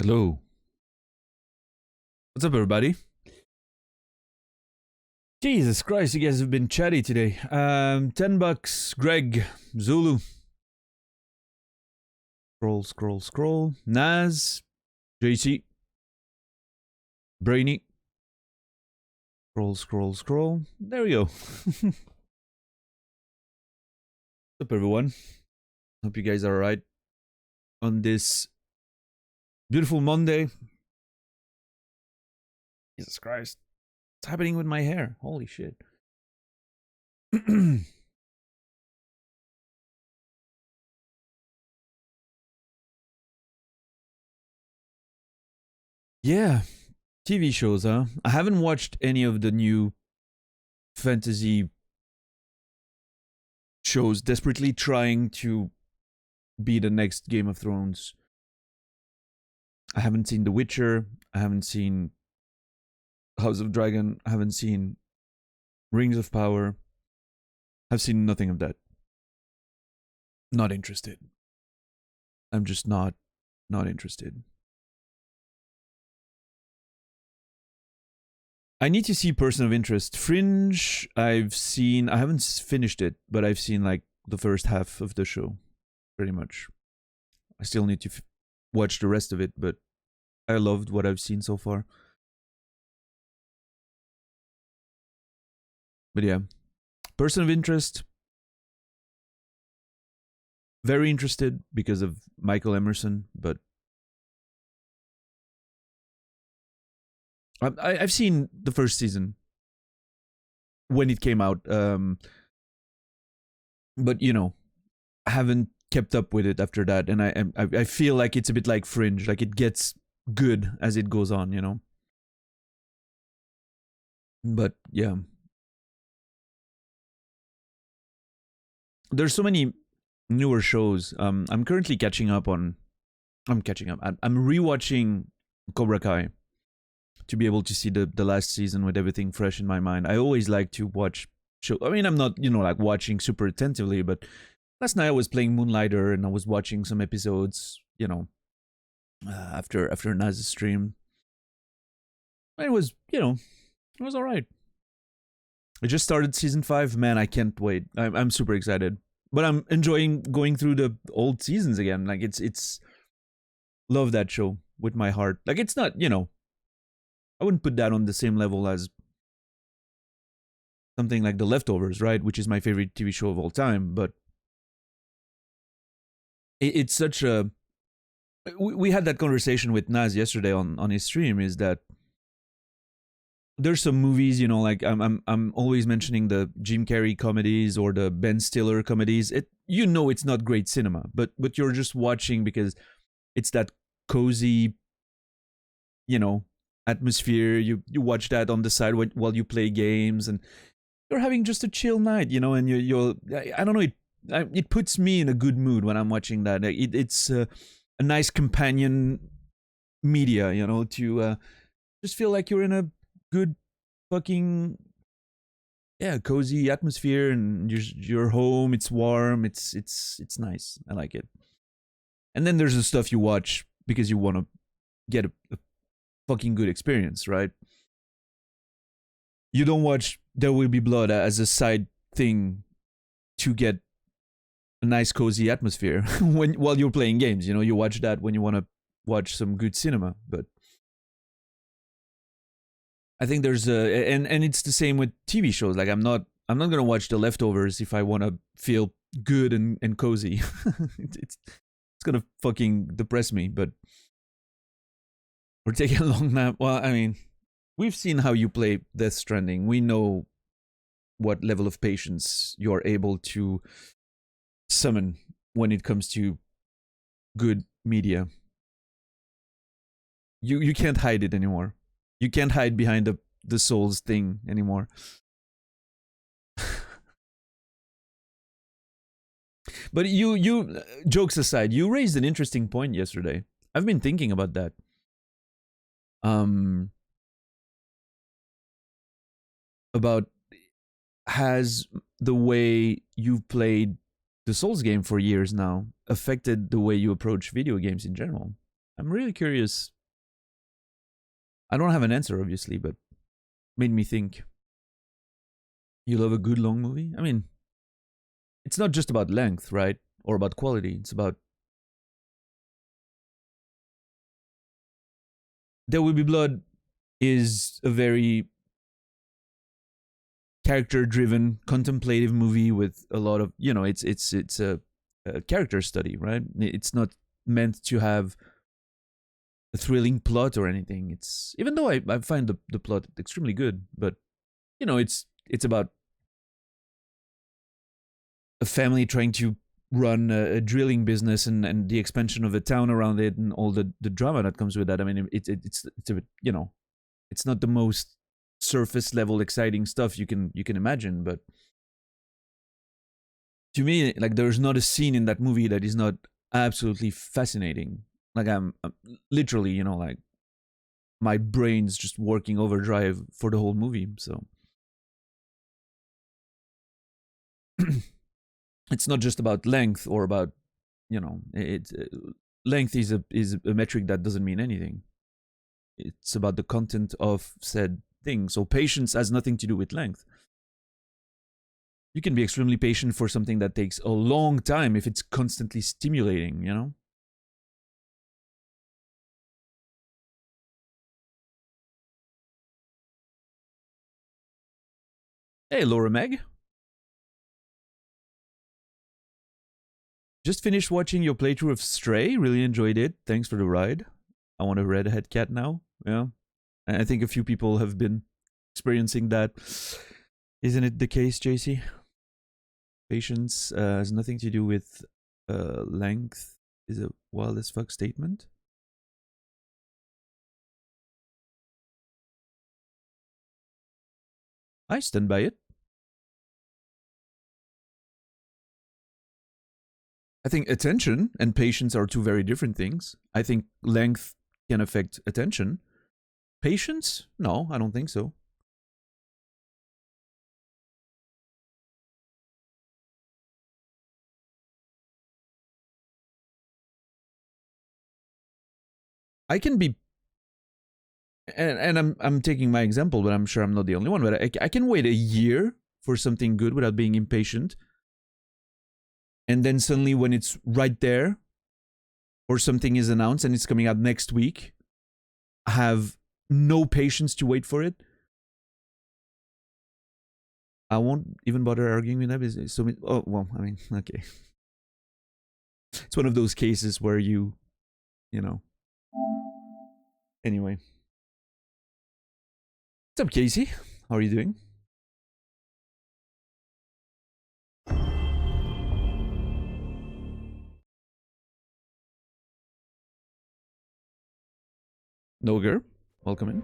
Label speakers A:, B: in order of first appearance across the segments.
A: Hello. What's up, everybody? Jesus Christ, you guys have been chatty today. $10, Greg, Zulu. Scroll. Naz, JC, Brainy. Scroll. There we go. What's up, everyone? Hope you guys are alright on this beautiful Monday. Jesus Christ. What's happening with my hair? Holy shit. Yeah, TV shows, huh? I haven't watched any of the new fantasy shows desperately trying to be the next Game of Thrones. I haven't seen The Witcher. I haven't seen House of Dragon. I haven't seen Rings of Power. I've seen nothing of that. Not interested. I'm just not interested. I need to see Person of Interest. Fringe, I've seen. I haven't finished it, but I've seen like the first half of the show, pretty much. I still need to watch the rest of it, but I loved what I've seen so far. But yeah, Person of Interest. Very interested because of Michael Emerson, but I've seen the first season when it came out, but you know, I haven't kept up with it after that, and I feel like it's a bit like Fringe, like it gets good as it goes on, you know. But yeah, there's so many newer shows. I'm currently catching up on. I'm catching up. I'm rewatching Cobra Kai to be able to see the last season with everything fresh in my mind. I always like to watch show. I mean, I'm not like watching super attentively, but last night I was playing Moonlighter and I was watching some episodes. After Naz's stream, it was it was all right. I just started season 5. Man, I can't wait. I'm super excited, but I'm enjoying going through the old seasons again. Like it's love that show with my heart. Like it's not I wouldn't put that on the same level as something like The Leftovers, right? Which is my favorite TV show of all time. But it's such a. We had that conversation with Naz yesterday on his stream. Is that there's some movies, like I'm always mentioning the Jim Carrey comedies or the Ben Stiller comedies. It's not great cinema, but you're just watching because it's that cozy, atmosphere. You watch that on the side while you play games, and you're having just a chill night, and you're I don't know, it puts me in a good mood when I'm watching that. It's a nice companion media, to just feel like you're in a good fucking cozy atmosphere, and you're home. It's warm. It's nice. I like it. And then there's the stuff you watch because you want to get a fucking good experience, right? You don't watch There Will Be Blood as a side thing to get a nice cozy atmosphere while you're playing games. You watch that when you want to watch some good cinema. But I think there's and it's the same with TV shows. Like I'm not gonna watch The Leftovers if I want to feel good and cozy. it's gonna fucking depress me. But we're taking a long nap. Well, I mean, we've seen how you play Death Stranding. We know what level of patience you're able to summon when it comes to good media. You can't hide it anymore. You can't hide behind the Souls thing anymore. But you jokes aside, you raised an interesting point yesterday. I've been thinking about that. About has the way you've played the Souls game for years now affected the way you approach video games in general? I'm really curious. I don't have an answer, obviously, but made me think. You love a good long movie? I mean, it's not just about length, right? Or about quality. It's about There Will Be Blood is a very character-driven, contemplative movie with a lot of, it's a character study, right? It's not meant to have a thrilling plot or anything. It's even though I find the plot extremely good, but it's about a family trying to run a drilling business and the expansion of the town around it and all the drama that comes with that. I mean, it's a bit, it's not the most surface level exciting stuff you can imagine, but to me, like, there's not a scene in that movie that is not absolutely fascinating. Like, I'm literally, like, my brain's just working overdrive for the whole movie. So it's not just about length or about, length is a metric that doesn't mean anything. It's about the content of said thing. So patience has nothing to do with length. You can be extremely patient for something that takes a long time if it's constantly stimulating, Hey, Laura Meg. Just finished watching your playthrough of Stray. Really enjoyed it. Thanks for the ride. I want a redhead cat now. Yeah. I think a few people have been experiencing that. Isn't it the case, JC? Patience has nothing to do with length. Is a wild as fuck statement. I stand by it. I think attention and patience are two very different things. I think length can affect attention. Patience? No, I don't think so. I can be, and I'm taking my example, but I'm sure I'm not the only one. But I can wait a year for something good without being impatient, and then suddenly when it's right there, or something is announced and it's coming out next week, I have no patience to wait for it. I won't even bother arguing with that. So, oh well, I mean, okay. It's one of those cases where you know. Anyway. What's up, Casey? How are you doing? Noger, welcome in.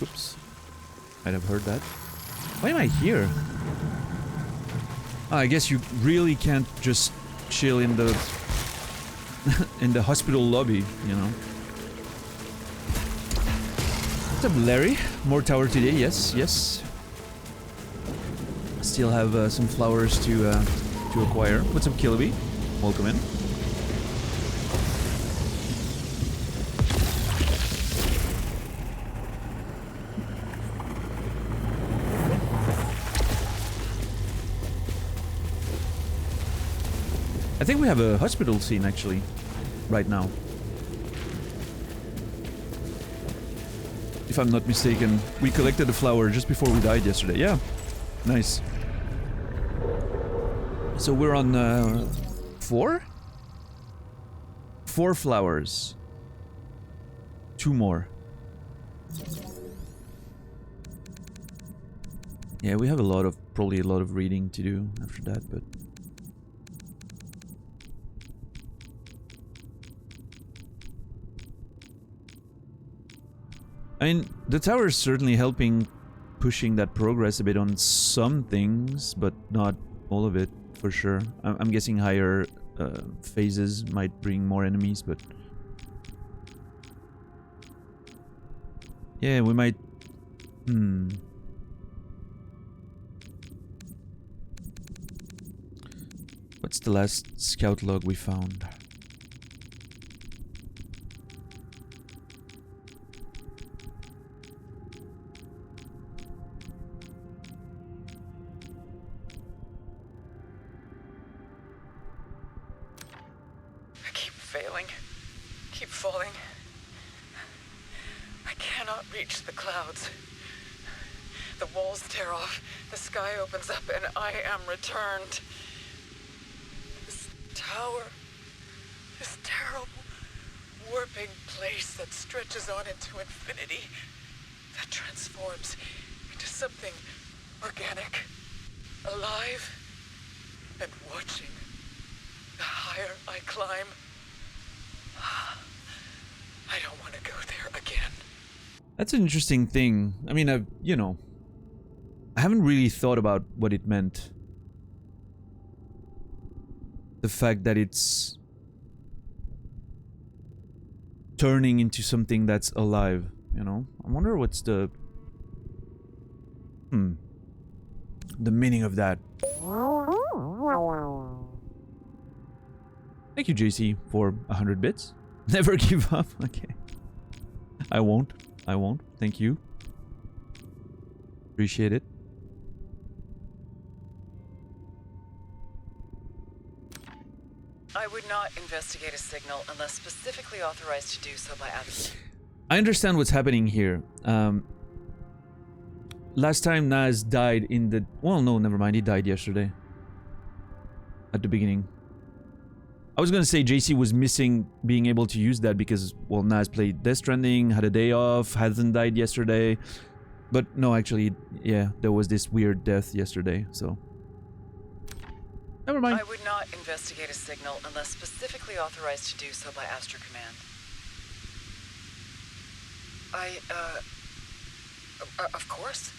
A: Oops. Might have heard that. Why am I here? I guess you really can't just chill in the in the hospital lobby, What's up, Larry? More tower today, yes. Still have some flowers to acquire. What's up, Killaby? Welcome in. I think we have a hospital scene, actually, right now. If I'm not mistaken, we collected a flower just before we died yesterday. Yeah, nice. So we're on 4? 4 flowers. 2 more. Yeah, we have probably a lot of reading to do after that, but... I mean, the tower is certainly helping pushing that progress a bit on some things, but not all of it, for sure. I'm guessing higher phases might bring more enemies, but yeah, we might. What's the last scout log we found?
B: I keep failing. Keep falling. I cannot reach the clouds. The walls tear off, the sky opens up, and I am returned. This tower, this terrible, warping place that stretches on into infinity, that transforms into something organic, alive, and watching. The higher I climb, I don't want to go there again.
A: That's an interesting thing. I mean, I haven't really thought about what it meant. The fact that it's turning into something that's alive, you know? I wonder what's the meaning of that. Thank you, JC, for 100 bits. Never give up. Okay. I won't. Thank you. Appreciate it.
B: I would not investigate a signal unless specifically authorized to do so by others.
A: I understand what's happening here. Last time Naz died in the... Well, no, never mind. He died yesterday. At the beginning. I was gonna say JC was missing being able to use that because, well, Naz played Death Stranding, had a day off, hasn't died yesterday. But no, actually, yeah, there was this weird death yesterday, so... Never mind.
B: I would not investigate a signal unless specifically authorized to do so by Astra Command. Of course.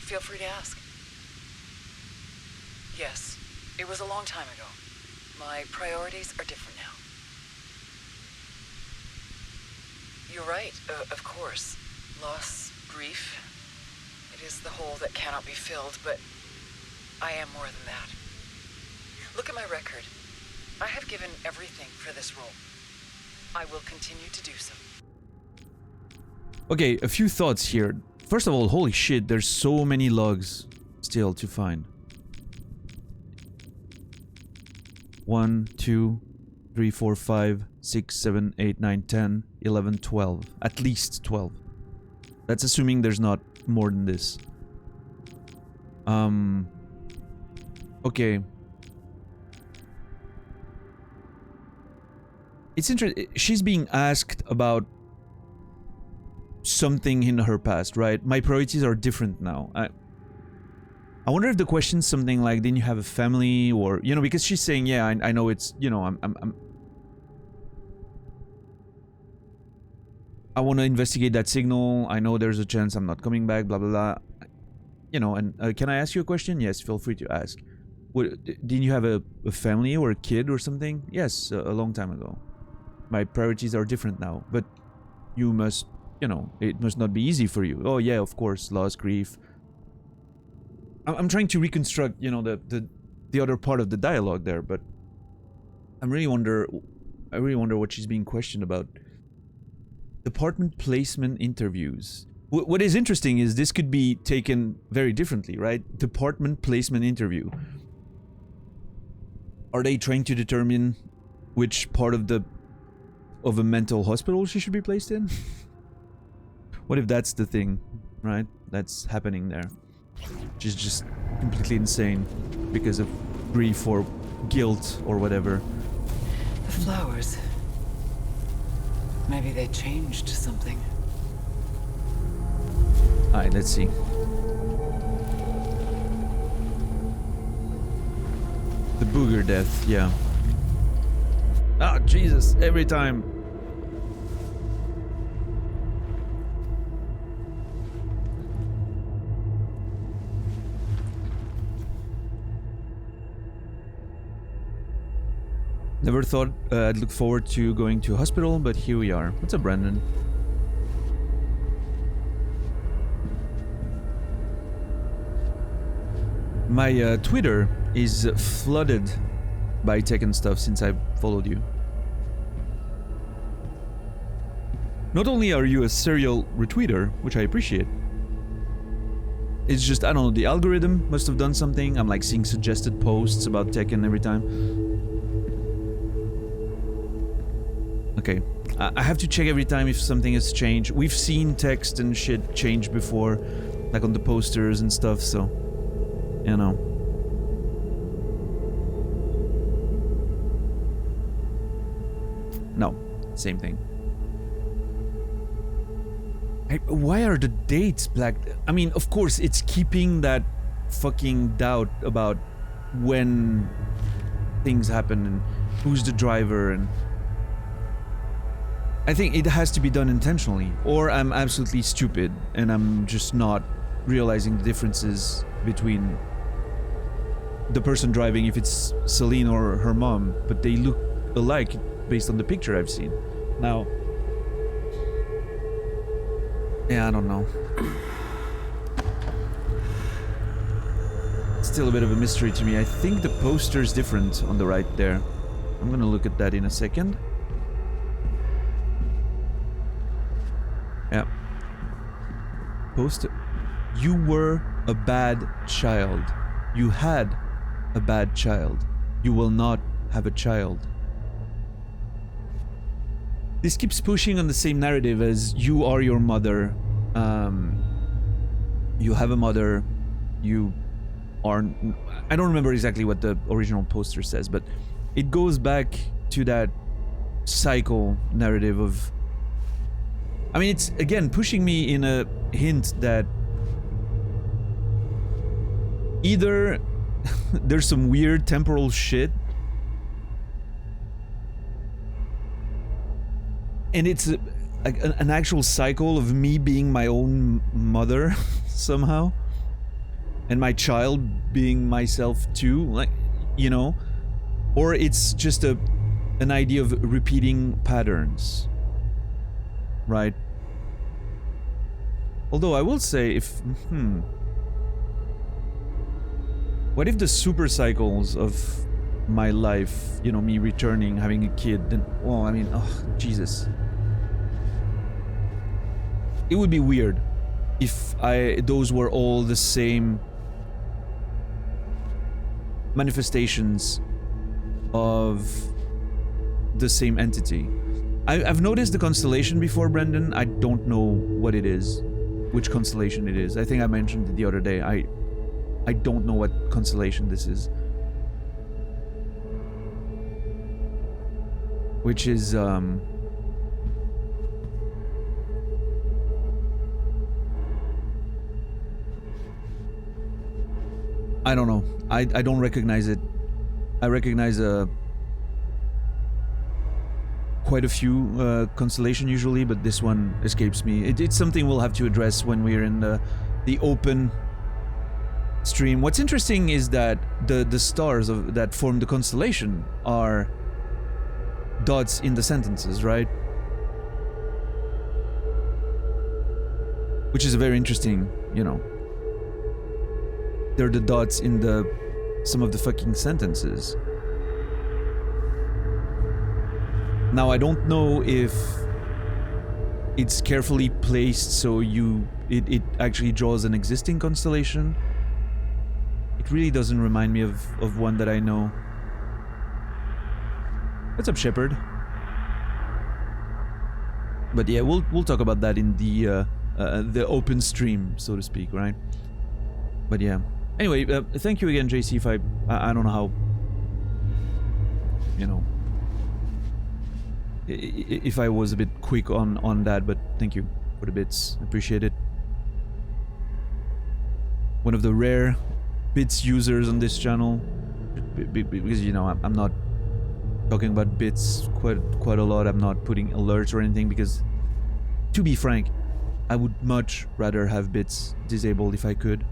B: Feel free to ask. Yes, it was a long time ago. My priorities are different now. You're right, of course. Loss, grief. It is the hole that cannot be filled, but I am more than that. Look at my record. I have given everything for this role. I will continue to do so.
A: Okay, a few thoughts here. First of all, holy shit, there's so many logs still to find. 1, 2, 3, 4, 5, 6, 7, 8, 9, 10, 11, 12. At least 12. That's assuming there's not more than this. Okay. It's interesting. She's being asked about something in her past, right? My priorities are different now. I wonder if the question's something like, didn't you have a family, or, you know, because she's saying, yeah, I know it's, you know, I want to investigate that signal. I know there's a chance I'm not coming back, blah, blah, blah. You know, and can I ask you a question? Yes, feel free to ask. Didn't you have a family or a kid or something? Yes, a long time ago. My priorities are different now, but you must, you know, it must not be easy for you. Oh yeah, of course, loss, grief. I'm trying to reconstruct, you know, the other part of the dialogue there, but I really wonder what she's being questioned about. Department placement interviews. What is interesting is this could be taken very differently, right? Department placement interview. Are they trying to determine which part of a mental hospital she should be placed in? What if that's the thing, right? That's happening there. She's just completely insane because of grief or guilt or whatever.
B: The flowers. Maybe they changed something.
A: Alright, let's see. The booger death, yeah. Ah, Jesus, every time. Never thought I'd look forward to going to a hospital, but here we are. What's up, Brandon? My Twitter is flooded by Tekken stuff since I followed you. Not only are you a serial retweeter, which I appreciate, it's just, I don't know, the algorithm must have done something. I'm like seeing suggested posts about Tekken every time. Okay, I have to check every time if something has changed. We've seen text and shit change before, like on the posters and stuff, so, you know. No, same thing. Why are the dates black? I mean, of course, it's keeping that fucking doubt about when things happen and who's the driver, and I think it has to be done intentionally, or I'm absolutely stupid and I'm just not realizing the differences between the person driving, if it's Celine or her mom, but they look alike based on the picture I've seen. Now, yeah, I don't know. Still a bit of a mystery to me. I think the poster's different on the right there. I'm gonna look at that in a second. Yeah. Poster. You were a bad child. You had a bad child. You will not have a child. This keeps pushing on the same narrative as you are your mother. You have a mother. You are... I don't remember exactly what the original poster says, but it goes back to that cycle narrative of... I mean, it's, again, pushing me in a hint that either there's some weird temporal shit and it's an actual cycle of me being my own mother somehow, and my child being myself too, like, you know, or it's just an idea of repeating patterns, right? Although I will say, if what if the super cycles of my life, you know, me returning, having a kid, then, well, I mean, oh, Jesus. It would be weird if those were all the same manifestations of the same entity. I've noticed the constellation before, Brendan. I don't know what it is, which constellation it is. I think I mentioned it the other day. I don't know what constellation this is. Which is, I don't know. I don't recognize it. I recognize quite a few constellation usually, but this one escapes me. It's something we'll have to address when we're in the open stream. What's interesting is that the stars that form the constellation are dots in the sentences, right? Which is a very interesting, you know. They're the dots in some of the fucking sentences. Now, I don't know if it's carefully placed so it actually draws an existing constellation. It really doesn't remind me of one that I know. What's up, Shepard? But yeah, we'll talk about that in the open stream, so to speak, right? But yeah. Anyway, thank you again, JC. If I don't know how, you know, if I was a bit quick on that, but thank you for the bits. Appreciate it. One of the rare bits users on this channel, because, you know, I'm not talking about bits quite a lot. I'm not putting alerts or anything because, to be frank, I would much rather have bits disabled if I could.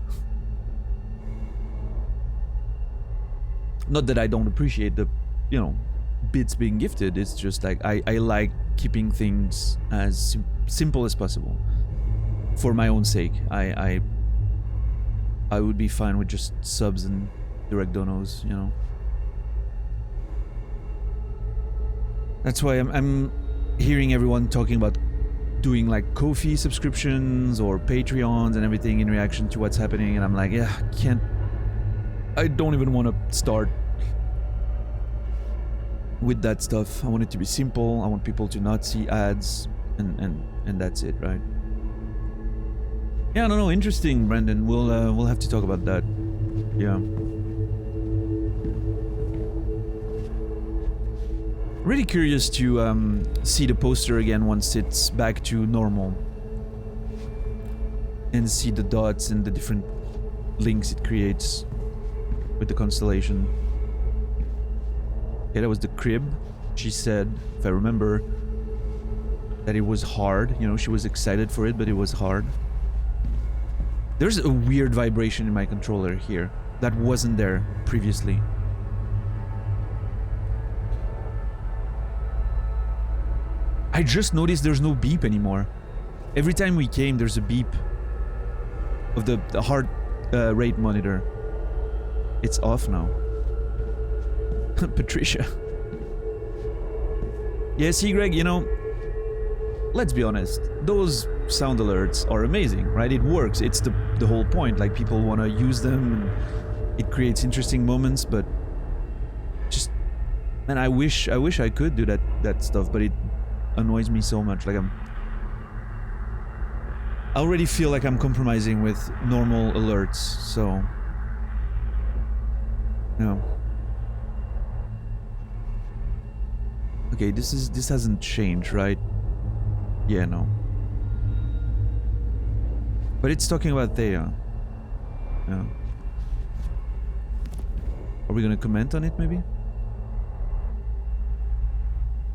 A: Not that I don't appreciate the, you know, bits being gifted. It's just like I like keeping things as simple as possible for my own sake. I would be fine with just subs and direct donos, you know. That's why I'm hearing everyone talking about doing like Ko-fi subscriptions or Patreons and everything in reaction to what's happening, and I'm like, yeah, I don't even want to start with that stuff. I want it to be simple. I want people to not see ads, and that's it, right? Yeah, I don't know. Interesting, Brandon. We'll have to talk about that. Yeah. Really curious to see the poster again once it's back to normal, and see the dots and the different links it creates with the constellation. Yeah, that was the crib. She said, if I remember, that it was hard. You know, she was excited for it, but it was hard. There's a weird vibration in my controller here that wasn't there previously. I just noticed there's no beep anymore. Every time we came, there's a beep of the heart rate monitor. It's off now. Patricia. Yeah, see, Greg, you know, let's be honest. Those sound alerts are amazing, right? It works. It's the whole point. Like, people want to use them, and it creates interesting moments, but just, man, I wish I could do that stuff, but it annoys me so much. Like, I already feel like I'm compromising with normal alerts, so no. Okay, this hasn't changed, right? Yeah, no. But it's talking about Thea. Yeah. Are we gonna comment on it, maybe?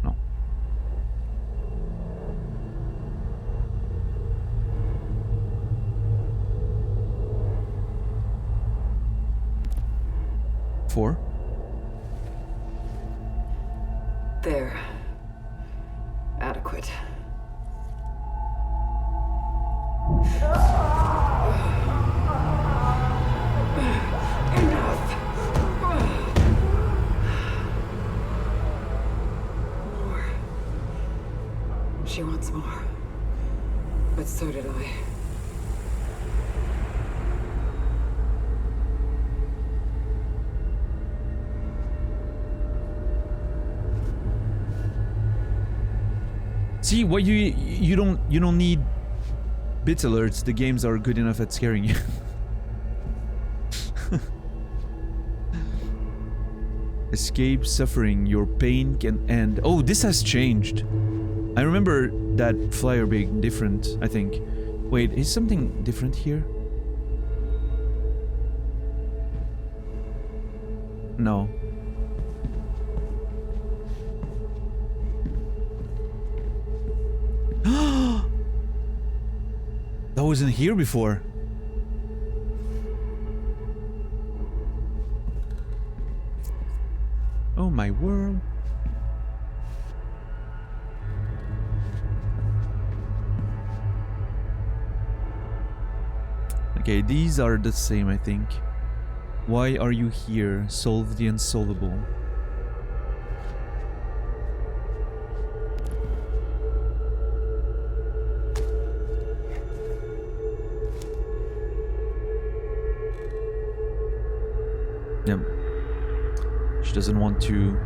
A: No. Four?
B: There. Adequate. Enough. More. She wants more. But so did I.
A: See, what you don't need bit alerts. The games are good enough at scaring you. Escape suffering. Your pain can end. Oh, this has changed. I remember that flyer being different, I think. Wait, is something different here? No. That wasn't here before. Oh my world. Okay, these are the same, I think. Why are you here? Solve the unsolvable. Yep. She doesn't want to,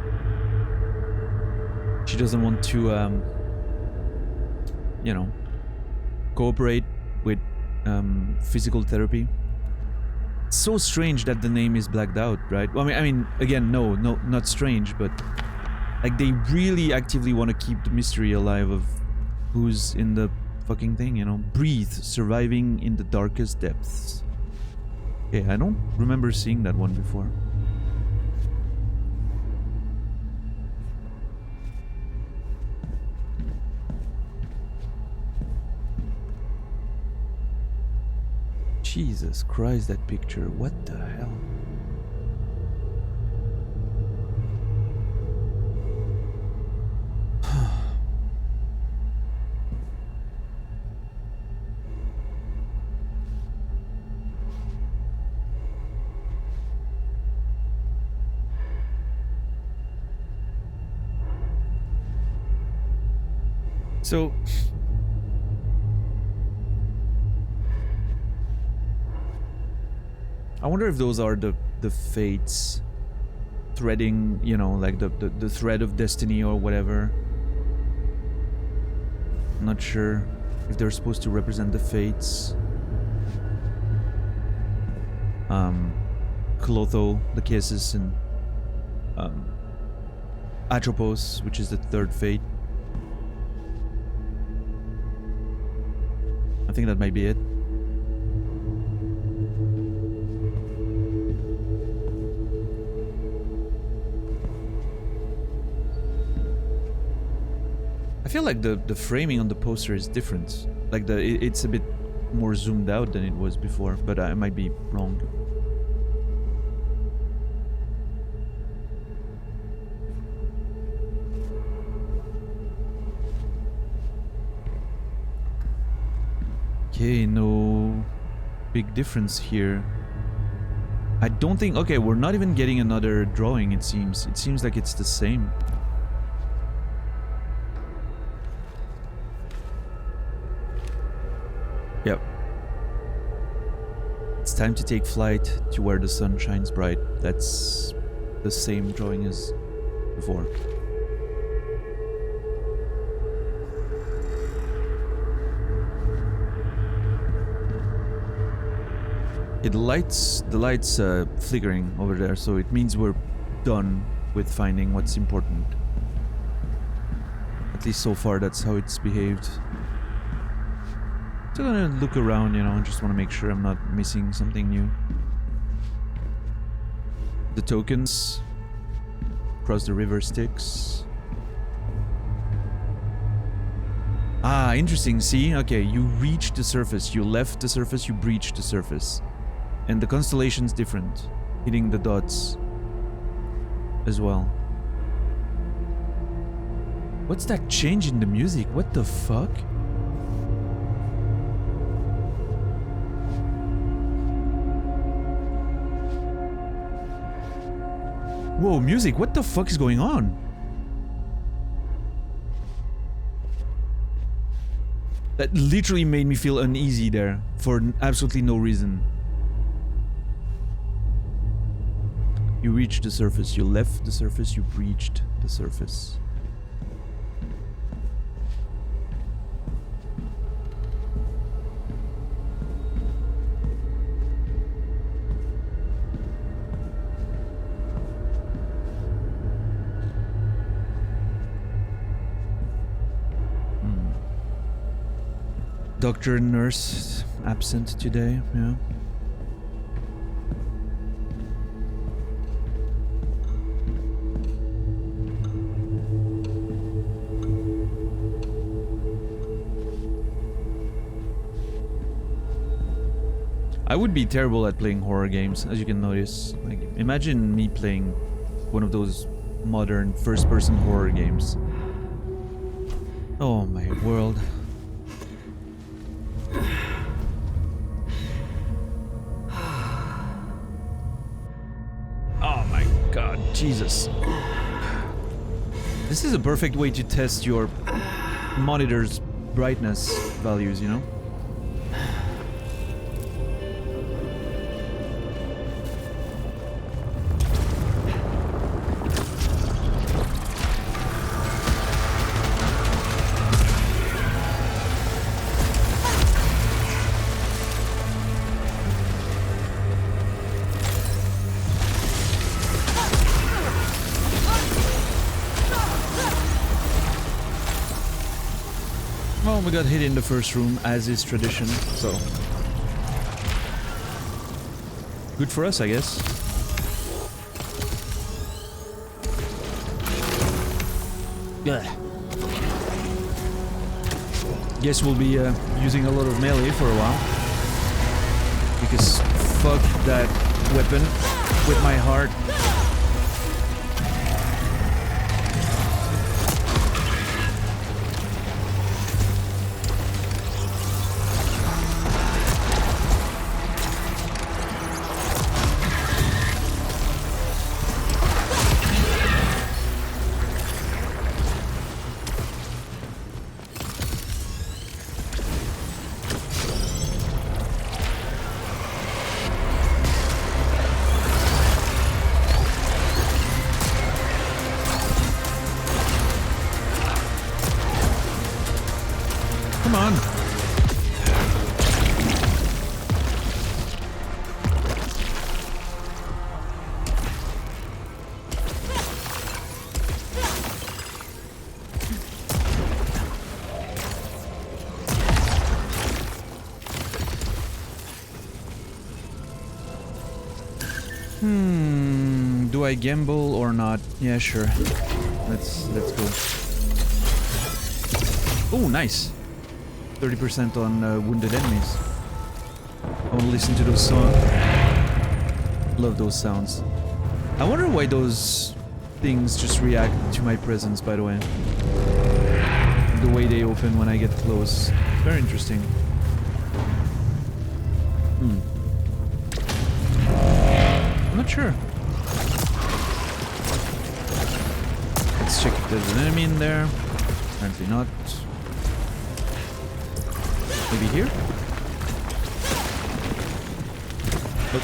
A: you know, cooperate with physical therapy. It's so strange that the name is blacked out, right? Well, I mean, again, no, not strange, but like, they really actively want to keep the mystery alive of who's in the fucking thing, you know? Breathe, surviving in the darkest depths. Okay, I don't remember seeing that one before. Jesus Christ, that picture. What the hell? So I wonder if those are the fates threading, you know, like the thread of destiny or whatever. I'm not sure if they're supposed to represent the fates. Clotho, the kisses, and Atropos, which is the third fate. I think that might be it. I feel like the framing on the poster is different. Like it's a bit more zoomed out than it was before, but I might be wrong. Okay, no big difference here. I don't think... Okay, we're not even getting another drawing, it seems. It seems like it's the same. Yep. It's time to take flight to where the sun shines bright. That's the same drawing as before. The light's flickering over there, so it means we're done with finding what's important. At least so far, that's how it's behaved. Still gonna look around, you know, and just want to make sure I'm not missing something new. The tokens across the river Styx. Ah, interesting. See, okay, you reached the surface, you left the surface, you breached the surface. And the constellation's different, hitting the dots as well. What's that change in the music? What the fuck? Whoa, music, what the fuck is going on? That literally made me feel uneasy there for absolutely no reason. You reached the surface, you left the surface, you breached the surface. Doctor and nurse absent today, yeah. I would be terrible at playing horror games, as you can notice. Like, imagine me playing one of those modern first-person horror games. Oh my world. Oh my god, Jesus. This is a perfect way to test your monitor's brightness values, you know? Well, we got hit in the first room, as is tradition, so... good for us, I guess. Ugh. Guess we'll be using a lot of melee for a while. Because fuck that weapon with my heart. Do I gamble or not? Yeah, sure. Let's go. Oh, nice. 30% on wounded enemies. I want to listen to those songs. Love those sounds. I wonder why those things just react to my presence, by the way. The way they open when I get close. Very interesting. I'm not sure. Let's check if there's an enemy in there. Apparently not. Maybe here? Look.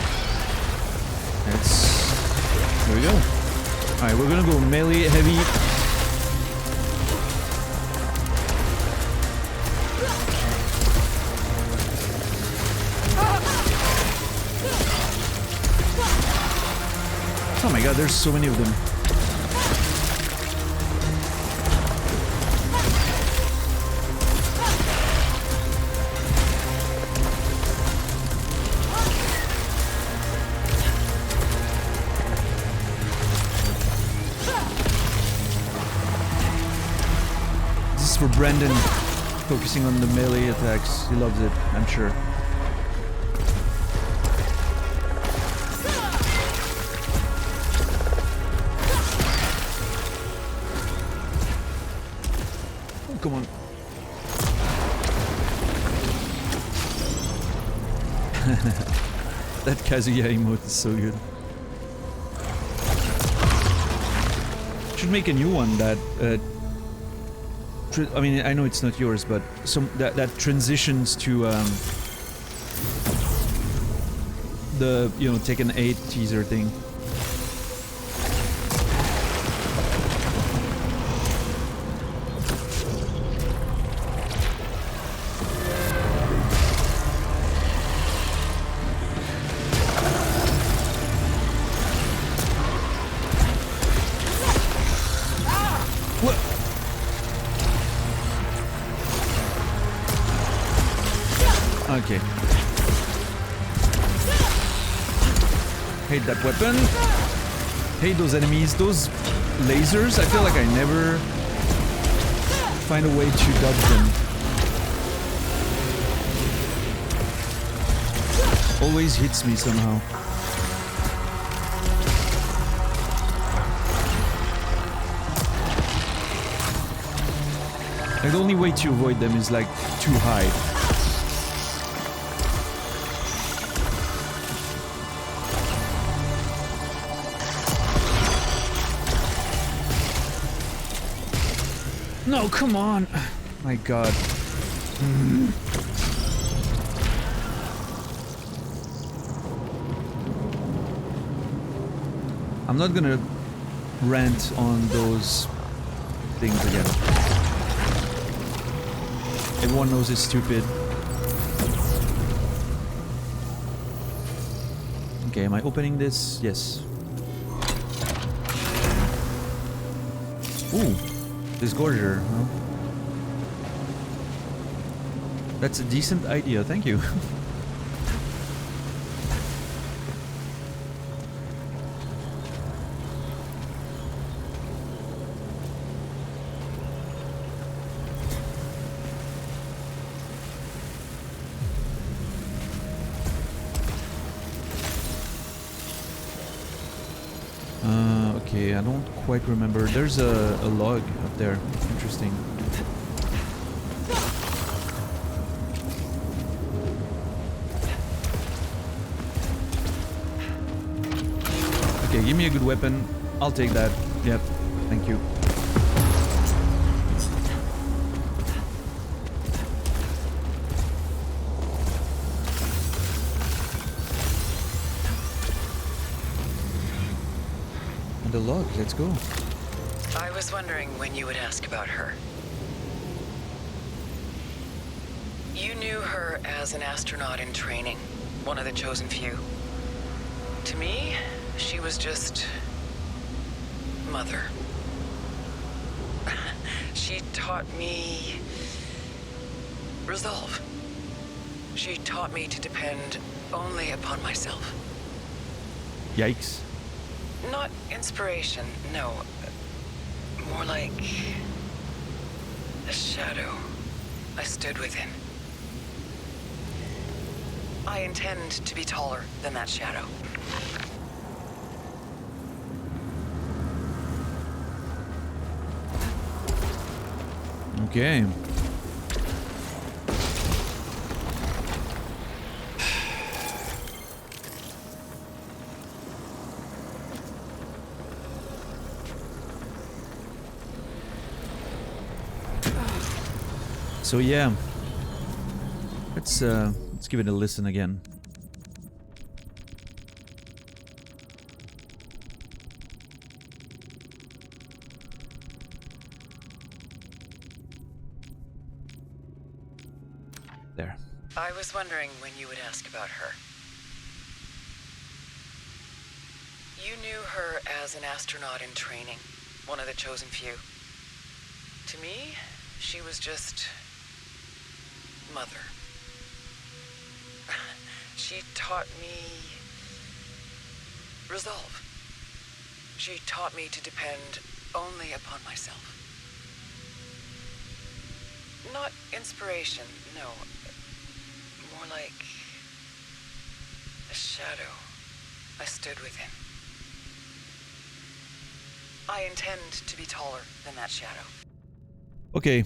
A: There we go. Alright, we're gonna go melee heavy. Oh my god, there's so many of them. This is for Brandon, focusing on the melee attacks. He loves it, I'm sure. Come on. That Kazuya emote is so good. Should make a new one that I mean, I know it's not yours, but that transitions to the, you know, Tekken 8 teaser thing. Okay. Hate that weapon. Hate those enemies. Those lasers, I feel like I never find a way to dodge them. Always hits me somehow. Like, the only way to avoid them is like too high. No, come on! My god. I'm not gonna rant on those things again. Everyone knows it's stupid. Okay, am I opening this? Yes. Ooh. Disgorger, huh? That's a decent idea, thank you. Okay, I don't quite remember. There's a log up there. Interesting. Okay, give me a good weapon. I'll take that. Yep, thank you. The log, let's go.
B: I was wondering when you would ask about her. You knew her as an astronaut in training, one of the chosen few. To me, she was just mother. She taught me resolve. She taught me to depend only upon myself.
A: Yikes.
B: Not inspiration, no. More like a shadow I stood within. I intend to be taller than that shadow.
A: Okay. So yeah, let's give it a listen again. There.
B: I was wondering when you would ask about her. You knew her as an astronaut in training, one of the chosen few. To me, she was just Mother. She taught me resolve. She taught me to depend only upon myself. Not inspiration, no. More like a shadow I stood within. I intend to be taller than that shadow.
A: Okay.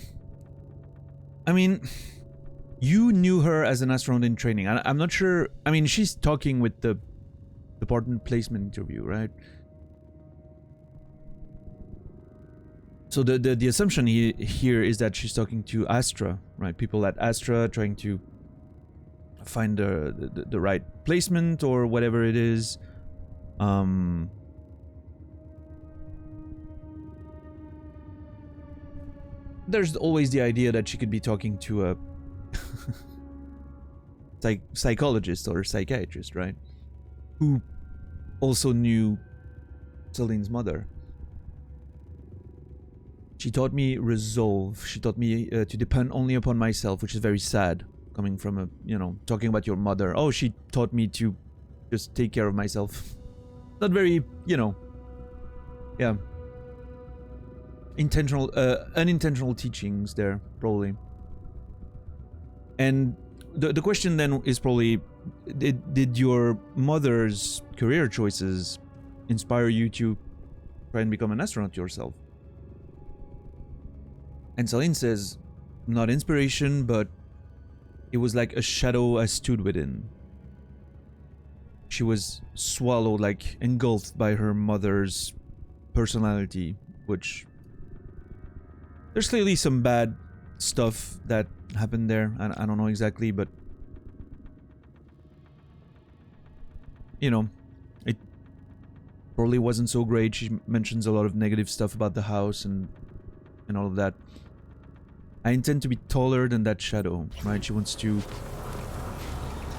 A: I mean, you knew her as an astronaut in training. I'm not sure. I mean, she's talking with the department placement interview, right? So the assumption here is that she's talking to Astra, right? People at Astra trying to find the right placement or whatever it is. There's always the idea that she could be talking to a psychologist or psychiatrist, right? Who also knew Celine's mother. She taught me resolve. She taught me to depend only upon myself, which is very sad, coming from a, you know, talking about your mother. Oh, she taught me to just take care of myself. Not very, you know, yeah. Unintentional teachings there, probably. And the question then is probably, did your mother's career choices inspire you to try and become an astronaut yourself? And Celine says, not inspiration, but it was like a shadow I stood within. She was swallowed, like engulfed by her mother's personality, which there's clearly some bad stuff that happened there. I don't know exactly, but you know, it probably wasn't so great. She mentions a lot of negative stuff about the house and all of that. I intend to be taller than that shadow, right? She wants to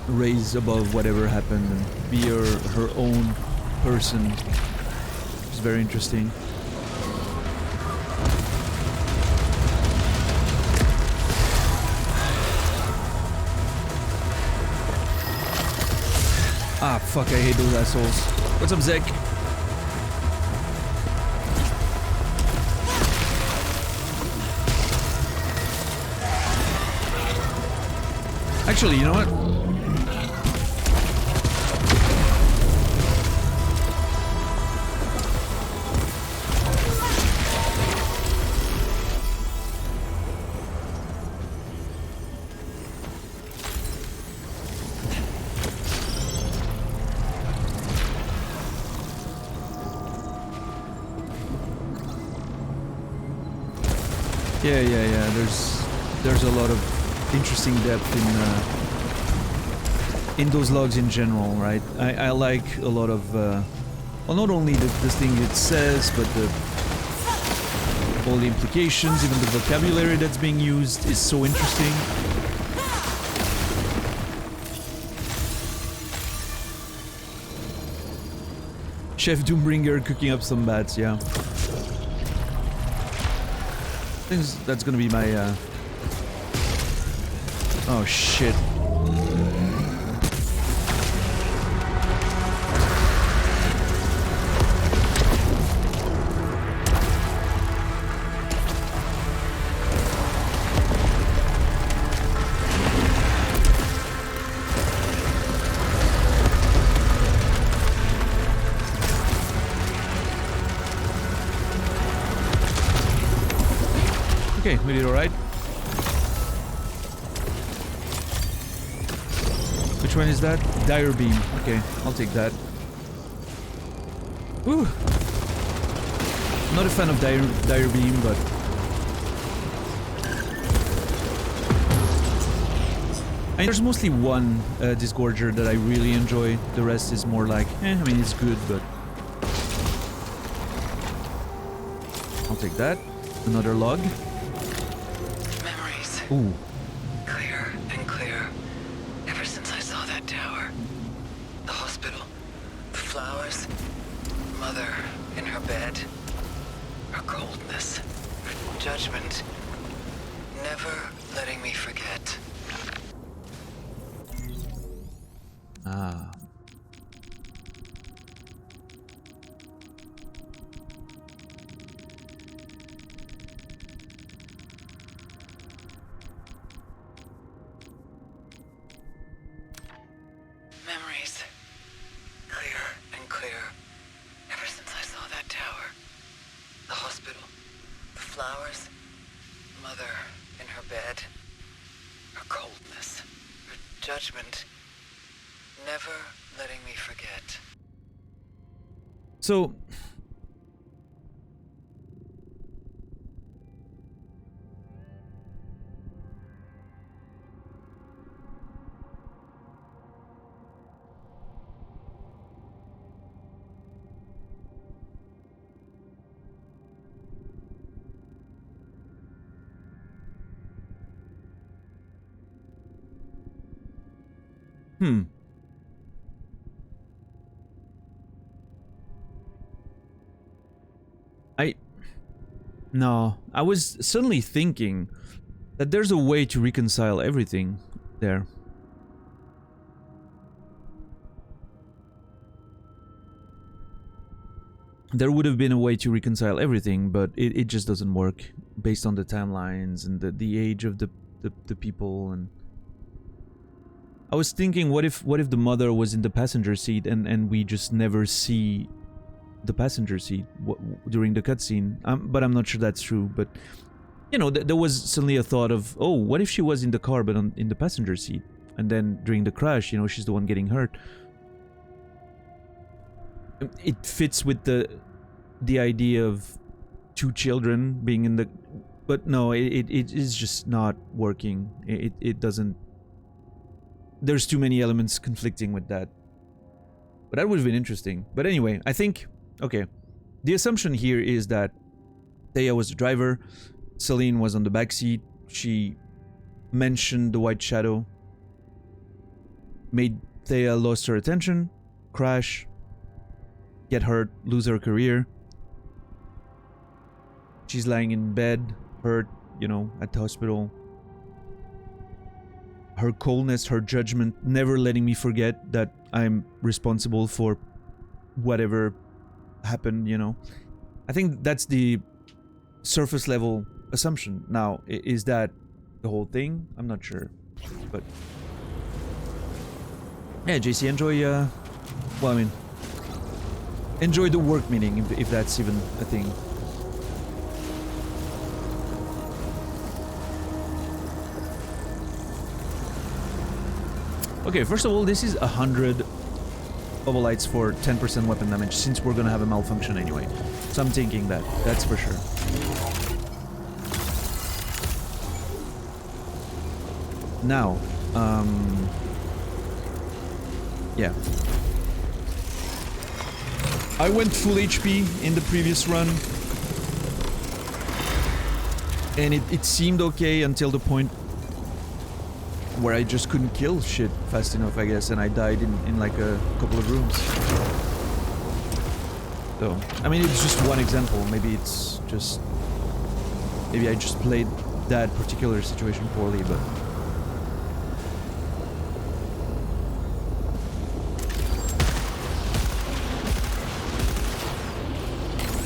A: raise above whatever happened and be her own person. It's very interesting. Ah, fuck, I hate those assholes. What's up, Zek? Actually, you know what? Yeah. There's a lot of interesting depth in those logs in general, right? I like a lot of well, not only the thing it says, but all the implications, even the vocabulary that's being used is so interesting. Chef Doombringer cooking up some bats, yeah. I think that's gonna be my oh shit. We did alright. Which one is that? Dire Beam. Okay, I'll take that. Woo! Not a fan of Dire Beam, but... I mean, there's mostly one Disgorger that I really enjoy. The rest is more like, I mean, it's good, but... I'll take that. Another log.
B: Memories.
A: Ooh.
B: Clear and clear. Ever since I saw that tower. The hospital. The flowers. Mother in her bed. Her coldness. Her judgment. Never letting me forget.
A: Ah.
B: Memories. Clear and clear. Ever since I saw that tower. The hospital. The flowers. Mother in her bed. Her coldness. Her judgment. Never letting me forget.
A: So... No, I was suddenly thinking that there's a way to reconcile everything there. There would have been a way to reconcile everything, but it just doesn't work based on the timelines and the age of the people. And I was thinking, what if the mother was in the passenger seat and we just never see the passenger seat during the cutscene? But I'm not sure that's true. But you know, there was suddenly a thought of, oh, what if she was in the car but in the passenger seat, and then during the crash, you know, she's the one getting hurt. It fits with the idea of two children being in the, but no, it is just not working. It doesn't. There's too many elements conflicting with that. But that would have been interesting. But anyway, I think, okay, the assumption here is that Thea was the driver, Celine was on the back seat, she mentioned the white shadow, made Thea lost her attention, crash, get hurt, lose her career. She's lying in bed, hurt, you know, at the hospital. Her coldness, her judgment, never letting me forget that I'm responsible for whatever happened, you know. I think that's the surface level assumption. Now, is that the whole thing? I'm not sure. But yeah, JC, enjoy, well, I mean, enjoy the work meeting, if that's even a thing. Okay, first of all, this is 100 bubble lights for 10% weapon damage, since we're gonna have a malfunction anyway. So I'm thinking that's for sure. Now, yeah. I went full HP in the previous run, and it seemed okay until the point where I just couldn't kill shit fast enough, I guess, and I died in like a couple of rooms. So, I mean, it's just one example. Maybe it's just... Maybe I just played that particular situation poorly, but...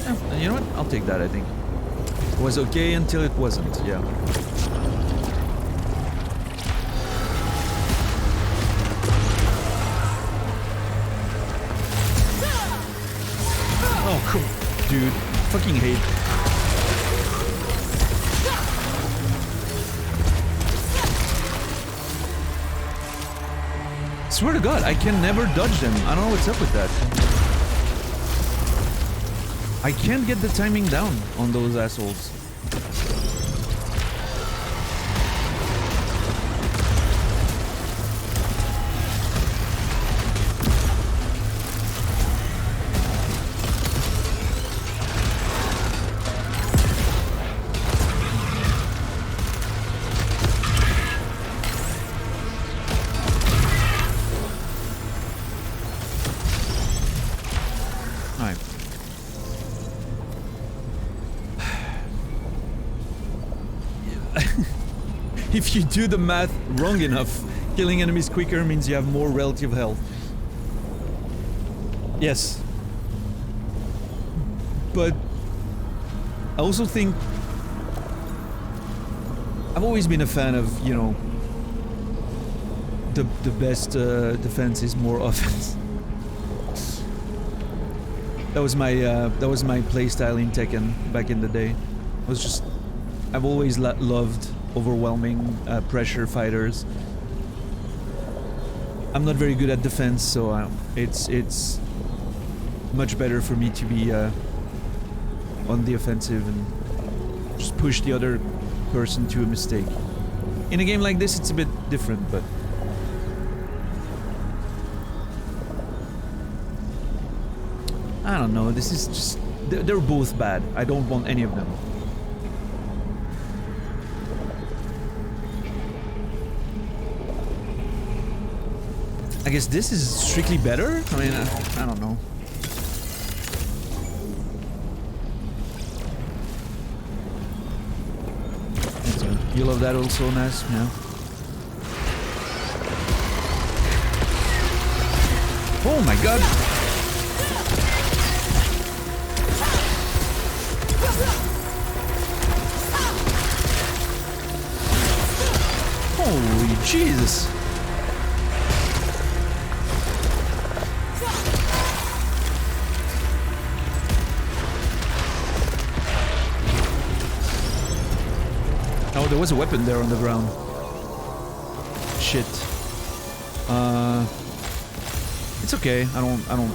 A: Yeah, you know what? I'll take that, I think. It was okay until it wasn't, yeah. Oh, cool. Dude, fucking hate. Swear to God, I can never dodge them. I don't know what's up with that. I can't get the timing down on those assholes. If you do the math wrong enough, killing enemies quicker means you have more relative health. Yes. But I also think I've always been a fan of, you know, the best defense is more offense. That was my playstyle in Tekken back in the day. It was just I've always loved overwhelming pressure fighters. I'm not very good at defense, so it's much better for me to be on the offensive and just push the other person to a mistake. In a game like this, it's a bit different, but I don't know. This is just they're both bad. I don't want any of them. I guess this is strictly better? I mean, I don't know. You love that also, Nas? Yeah. Oh my god! Holy Jesus! Oh, there was a weapon there on the ground. Shit. It's okay. I don't.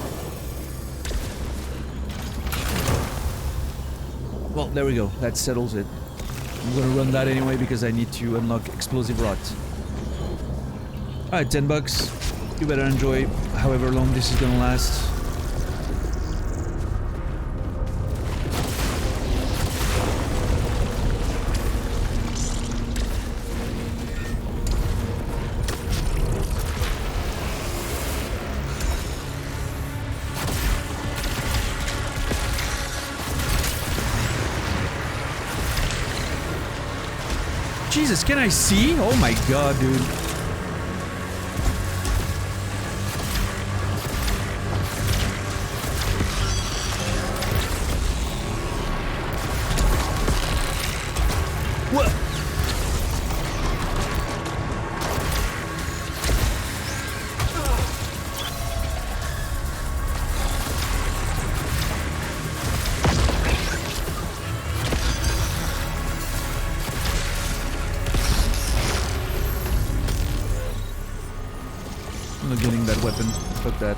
A: Well, there we go. That settles it. I'm gonna run that anyway because I need to unlock explosive rot. Alright, $10. You better enjoy however long this is gonna last. Jesus, can I see? Oh my god, dude. What? I'm not getting that weapon. Fuck that.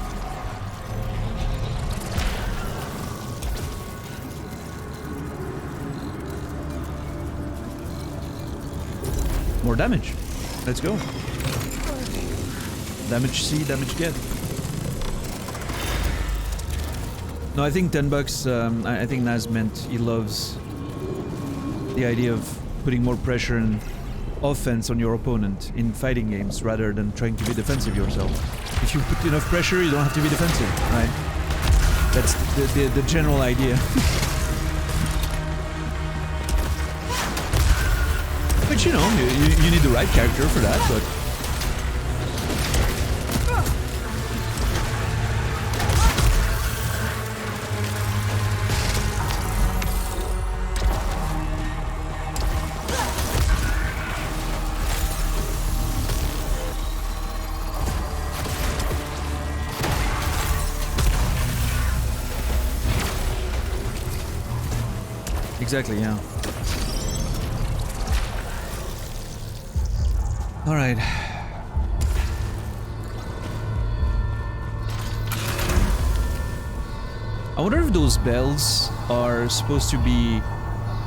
A: More damage. Let's go. Damage C, damage get. No, I think $10. I think Naz meant he loves the idea of putting more pressure and offense on your opponent in fighting games rather than trying to be defensive yourself. If you put enough pressure, you don't have to be defensive, right? That's the general idea. But you know, you need the right character for that, but... Exactly, yeah. Alright. I wonder if those bells are supposed to be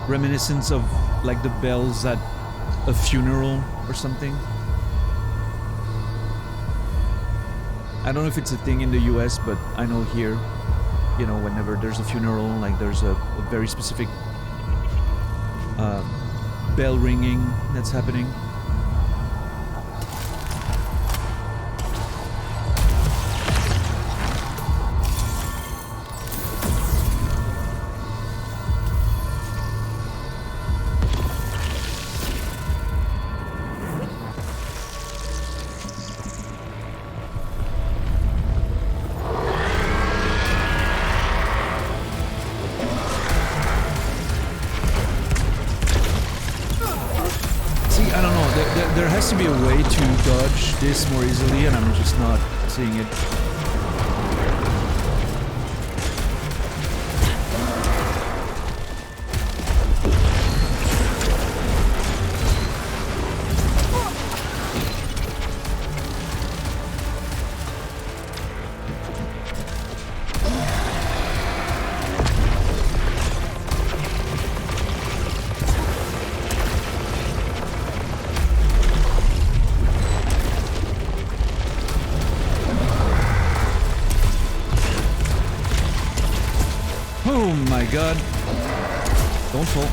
A: reminiscent of like the bells at a funeral or something. I don't know if it's a thing in the US, but I know here, you know, whenever there's a funeral, like there's a very specific bell ringing that's happening. There has to be a way to dodge this more easily, and I'm just not seeing it. God. Don't fall.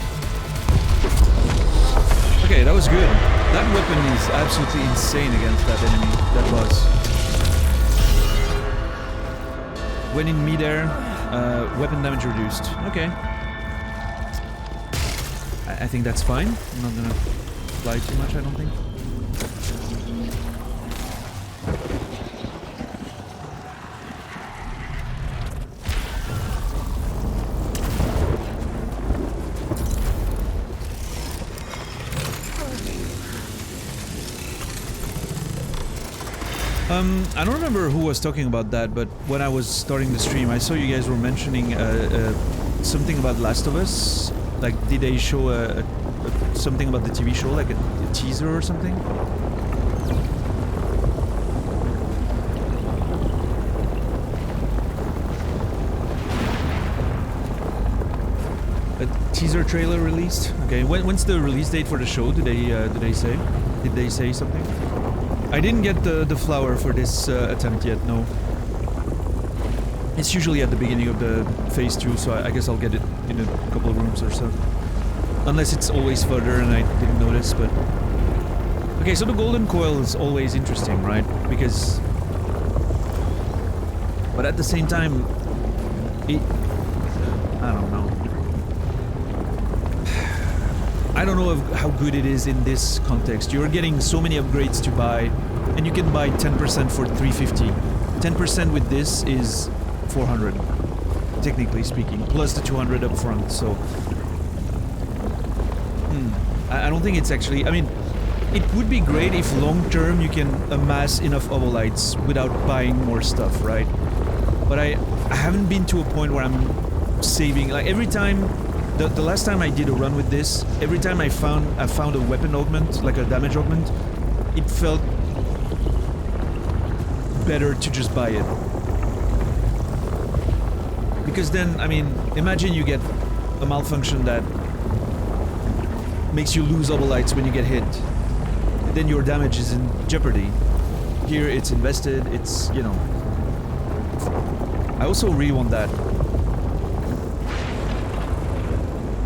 A: Okay, that was good. That weapon is absolutely insane against that enemy, that boss. When in midair, weapon damage reduced. Okay. I think that's fine. I'm not gonna fly too much, I don't think. I don't remember who was talking about that, but when I was starting the stream, I saw you guys were mentioning something about Last of Us. Like, did they show something about the TV show, like a teaser or something? A teaser trailer released? Okay, when's the release date for the show? Did they say? Did they say something? I didn't get the flower for this attempt yet, no. It's usually at the beginning of the phase 2, so I guess I'll get it in a couple of rooms or so. Unless it's always further and I didn't notice, but... Okay, so the golden coil is always interesting, right? Because... But at the same time... I don't know. I don't know how good it is in this context. You're getting so many upgrades to buy, and you can buy 10% for 350. 10% with this is 400, technically speaking, plus the 200 up front, so... I don't think it's actually... I mean, it would be great if long-term you can amass enough Obolites without buying more stuff, right? But I haven't been to a point where I'm saving... Like, every time... The last time I did a run with this, every time I found a weapon augment, like a damage augment, it felt better to just buy it. Because then, I mean, imagine you get a malfunction that makes you lose Obolites when you get hit. Then your damage is in jeopardy. Here it's invested, it's, you know... I also really want that.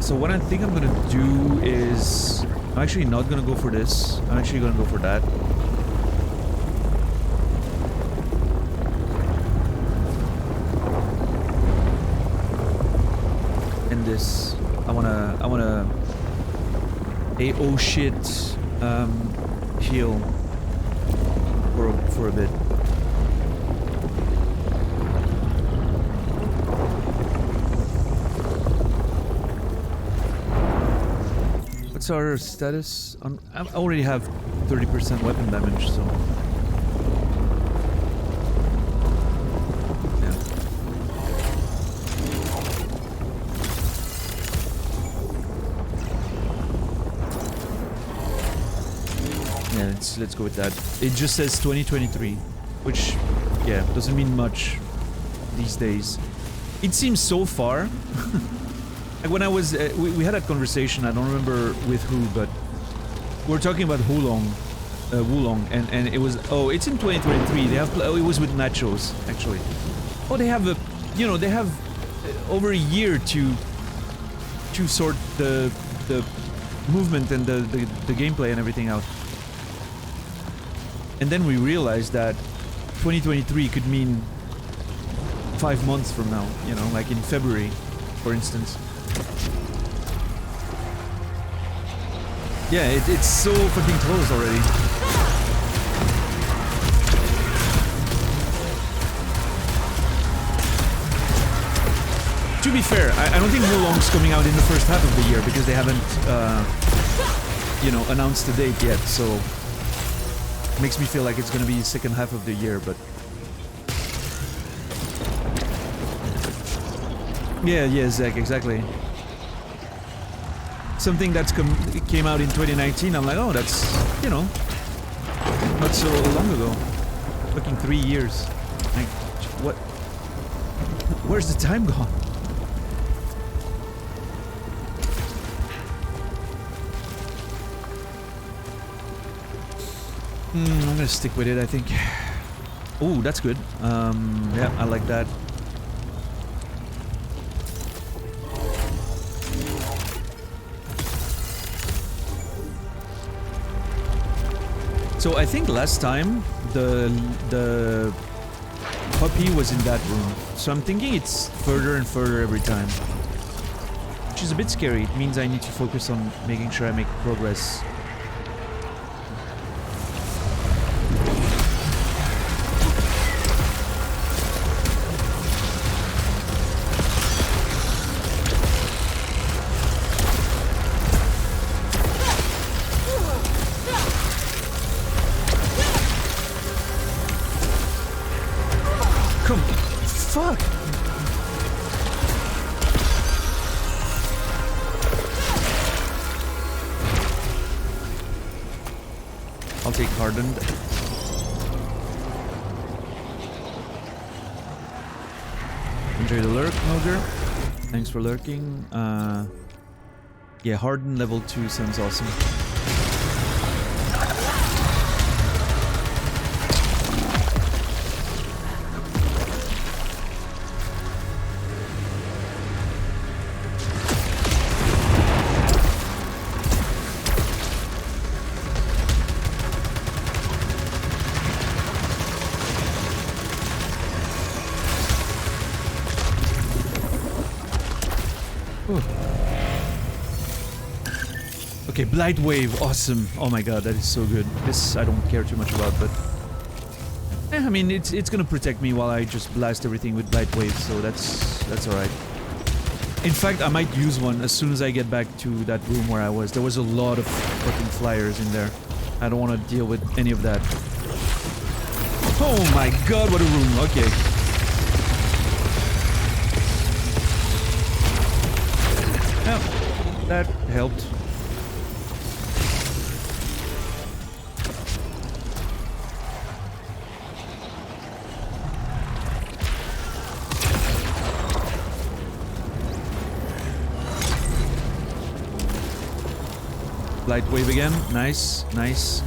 A: So what I think I'm gonna do is... I'm actually not gonna go for this. I'm actually gonna go for that. And this... I wanna... oh shit... heal... for a bit. What's our status? I already have 30% weapon damage, so... Yeah. Yeah, let's go with that. It just says 2023, which, yeah, doesn't mean much these days. It seems so far. Like when I was, we had a conversation. I don't remember with who, but we were talking about Wulong, and it was, oh, it's in 2023. They have, oh, it was with Nachos actually. Oh, they have a, you know, they have over a year to sort the movement and the gameplay and everything out. And then we realized that 2023 could mean 5 months from now, you know, like in February, for instance. Yeah, it's so fucking close already. To be fair, I don't think Wulong's coming out in the first half of the year because they haven't, you know, announced the date yet, so makes me feel like it's gonna be second half of the year, but yeah, Zach, exactly. Something that's came out in 2019, I'm like, oh, that's, you know, not so long ago. Fucking 3 years. Like, what? Where's the time gone? I'm gonna stick with it, I think. Oh, that's good. Yeah, I like that. So I think last time the puppy was in that room. So I'm thinking it's further and further every time. Which is a bit scary. It means I need to focus on making sure I make progress. I'll take hardened. Enjoy the lurk, Moger. Thanks for lurking. Yeah, hardened level 2 sounds awesome. Okay, Blight Wave, awesome. Oh my god, that is so good. This I don't care too much about, but I mean, it's gonna protect me while I just blast everything with Blight Wave, so that's alright. In fact, I might use one as soon as I get back to that room where I was. There was a lot of fucking flyers in there. I don't want to deal with any of that. Oh my god, what a room. Okay. Yeah, that helped. Light wave again. Nice, nice.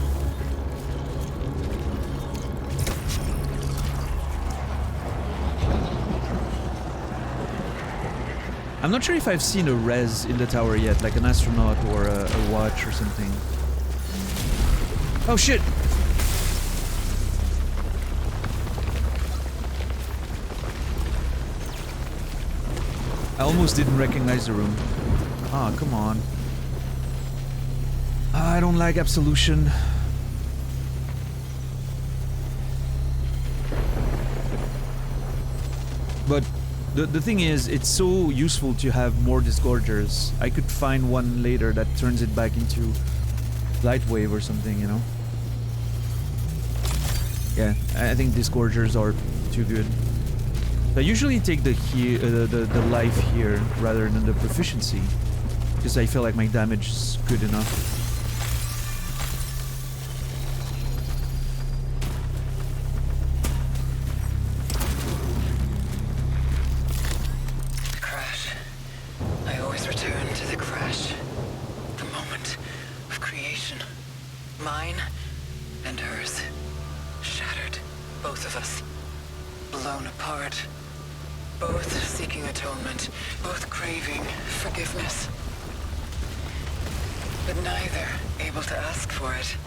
A: I'm not sure if I've seen a res in the tower yet, like an astronaut or a watch or something. Oh shit! I almost didn't recognize the room. Ah, come on. I don't like Absolution. But the thing is, it's so useful to have more Disgorgers. I could find one later that turns it back into Light Wave or something, you know? Yeah, I think Disgorgers are too good. I usually take the life here rather than the proficiency, because I feel like my damage is good enough.
B: blown apart. Both seeking atonement, both craving forgiveness. But neither able to ask for it,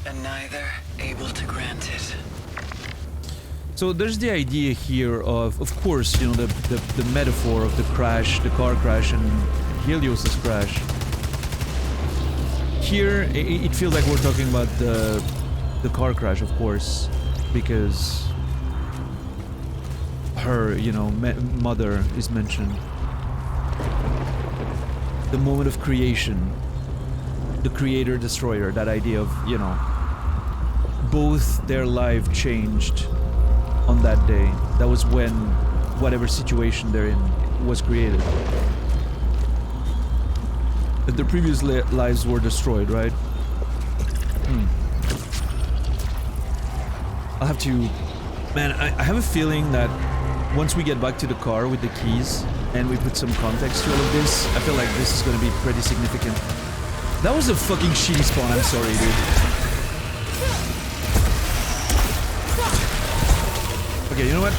B: and neither able to grant it.
A: So there's the idea here of course, you know, the metaphor of the crash, the car crash, and Helios's crash. Here, it feels like we're talking about the car crash, of course, because her, you know, mother is mentioned. The moment of creation, the creator-destroyer, that idea of, you know, both their life changed on that day. That was when whatever situation they're in was created. But their previous lives were destroyed, right? I'll have to... Man, I have a feeling that once we get back to the car with the keys and we put some context to all of this, I feel like this is gonna be pretty significant. That was a fucking shitty spawn, I'm sorry, dude. Okay, you know what?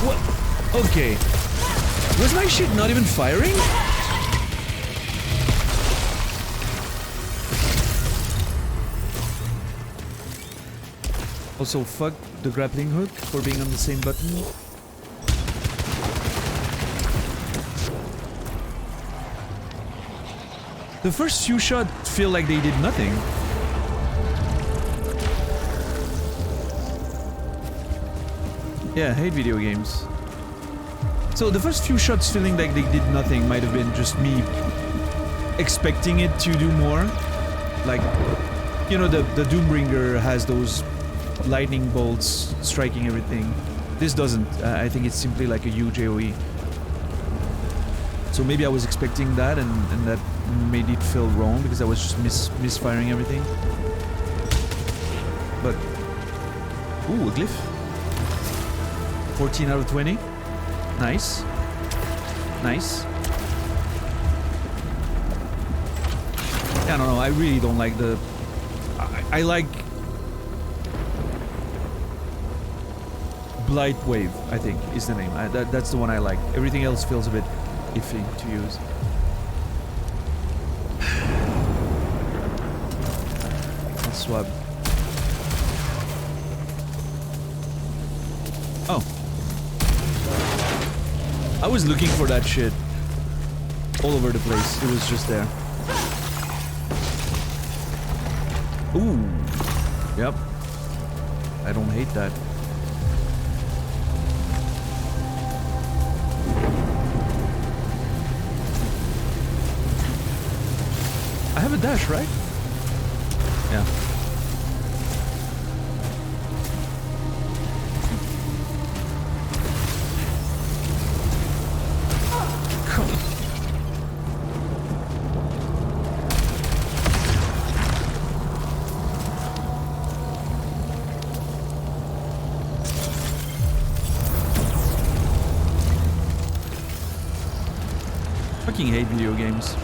A: What? Okay. Was my shit not even firing? Also, fuck the grappling hook for being on the same button. The first few shots feel like they did nothing. Yeah, I hate video games. So the first few shots feeling like they did nothing might have been just me expecting it to do more. Like, you know, the Doombringer has those lightning bolts striking everything. This doesn't. I think it's simply like a huge AoE. So maybe I was expecting that and that made it feel wrong because I was just misfiring everything. But... Ooh, a glyph. 14 out of 20. Nice. Nice. I don't know, I really don't like the... I like... Blight Wave, I think, is the name. That's the one I like. Everything else feels a bit iffy to use. Let's swap. Oh. I was looking for that shit all over the place. It was just there. Ooh. Yep. I don't hate that. I have a dash, right? Yeah. Fucking hate video games.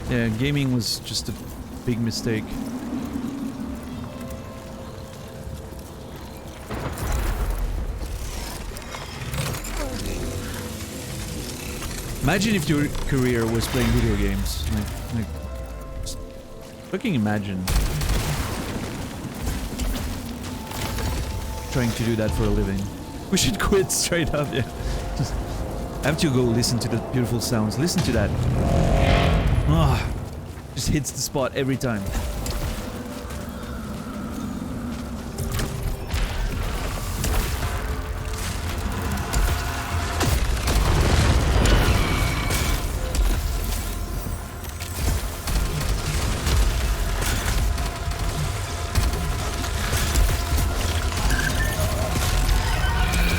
A: Yeah, gaming was just a big mistake. Imagine if your career was playing video games. Like just fucking imagine. Trying to do that for a living. We should quit straight up, yeah. Just, I have to go listen to the beautiful sounds. Listen to that. Ah, just hits the spot every time.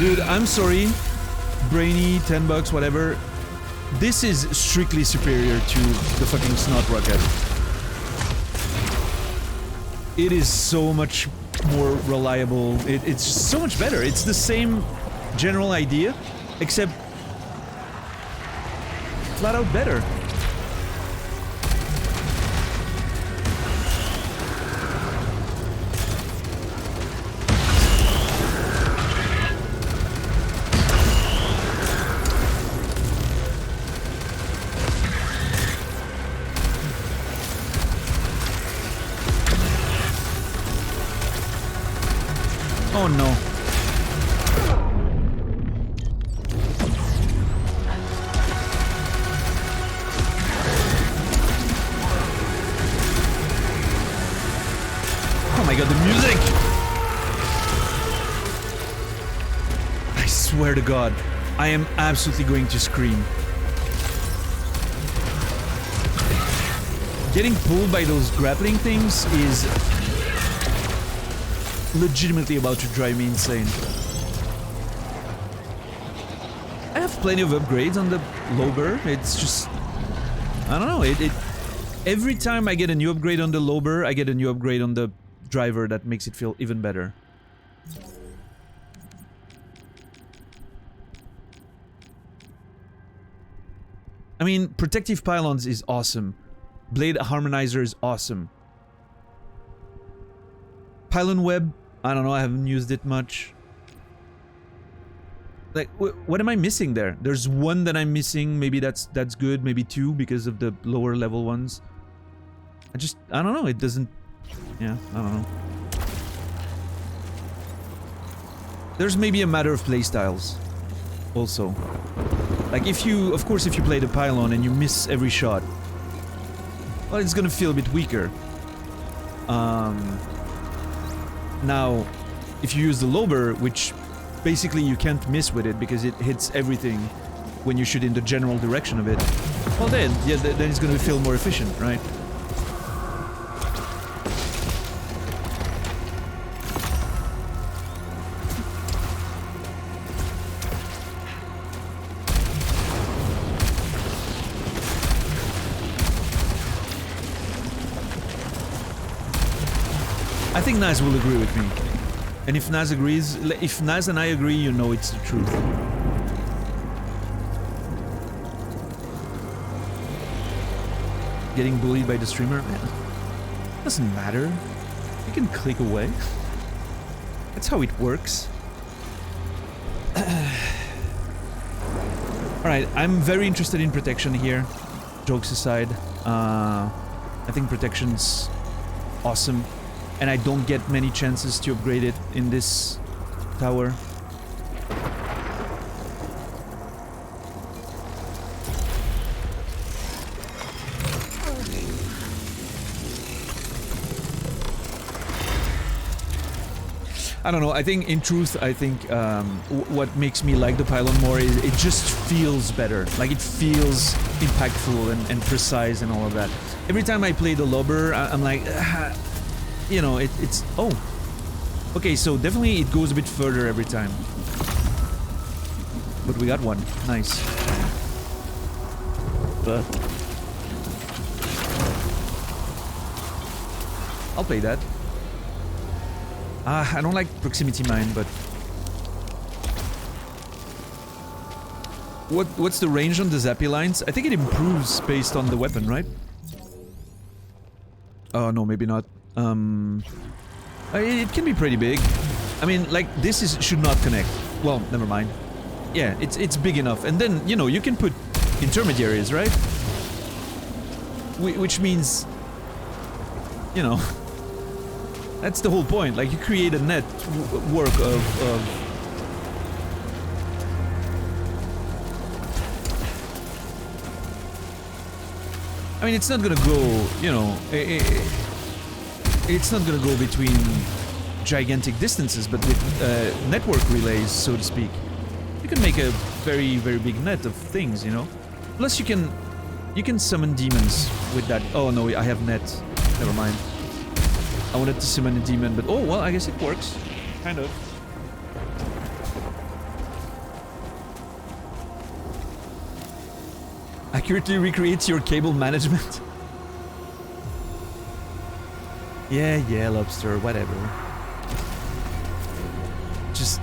A: Dude, I'm sorry. Brainy, $10, whatever. This is strictly superior to the fucking Snot Rocket. It is so much more reliable. It's so much better. It's the same general idea, except flat out better. Oh no. Oh my god, the music! I swear to god, I am absolutely going to scream. Getting pulled by those grappling things is legitimately about to drive me insane. I have plenty of upgrades on the Lober. It's just, I don't know, every time I get a new upgrade on the Lober, I get a new upgrade on the driver that makes it feel even better. I mean, Protective Pylons is awesome. Blade Harmonizer is awesome. Pylon Web, I don't know, I haven't used it much. Like, what am I missing there? There's one that I'm missing, maybe that's good, maybe two because of the lower level ones. I don't know, it doesn't... Yeah, I don't know. There's maybe a matter of playstyles, also. Like, if you, of course, if you play the Pylon and you miss every shot, well, it's gonna feel a bit weaker. Now, if you use the Lober, which basically you can't miss with it because it hits everything when you shoot in the general direction of it, well then, yeah, then it's gonna feel more efficient, right? I think Naz will agree with me. And if Naz agrees, if Naz and I agree, you know it's the truth. Getting bullied by the streamer? Man, doesn't matter. You can click away. That's how it works. Alright, I'm very interested in protection here. Jokes aside. I think protection's awesome. And I don't get many chances to upgrade it in this tower. I don't know, I think, in truth, I think what makes me like the Pylon more is it just feels better. Like, it feels impactful and precise and all of that. Every time I play the Lober, I'm like... you know, it's... Oh! Okay, so definitely it goes a bit further every time. But we got one. Nice. I'll play that. I don't like Proximity Mine, but... What's the range on the Zappy lines? I think it improves based on the weapon, right? Oh, no, maybe not. It can be pretty big. I mean, like, this should not connect. Well, never mind. Yeah, it's big enough. And then, you know, you can put intermediaries, right? Which means, you know, that's the whole point. Like, you create a network of I mean, it's not gonna go, you know, it's not gonna go between gigantic distances, but with network relays, so to speak, you can make a very, very big net of things, you know? Plus you can summon demons with that. Oh no, I have net. Never mind. I wanted to summon a demon, but oh well, I guess it works. Kind of. Accurately recreates your cable management. Yeah, lobster, whatever. Just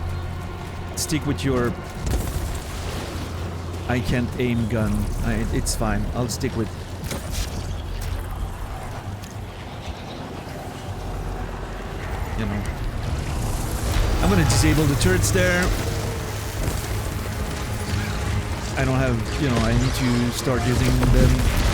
A: stick with your I can't aim gun. It's fine. I'll stick with... You know. I'm gonna disable the turrets there. I don't have... You know, I need to start using them.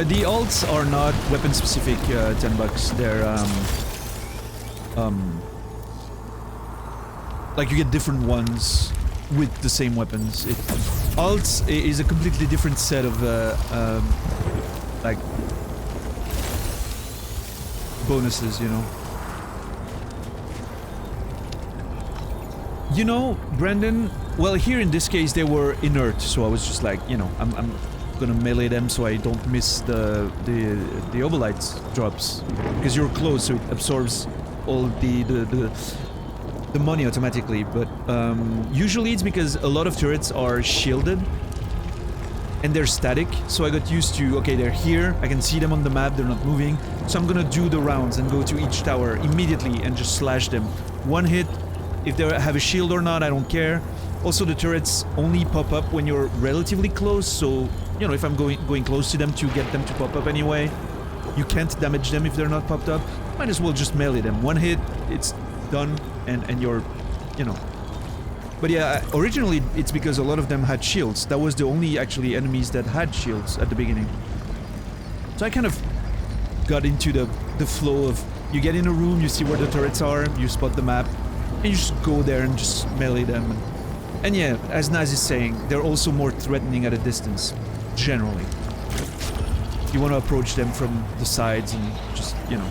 A: The alts are not weapon specific, $10. They're, like you get different ones with the same weapons. Alts is a completely different set of, like, bonuses, you know. You know, Brandon, well, here in this case they were inert, so I was just like, you know, I'm gonna melee them so I don't miss the obolite drops, because you're close, so it absorbs all the money automatically. But usually it's because a lot of turrets are shielded and they're static, so I got used to, okay, they're here, I can see them on the map, they're not moving, so I'm gonna do the rounds and go to each tower immediately and just slash them. One hit, if they have a shield or not, I don't care. Also, the turrets only pop up when you're relatively close, so, you know, if I'm going close to them to get them to pop up anyway, you can't damage them if they're not popped up. Might as well just melee them. One hit, it's done, and you're, you know. But yeah, originally it's because a lot of them had shields. That was the only, actually, enemies that had shields at the beginning. So I kind of got into the flow of, you get in a room, you see where the turrets are, you spot the map, and you just go there and just melee them. And yeah, as Naz is saying, they're also more threatening at a distance, generally. You want to approach them from the sides and just, you know.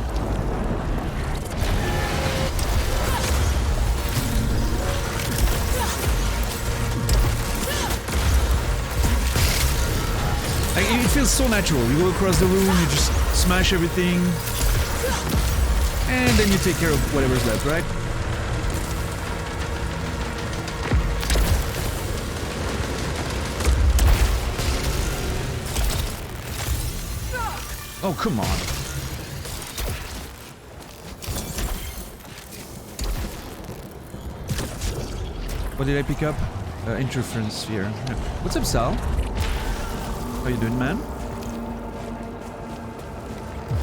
A: Like, it feels so natural. You go across the room, you just smash everything, and then you take care of whatever's left, right? Oh, come on. What did I pick up? Interference sphere. Yeah. What's up, Sal? How you doing, man?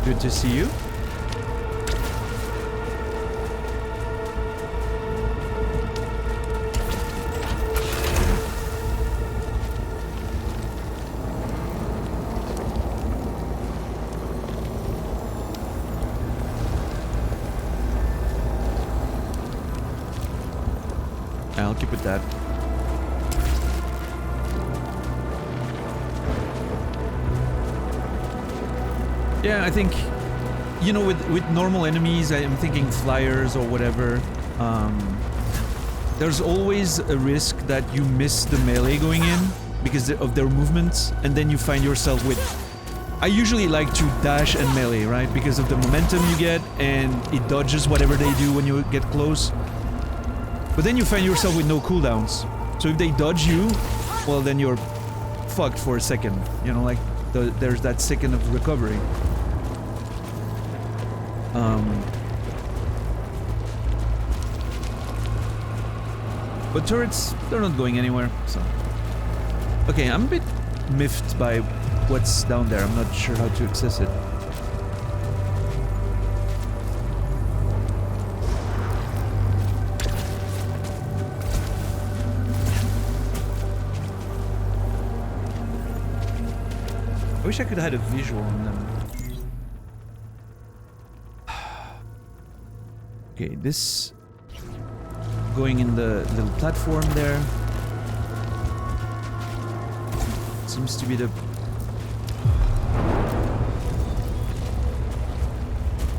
A: Good to see you. I'll keep with that. Yeah, I think, you know, with normal enemies, I'm thinking flyers or whatever, there's always a risk that you miss the melee going in because of their movements, and then you find yourself with... I usually like to dash and melee, right? Because of the momentum you get, and it dodges whatever they do when you get close. But then you find yourself with no cooldowns. So if they dodge you, well, then you're fucked for a second. You know, like, there's that second of recovery. But turrets, they're not going anywhere, so... Okay, I'm a bit miffed by what's down there. I'm not sure how to access it. I wish I could have had a visual on them. Okay, this going in the little platform there seems to be the...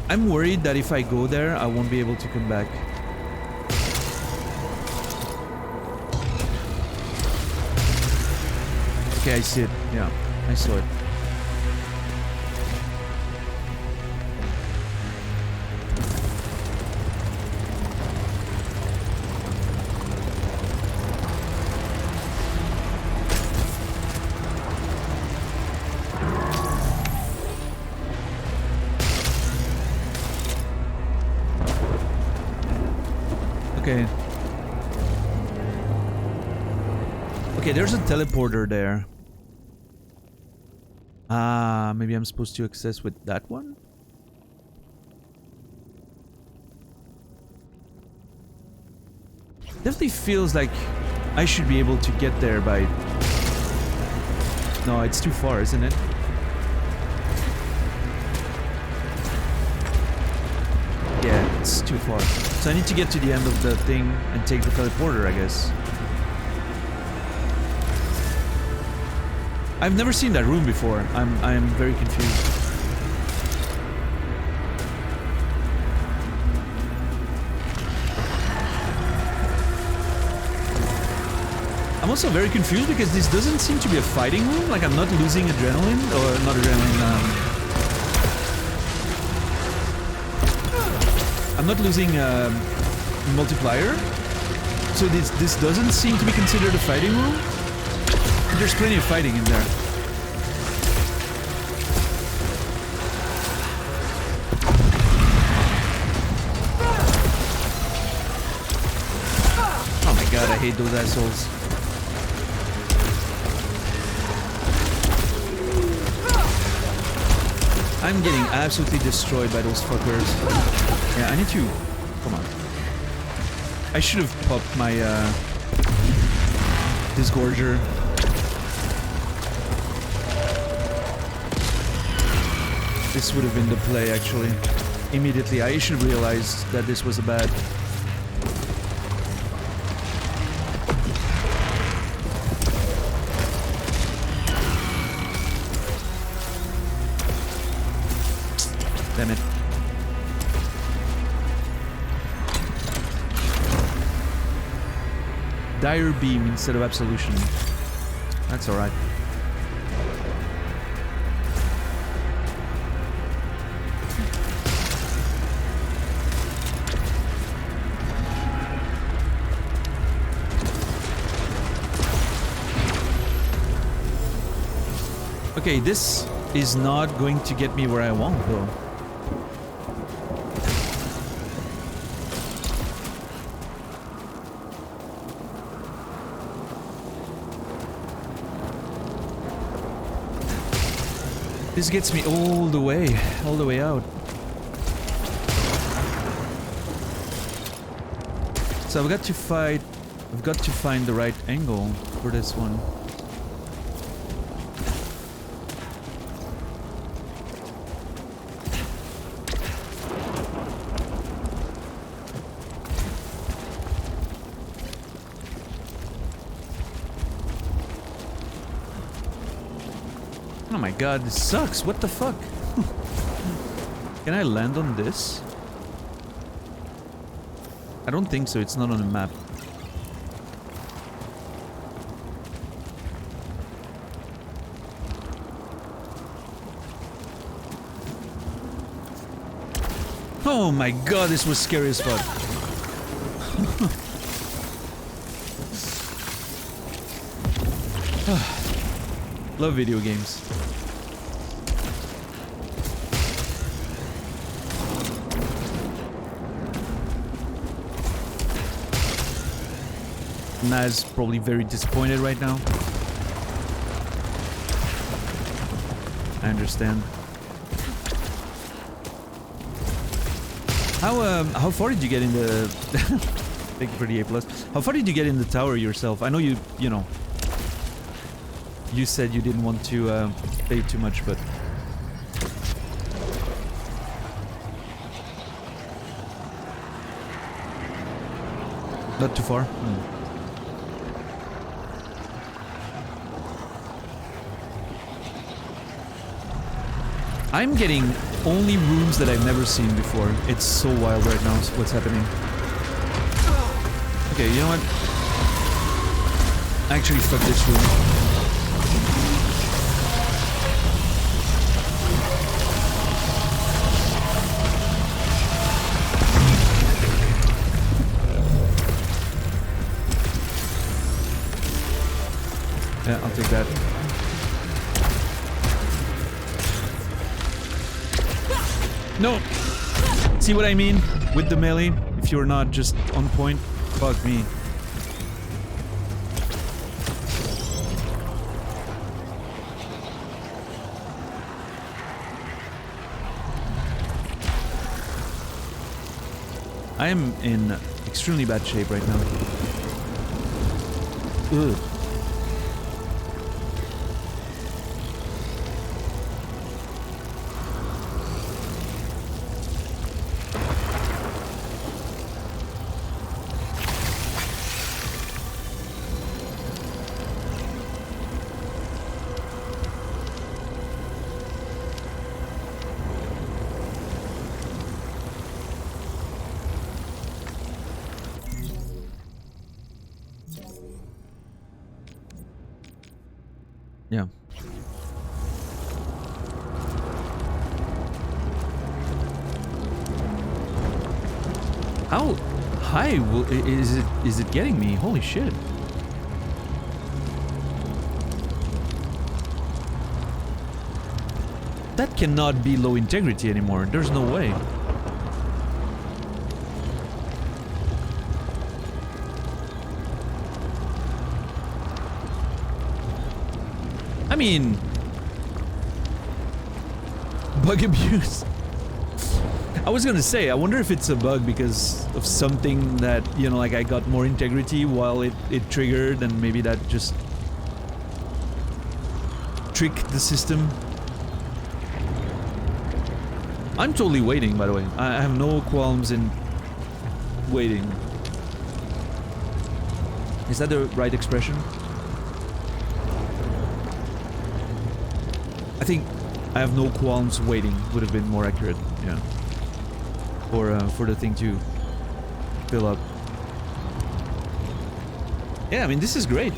A: I'm worried that if I go there, I won't be able to come back. Okay, I see it. Yeah, I saw it. Okay. Okay, there's a teleporter there. Ah, maybe I'm supposed to access with that one? Definitely feels like I should be able to get there by... No, it's too far, isn't it? Yeah, it's too far. So I need to get to the end of the thing and take the teleporter, I guess. I've never seen that room before. I'm very confused. I'm also very confused because this doesn't seem to be a fighting room. Like I'm not losing adrenaline, or not adrenaline. I'm not losing multiplier. So this doesn't seem to be considered a fighting room. There's plenty of fighting in there. Oh my god, I hate those assholes. I'm getting absolutely destroyed by those fuckers. Yeah, I need to... Come on. I should have popped my Disgorger. This would have been the play, actually. Immediately, I should have realized that this was a bad... Damn it. Dire Beam instead of Absolution. That's alright. Okay, this is not going to get me where I want, though. This gets me all the way out. So I've got to find the right angle for this one. Oh my god, this sucks. What the fuck? Can I land on this? I don't think so. It's not on the map. Oh my god, this was scary as fuck. Love video games. Naz probably very disappointed right now. I understand. How far did you get in the... Thank you for the A+. How far did you get in the tower yourself? I know you know... You said you didn't want to play too much, but... Not too far? Hmm. I'm getting only rooms that I've never seen before. It's so wild right now what's happening. Okay, you know what? Actually, fuck this room. Yeah, I'll take that. No! See what I mean? With the melee, if you're not just on point, fuck me. I am in extremely bad shape right now. Ugh. Yeah. How high is it getting me? Holy shit. That cannot be low integrity anymore. There's no way. I mean, bug abuse. I was gonna say, I wonder if it's a bug because of something that, you know, like I got more integrity while it triggered, and maybe that just tricked the system. I'm totally waiting, by the way. I have no qualms in waiting. Is that the right expression? I think I have no qualms waiting would have been more accurate, yeah. For the thing to fill up. Yeah, I mean, this is great.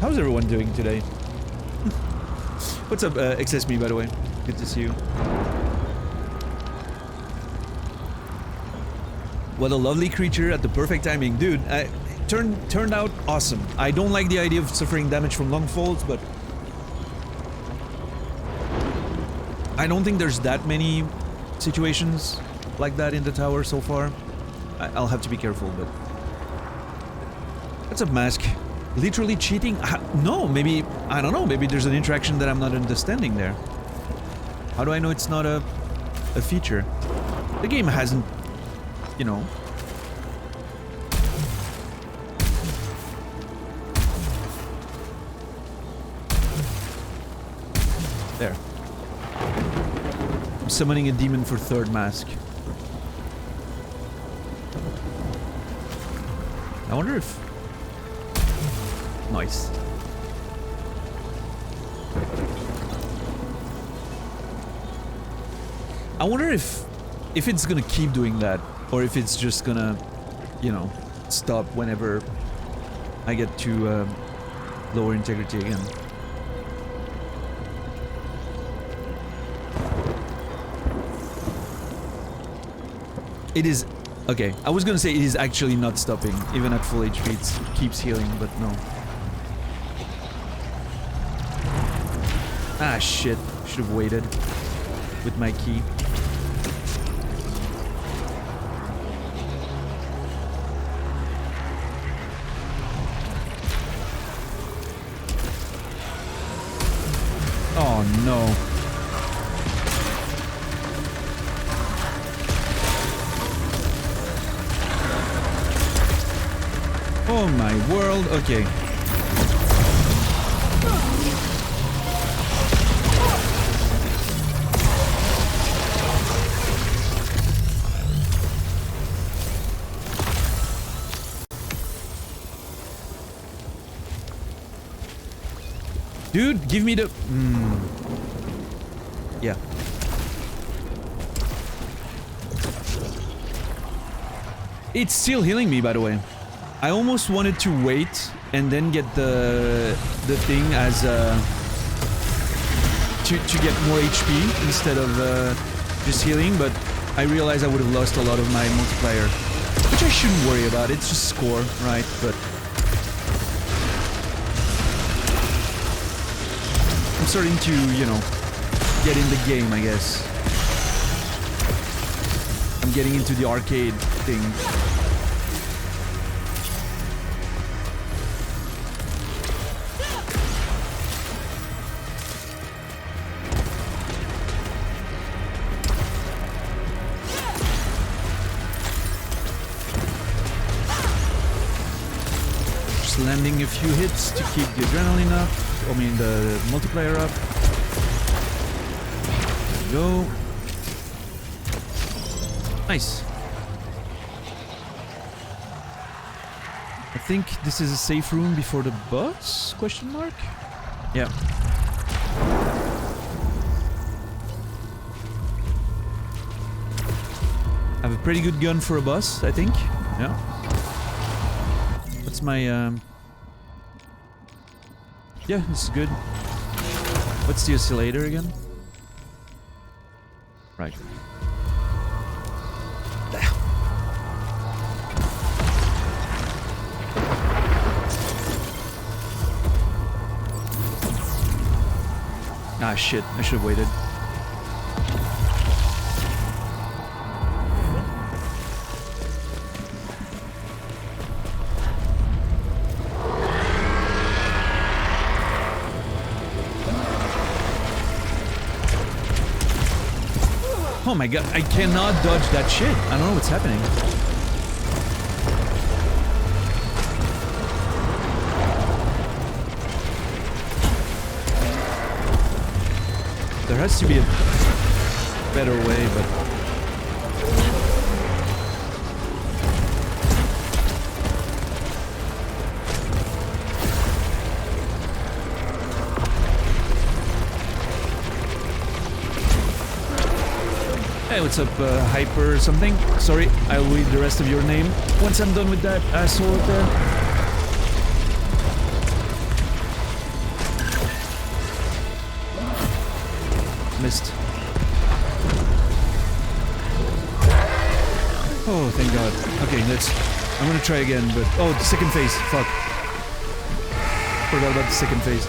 A: How's everyone doing today? What's up, Excess Me, by the way? Good to see you. What a lovely creature at the perfect timing. Dude, turned out awesome. I don't like the idea of suffering damage from long falls, but I don't think there's that many situations like that in the tower so far. I'll have to be careful, but... What's up, Mask? Literally cheating? No, maybe... I don't know, maybe there's an interaction that I'm not understanding there. How do I know it's not a feature? The game hasn't... You know... There. I'm summoning a demon for third mask. I wonder if... Nice. I wonder if it's gonna keep doing that, or if it's just gonna, you know, stop whenever I get to lower integrity again. It is... Okay, I was gonna say it is actually not stopping. Even at full HP it keeps healing, but no. Ah, shit. Should have waited with my key. Oh, no. Oh my world, okay. Dude, give me the... Yeah. It's still healing me, by the way. I almost wanted to wait and then get the thing as to get more HP instead of just healing, but I realized I would have lost a lot of my multiplier, which I shouldn't worry about. It's just score, right? But I'm starting to, you know, get in the game, I guess. I'm getting into the arcade thing. Just landing a few hits to keep the adrenaline up. I mean, the multiplier up. There we go. Nice. I think this is a safe room before the boss? Question mark? Yeah. I have a pretty good gun for a boss, I think. Yeah. What's my Yeah, this is good. What's the oscillator again? Right. Ah, shit. I should have waited. Oh my god, I cannot dodge that shit. I don't know what's happening. There has to be a better way, but... Hey, what's up, Hyper or something? Sorry, I'll read the rest of your name once I'm done with that asshole up there. Missed. Oh, thank god. Okay, I'm gonna try again, but... Oh, the second phase. Fuck. Forgot about the second phase.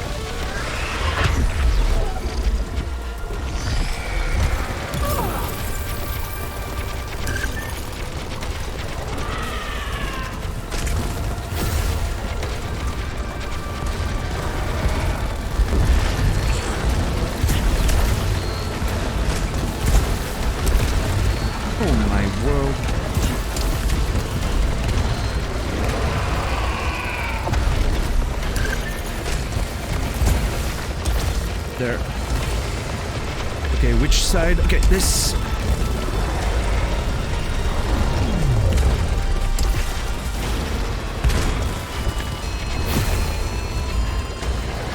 A: There. Okay, which side? Okay, this. I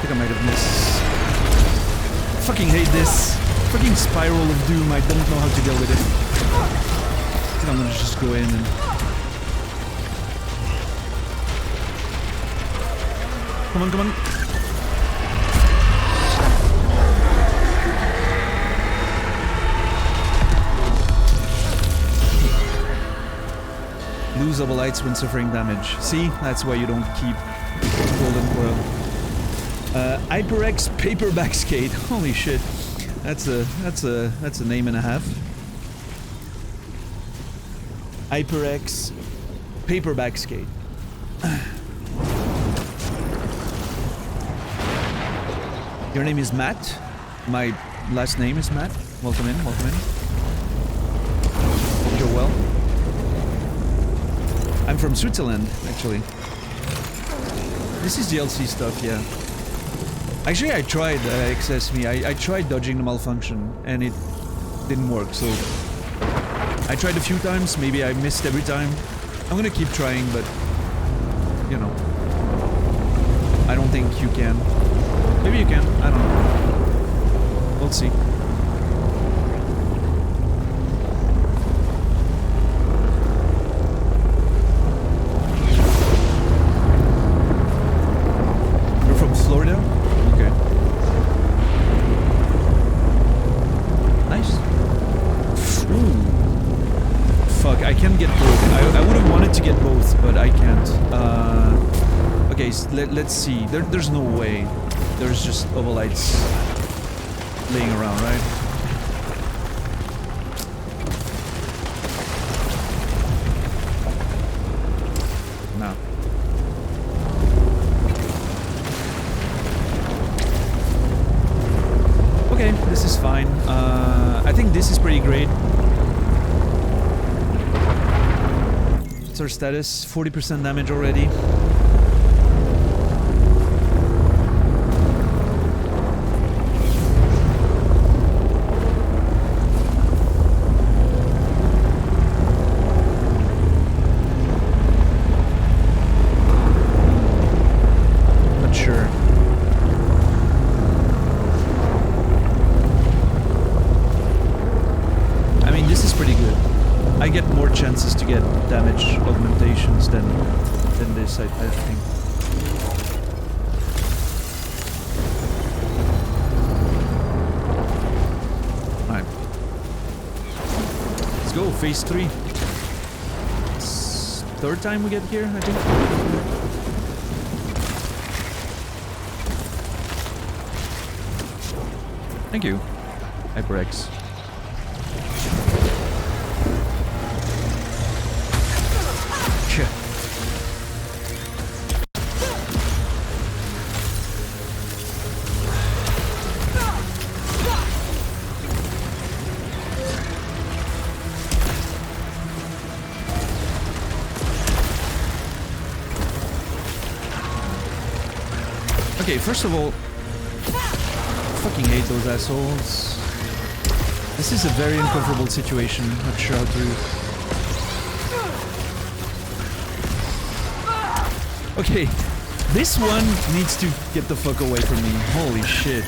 A: think I might have missed. Fucking hate this. Fucking spiral of doom. I don't know how to deal with it. I think I'm gonna just go in and. Come on, come on. Lose double lights when suffering damage. See? That's why you don't keep golden coil. HyperX paperback skate. Holy shit. That's a name and a half. HyperX paperback skate. Your name is Matt. My last name is Matt. Welcome in, welcome in. Hope you're well. I'm from Switzerland, actually. This is DLC stuff, yeah. Actually, I tried XSME. I tried dodging the malfunction, and it didn't work, so... I tried a few times, maybe I missed every time. I'm gonna keep trying, but... You know... I don't think you can. Maybe you can. I don't know. We'll see. You're from Florida? Okay. Nice. Ooh. Fuck, I can't get both. I would have wanted to get both, but I can't. Okay, so let's see. There's no way. There's just ovalites laying around, right? No. Okay, this is fine. I think this is pretty great. What's our status? 40% damage already. Chances to get damage augmentations than this, I think. Alright. Let's go, phase 3. It's third time we get here, I think. Thank you, HyperX. Okay, first of all, I fucking hate those assholes. This is a very uncomfortable situation. Not sure how to... Okay, this one needs to get the fuck away from me. Holy shit.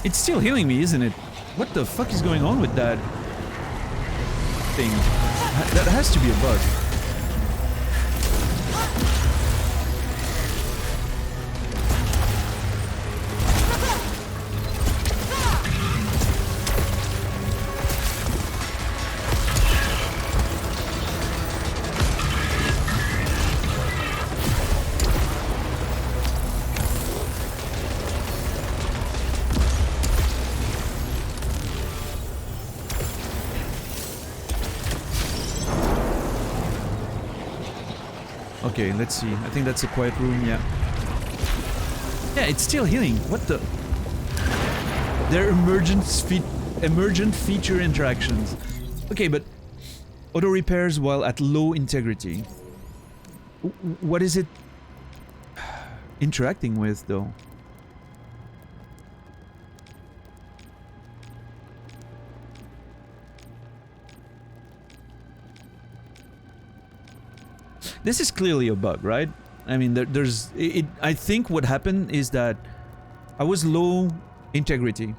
A: It's still healing me, isn't it? What the fuck is going on with that thing? That has to be a bug. Okay, let's see. I think that's a quiet room, yeah. Yeah, it's still healing. What the... They're emergent feature interactions. Okay, but... Auto repairs while at low integrity. What is it... interacting with, though? This is clearly a bug, right? I mean, there's... I think what happened is that I was low integrity.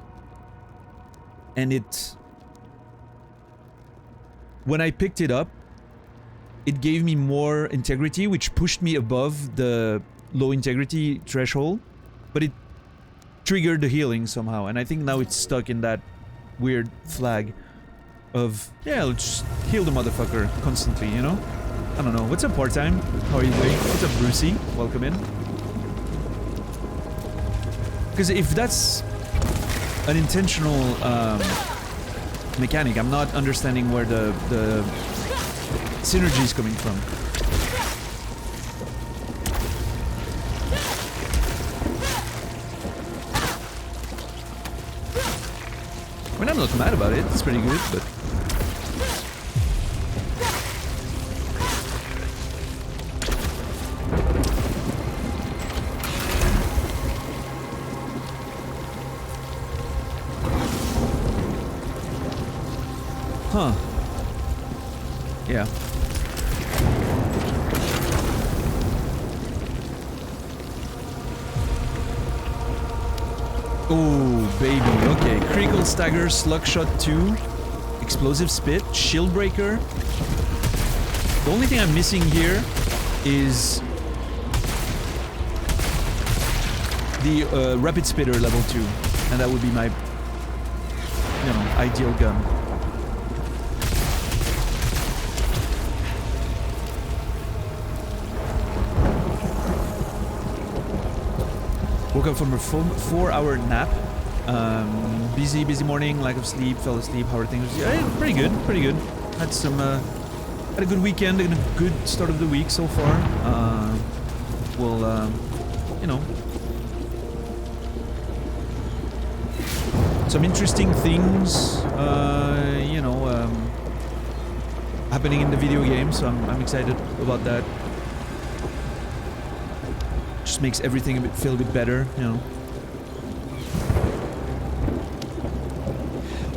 A: And it... When I picked it up, it gave me more integrity, which pushed me above the low integrity threshold. But it triggered the healing somehow. And I think now it's stuck in that weird flag of... Yeah, let's just heal the motherfucker constantly, you know? I don't know. What's up, part-time? How are you doing? What's up, Brucey? Welcome in. Because if that's an intentional mechanic, I'm not understanding where the synergy is coming from. I mean, I'm not mad about it. It's pretty good, but... Huh. Yeah. Oh, baby. Okay. Critical Stagger, Slug Shot 2, Explosive Spit, Shield Breaker. The only thing I'm missing here is the Rapid Spitter level 2. And that would be my, you know, ideal gun. Woke up from a 4-hour nap. Busy morning, lack of sleep, fell asleep. How are things? Yeah, pretty good. Had some, had a good weekend and a good start of the week so far. You know, some interesting things, you know, happening in the video game, so I'm excited about that. Just makes everything feel a bit better, you know.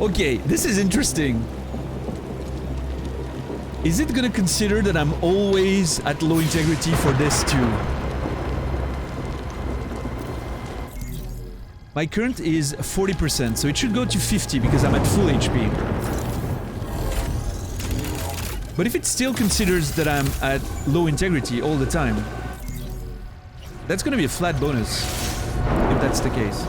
A: Okay, this is interesting. Is it gonna consider that I'm always at low integrity for this too? My current is 40%, so it should go to 50 because I'm at full HP. But if it still considers that I'm at low integrity all the time, that's gonna be a flat bonus, if that's the case.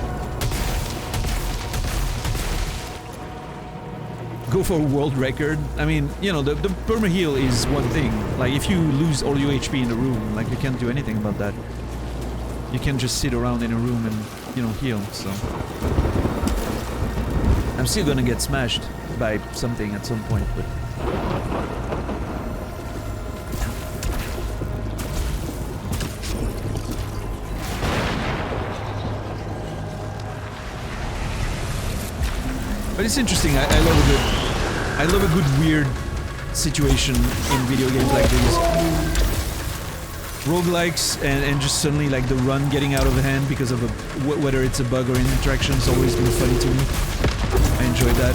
A: Go for a world record. I mean, you know, the perma-heal is one thing. Like, if you lose all your HP in the room, like, you can't do anything about that. You can't just sit around in a room and, you know, heal, so... I'm still gonna get smashed by something at some point, but... But it's interesting. I love a good weird situation in video games like these. Roguelikes and just suddenly like the run getting out of hand because of whether it's a bug or an interaction has always been funny to me. I enjoyed that.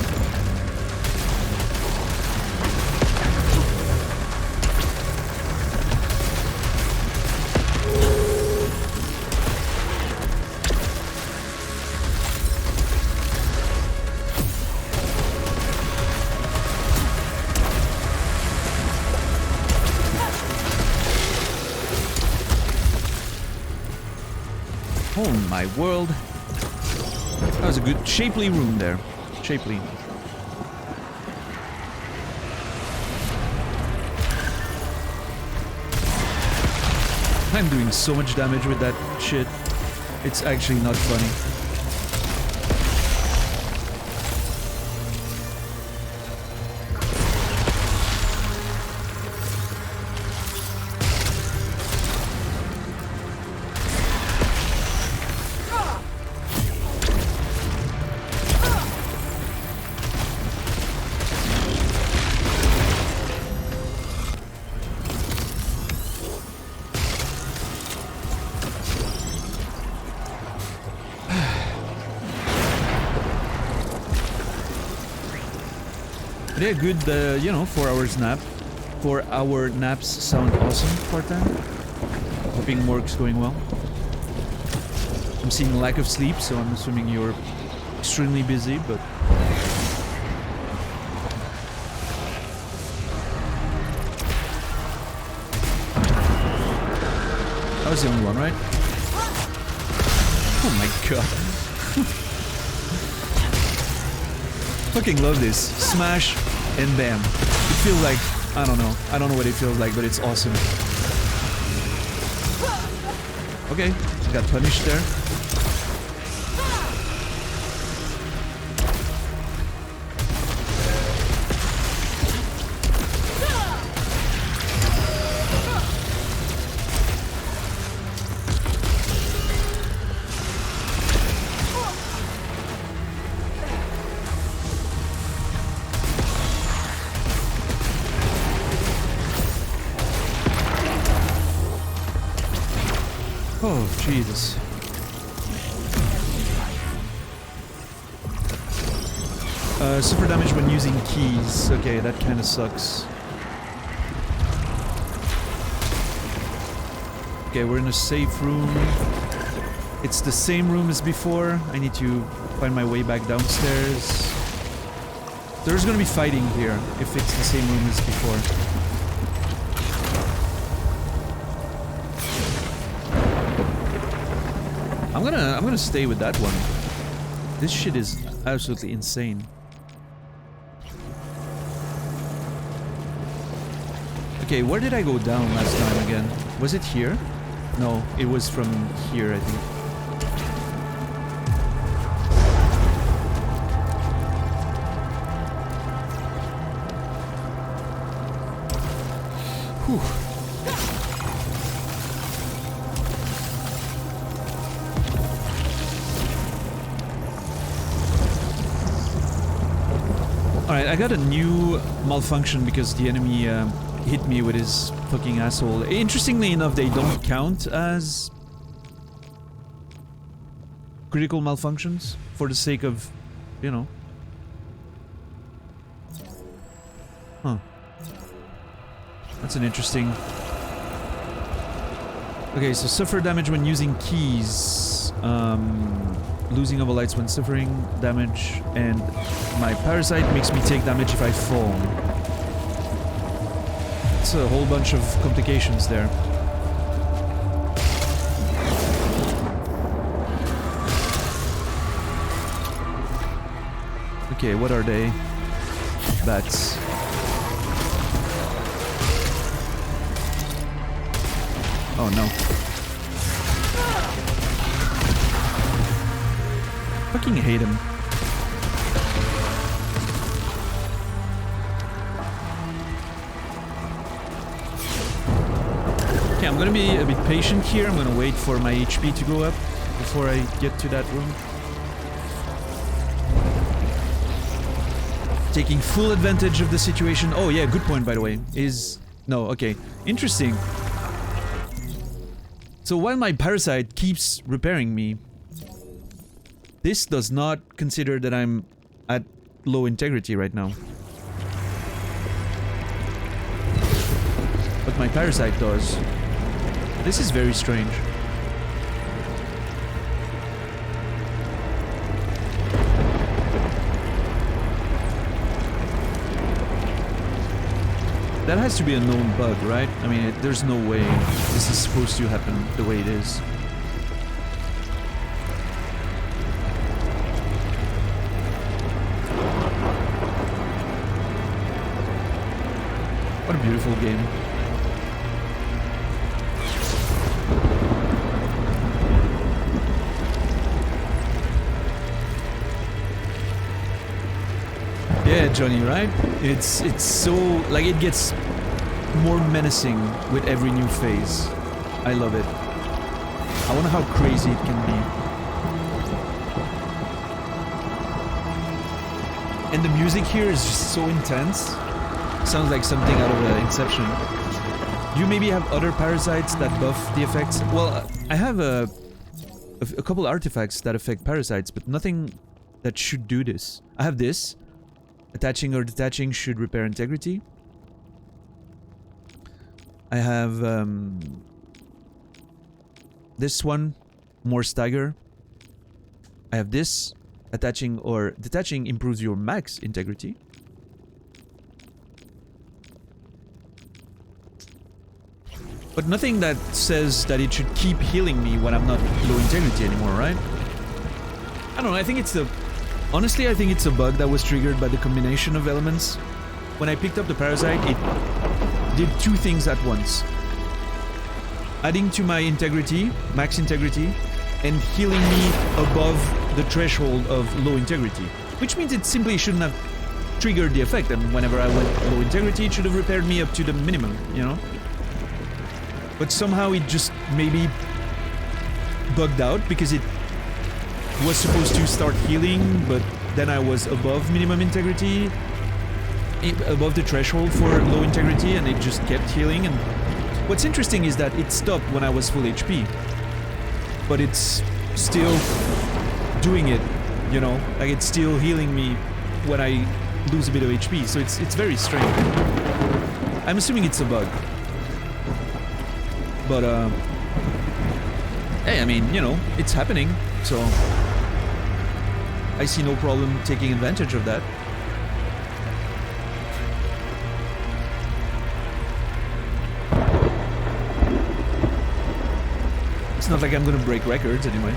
A: Oh my world. That was a good, shapely room there. Shapely. I'm doing so much damage with that shit. It's actually not funny. Yeah, good, you know, 4 hours nap. 4 hour naps sound awesome part-time. Hoping work's going well. I'm seeing lack of sleep, so I'm assuming you're extremely busy, but... That was the only one, right? Oh my god. Fucking love this. Smash and bam. It feels like, I don't know what it feels like, but it's awesome. Okay, got punished there. Oh, Jesus. Suffer damage when using keys. Okay, that kind of sucks. Okay, we're in a safe room. It's the same room as before. I need to find my way back downstairs. There's gonna be fighting here if it's the same room as before. I'm gonna stay with that one. This shit is absolutely insane. Okay, where did I go down last time again? Was it here? No, it was from here, I think. Whew. Alright, I got a new malfunction because the enemy hit me with his fucking asshole. Interestingly enough, they don't count as critical malfunctions for the sake of, you know. Huh. That's an interesting... Okay, so suffer damage when using keys. Losing over lights when suffering damage, and my parasite makes me take damage if I fall. It's a whole bunch of complications there. Okay, what are they? Bats. Oh no. Fucking hate him. Okay, I'm gonna be a bit patient here. I'm gonna wait for my HP to go up before I get to that room. Taking full advantage of the situation. Oh yeah, good point by the way. No, okay. Interesting. So while my parasite keeps repairing me, this does not consider that I'm at low integrity right now. But my parasite does. This is very strange. That has to be a known bug, right? I mean, there's no way this is supposed to happen the way it is. What a beautiful game. Yeah, Johnny, right? It's so... like, it gets more menacing with every new phase. I love it. I wonder how crazy it can be. And the music here is just so intense. Sounds like something out of Inception. Do you maybe have other parasites that buff the effects? Well, I have a couple artifacts that affect parasites, but nothing that should do this. I have this. Attaching or detaching should repair integrity. I have this one, more stagger. I have this. Attaching or detaching improves your max integrity. But nothing that says that it should keep healing me when I'm not low integrity anymore, right? I don't know, I think it's the... Honestly, I think it's a bug that was triggered by the combination of elements. When I picked up the parasite, it did two things at once. Adding to my integrity, max integrity, and healing me above the threshold of low integrity. Which means it simply shouldn't have triggered the effect, and whenever I went low integrity, it should have repaired me up to the minimum, you know? But somehow it just maybe bugged out because it was supposed to start healing, but then I was above minimum integrity, above the threshold for low integrity, and it just kept healing. And what's interesting is that it stopped when I was full HP, but it's still doing it, you know, like it's still healing me when I lose a bit of HP, so it's very strange. I'm assuming it's a bug. But, hey, I mean, you know, it's happening, so I see no problem taking advantage of that. It's not like I'm gonna break records anyway.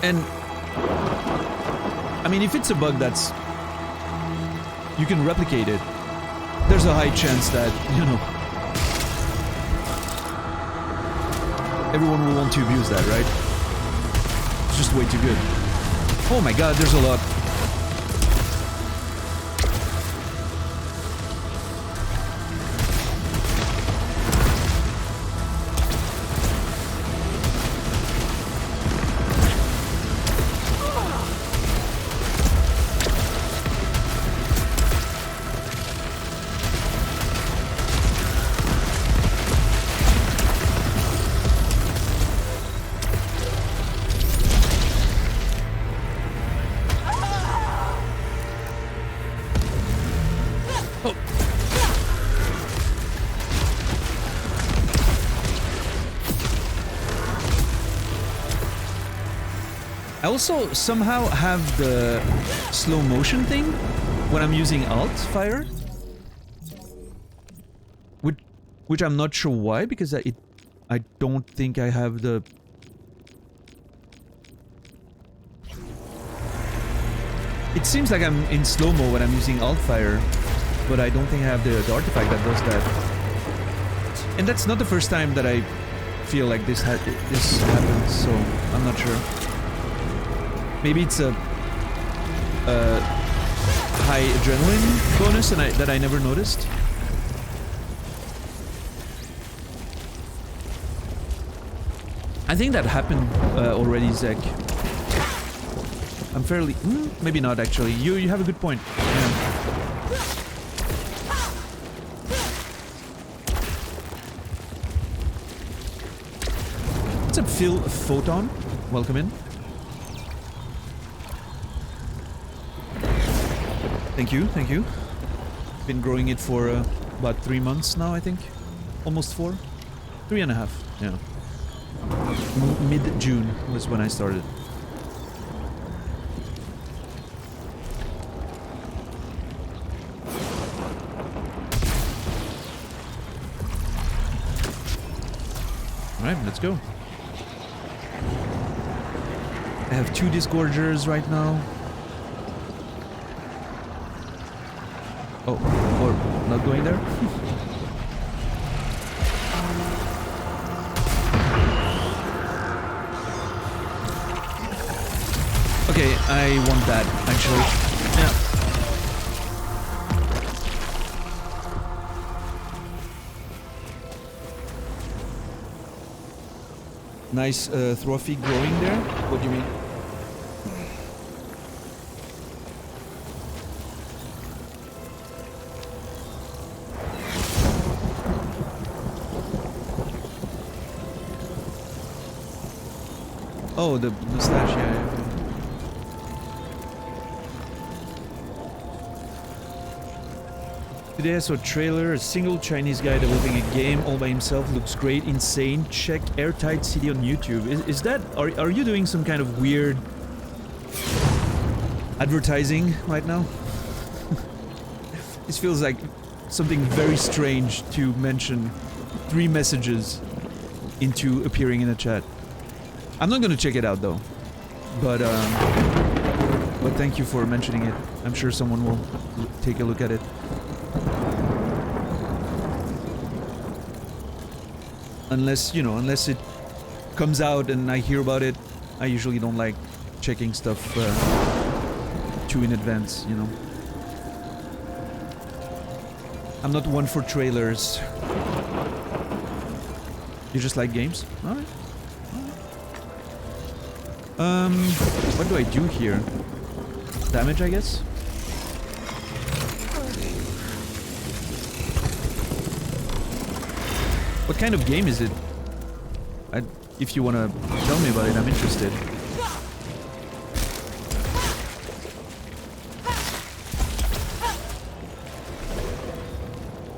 A: And I mean, if it's a bug that's you can replicate it, there's a high chance that, you know, everyone will want to abuse that, right? It's just way too good. Oh my god, there's a lot. I also somehow have the slow motion thing when I'm using alt fire, which I'm not sure why, because I don't think I have the. It seems like I'm in slow-mo when I'm using alt fire, but I don't think I have the artifact that does that. And that's not the first time that I feel like this happens, so I'm not sure. Maybe it's a high adrenaline bonus and that I never noticed. I think that happened already, Zek. I'm fairly... maybe not, actually. You have a good point. Yeah. What's up, Phil Photon? Welcome in. Thank you, thank you. Been growing it for about 3 months now, I think. Almost 4. 3.5, yeah. Mid-June was when I started. Alright, let's go. I have 2 Disgorgers right now. Oh, or not going there? Okay, I want that, actually. Yeah. Nice trophy growing there? What do you mean? Oh, the mustache, yeah. Today I saw a trailer, a single Chinese guy developing a game all by himself, looks great, insane, check Airtight City on YouTube. Is that, are you doing some kind of weird advertising right now? This feels like something very strange to mention 3 messages into appearing in a chat. I'm not gonna check it out though, but thank you for mentioning it. I'm sure someone will take a look at it. Unless, you know, unless it comes out and I hear about it, I usually don't like checking stuff too in advance, you know. I'm not one for trailers. You just like games? Alright. What do I do here? Damage, I guess? What kind of game is it? If you wanna tell me about it, I'm interested.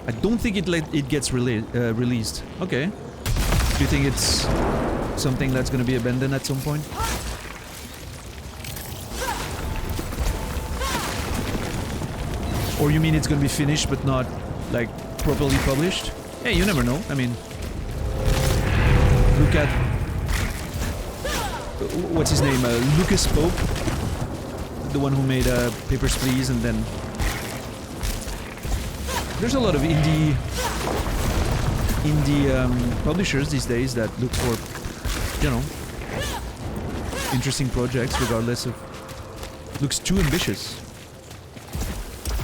A: I don't think it gets released. Okay. Do you think it's something that's gonna be abandoned at some point? Or you mean it's gonna be finished but not, like, properly published? Hey, you never know. I mean, look at... what's his name? Lucas Pope. The one who made Papers, Please, and then... There's a lot of indie publishers these days that look for, you know, interesting projects regardless of... Looks too ambitious.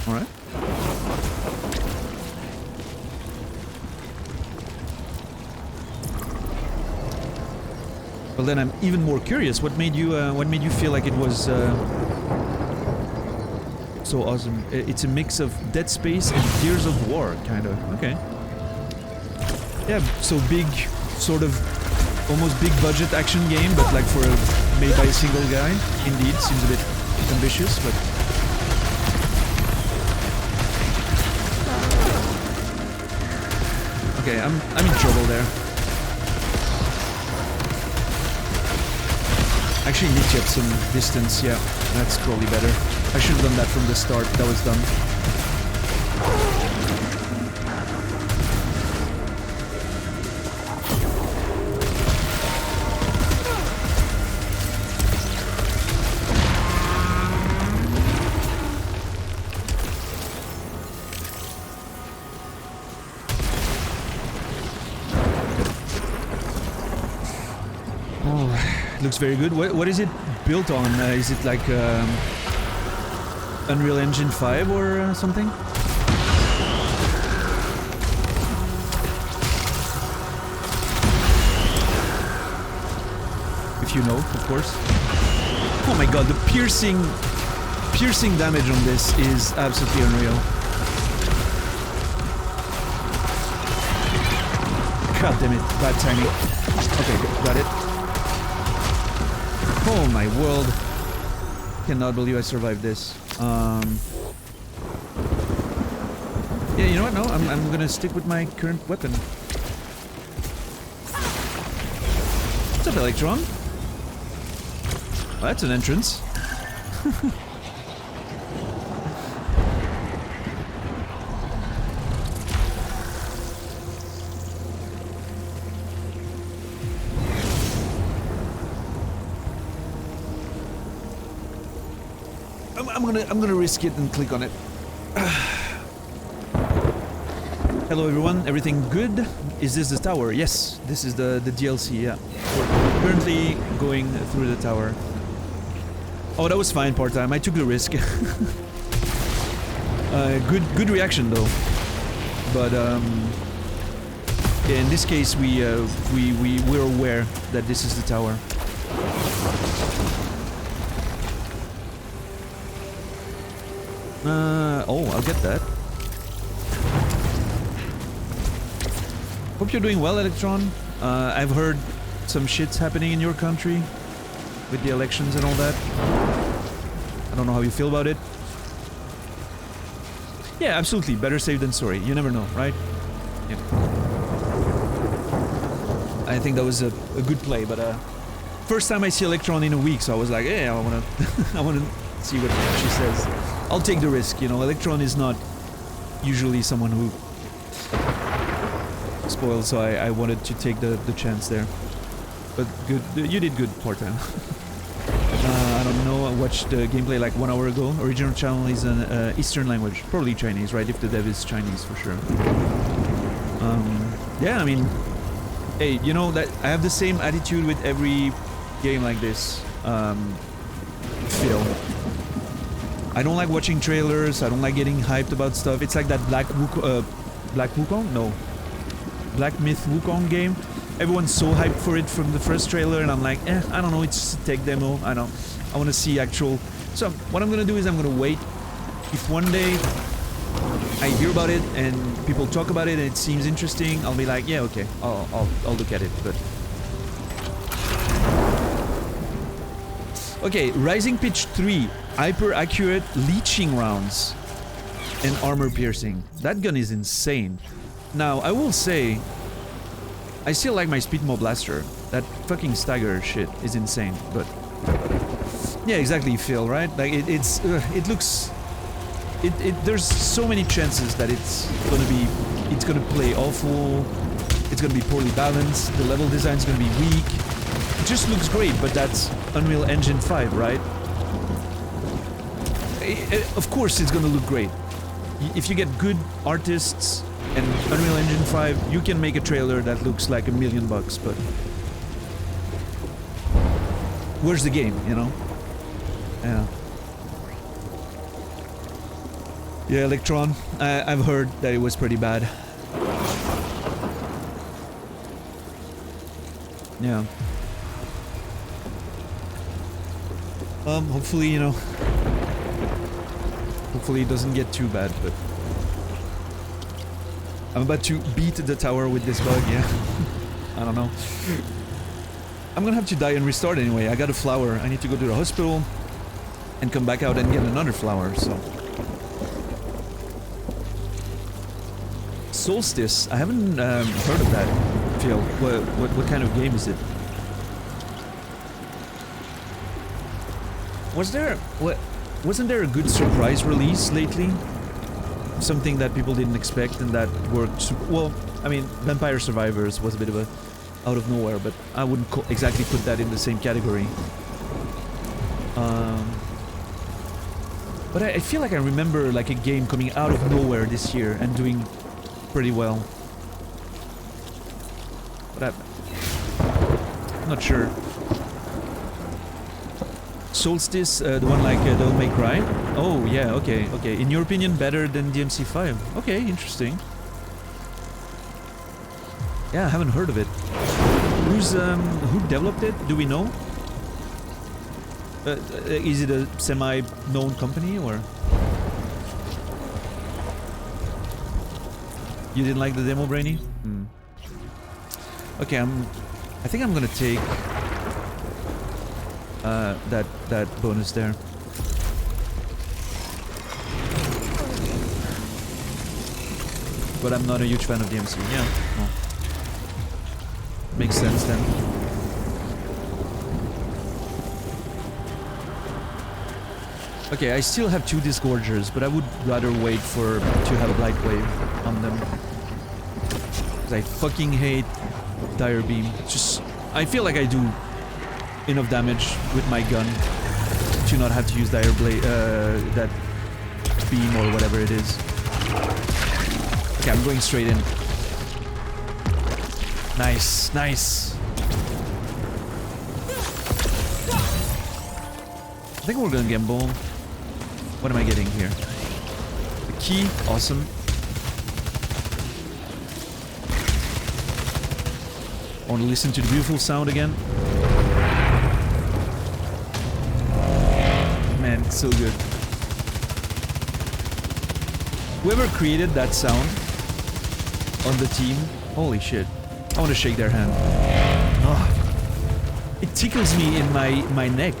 A: Alright. Well, then I'm even more curious. What made you feel like it was so awesome? It's a mix of Dead Space and Gears of War, kind of. Okay. Yeah. So big, sort of, almost big budget action game, but like made by a single guy. Indeed, seems a bit ambitious, but. Okay, I'm in trouble there. Actually need to get some distance, yeah. That's probably better. I should have done that from the start. That was dumb. Looks very good. What is it built on? Is it like Unreal Engine 5 or something? If you know, of course. Oh my god, the piercing damage on this is absolutely unreal. God damn it, bad timing. Okay, got it. Oh my world. Cannot believe I survived this. Yeah, you know what? No, I'm gonna stick with my current weapon. What's up, Electron? Well, that's an entrance. I'm gonna risk it and click on it. Hello everyone, everything good? Is this the tower? Yes, this is the DLC, yeah. We're currently going through the tower. Oh, that was fine part-time, I took the risk. Good reaction though. But yeah, in this case we're aware that this is the tower. Oh, I'll get that. Hope you're doing well, Electron. I've heard some shit's happening in your country with the elections and all that. I don't know how you feel about it. Yeah, absolutely. Better safe than sorry. You never know, right? Yeah. I think that was a good play, but first time I see Electron in a week, so I was like, hey, I wanna I wanna see what she says. I'll take the risk, you know. Electron is not usually someone who spoils, so I wanted to take the chance there. But good, you did good part-time. I don't know, I watched the gameplay like 1 hour ago. Original channel is an Eastern language, probably Chinese, right? If the dev is Chinese, for sure. Yeah, I mean, hey, you know that I have the same attitude with every game like this. Phil. I don't like watching trailers, I don't like getting hyped about stuff. It's like that Black Wukong? No. Black Myth Wukong game. Everyone's so hyped for it from the first trailer and I'm like, I don't know, it's just a tech demo. I want to see actual... So what I'm gonna do is I'm gonna wait. If one day I hear about it and people talk about it and it seems interesting, I'll be like, yeah, okay, I'll look at it. But Okay, Rising Pitch 3, hyper accurate leeching rounds and armor piercing. That gun is insane. Now, I will say, I still like my Speedmo Blaster. That fucking stagger shit is insane, but yeah, exactly, Phil, right? Like it looks, there's so many chances that it's gonna play awful. It's gonna be poorly balanced. The level design is gonna be weak. It just looks great, but that's Unreal Engine 5, right? Of course, it's gonna look great. If you get good artists and Unreal Engine 5, you can make a trailer that looks like $1 million, but where's the game, you know? Yeah. Yeah, Electron. I've heard that it was pretty bad. Yeah. Hopefully, you know, hopefully it doesn't get too bad, but I'm about to beat the tower with this bug, yeah. I don't know. I'm gonna have to die and restart anyway. I got a flower. I need to go to the hospital and come back out and get another flower, so. Solstice. I haven't heard of that, Phil. What kind of game is it? Wasn't there a good surprise release lately? Something that people didn't expect and that worked well. I mean, Vampire Survivors was a bit of a out of nowhere, but I wouldn't exactly put that in the same category. But I feel like I remember like a game coming out of nowhere this year and doing pretty well. But I'm not sure. Solstice, the one like Devil May Cry? Oh, yeah, okay, okay. In your opinion, better than DMC5? Okay, interesting. Yeah, I haven't heard of it. Who developed it? Do we know? Is it a semi-known company, or? You didn't like the demo, Brainy? Hmm. Okay, I think I'm gonna take that bonus there. But I'm not a huge fan of DMC. Yeah, well, makes sense then. Okay, I still have 2 Disgorgers, but I would rather wait to have a Blight Wave on them. Because I fucking hate Dire Beam. Just, I feel like I do enough damage with my gun to not have to use Dire Blade, that beam or whatever it is. Okay, I'm going straight in. Nice, nice. I think we're gonna gamble. What am I getting here? The key, awesome. I want to listen to the beautiful sound again. Man, it's so good. Whoever created that sound on the team, holy shit. I want to shake their hand. Oh, it tickles me in my neck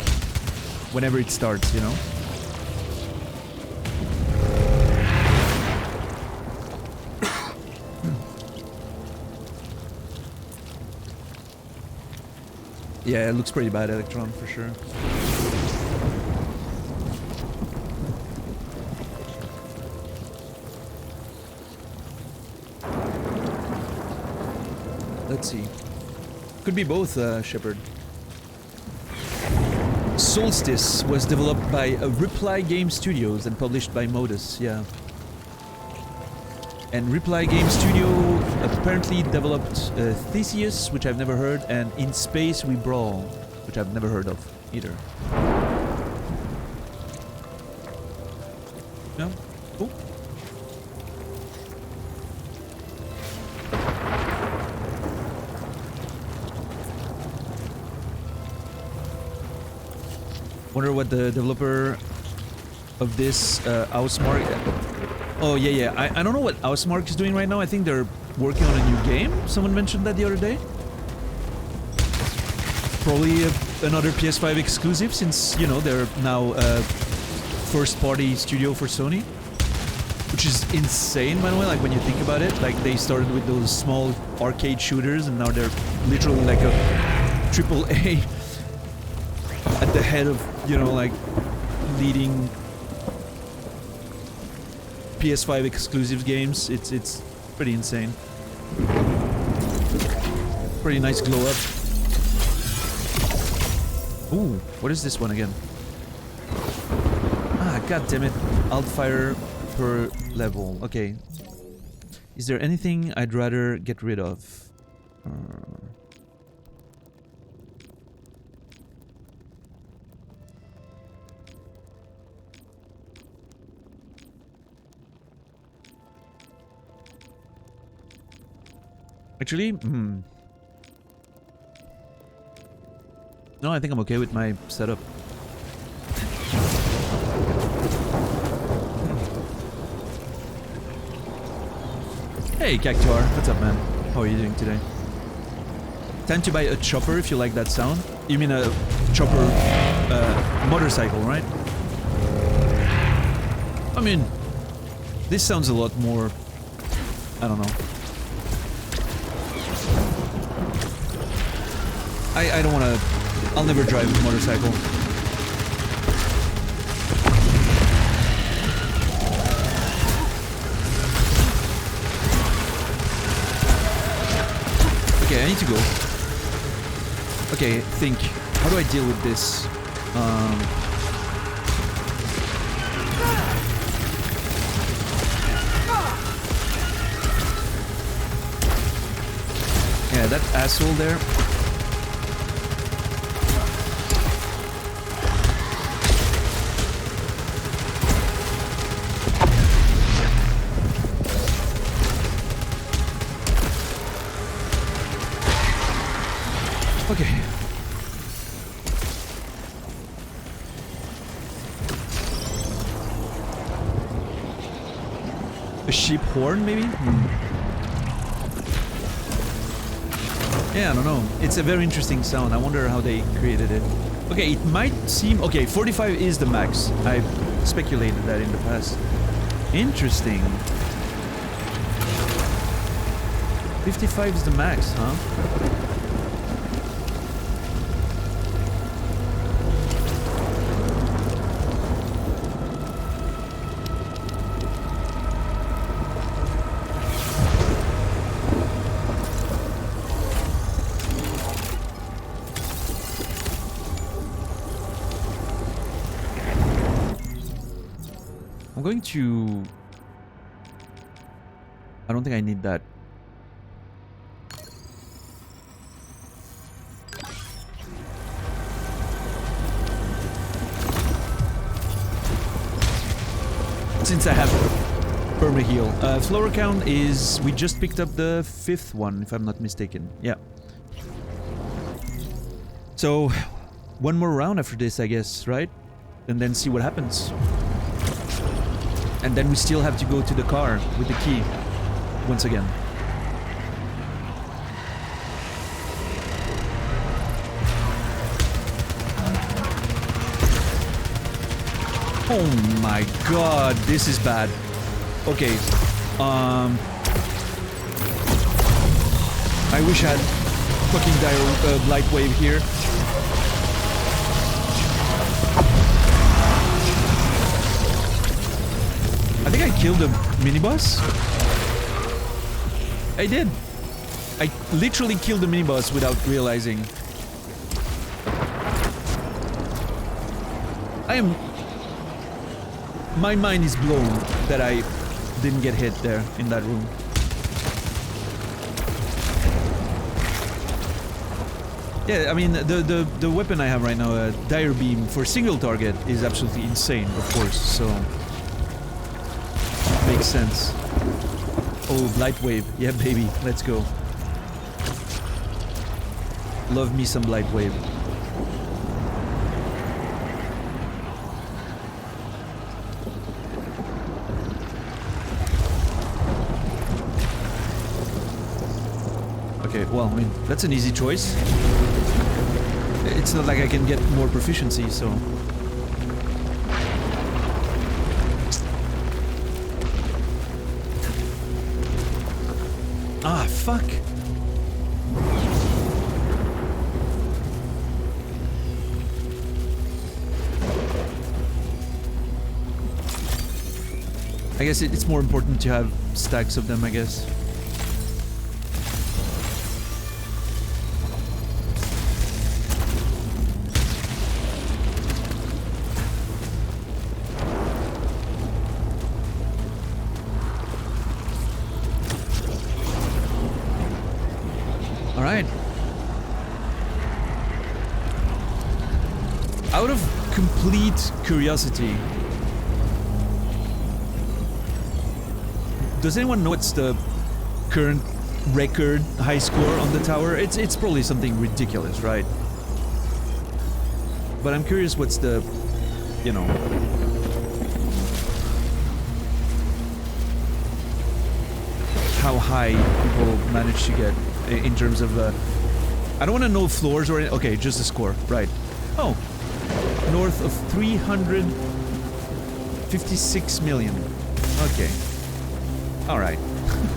A: whenever it starts, you know? Yeah, it looks pretty bad, Electron, for sure. Let's see. Could be both, Shepard. Solstice was developed by Reply Game Studios and published by Modus, yeah. And Reply Game Studio apparently developed Theseus, which I've never heard, and In Space We Brawl, which I've never heard of either. Yeah, cool. Wonder what the developer of this Housemark. Oh yeah. I don't know what Housemark is doing right now. I think they're working on a new game. Someone mentioned that the other day. probably another PS5 exclusive, since, you know, they're now first-party studio for Sony. Which is insane, by the way, like, when you think about it. Like, they started with those small arcade shooters, and now they're literally like a AAA at the head of, you know, like, leading PS5 exclusive games. It's pretty insane. Pretty nice glow up. Ooh, what is this one again? Ah, god damn it. Alt fire per level. Okay. Is there anything I'd rather get rid of? Actually, no, I think I'm okay with my setup. Hey, Cactuar, what's up, man? How are you doing today? Time to buy a chopper if you like that sound. You mean a chopper motorcycle, right? I mean, this sounds a lot more... I don't know. I don't want to... I'll never drive a motorcycle. Okay, I need to go. Okay, think. How do I deal with this? Yeah, that asshole there. Okay. A sheep horn, maybe? Yeah, I don't know. It's a very interesting sound. I wonder how they created it. Okay, it might seem... Okay, 45 is the max. I've speculated that in the past. Interesting. 55 is the max, huh? I'm going to... I don't think I need that. Since I have perma heal. Flower count is... We just picked up the 5th one, if I'm not mistaken. Yeah. So, one more round after this, I guess, right? And then see what happens. And then we still have to go to the car with the key. Once again. Oh my god, this is bad. Okay. I wish I had fucking dire light wave here. I think I killed the miniboss. I did. I literally killed the miniboss without realizing. My mind is blown that I didn't get hit there in that room. Yeah, I mean, the weapon I have right now, Dire Beam for single target, is absolutely insane, of course, so... Makes sense. Oh, Blight Wave. Yeah, baby. Let's go. Love me some Blight Wave. Okay, well, I mean, that's an easy choice. it's not like I can get more proficiency, so... Ah, fuck! I guess it's more important to have stacks of them, I guess. Alright. Out of complete curiosity, does anyone know what's the current record high score on the tower? It's probably something ridiculous, right? But I'm curious what's the, you know... how high people manage to get in terms of... I don't want to know floors or... Okay, just the score, right. Oh, north of 356 million. Okay. Alright.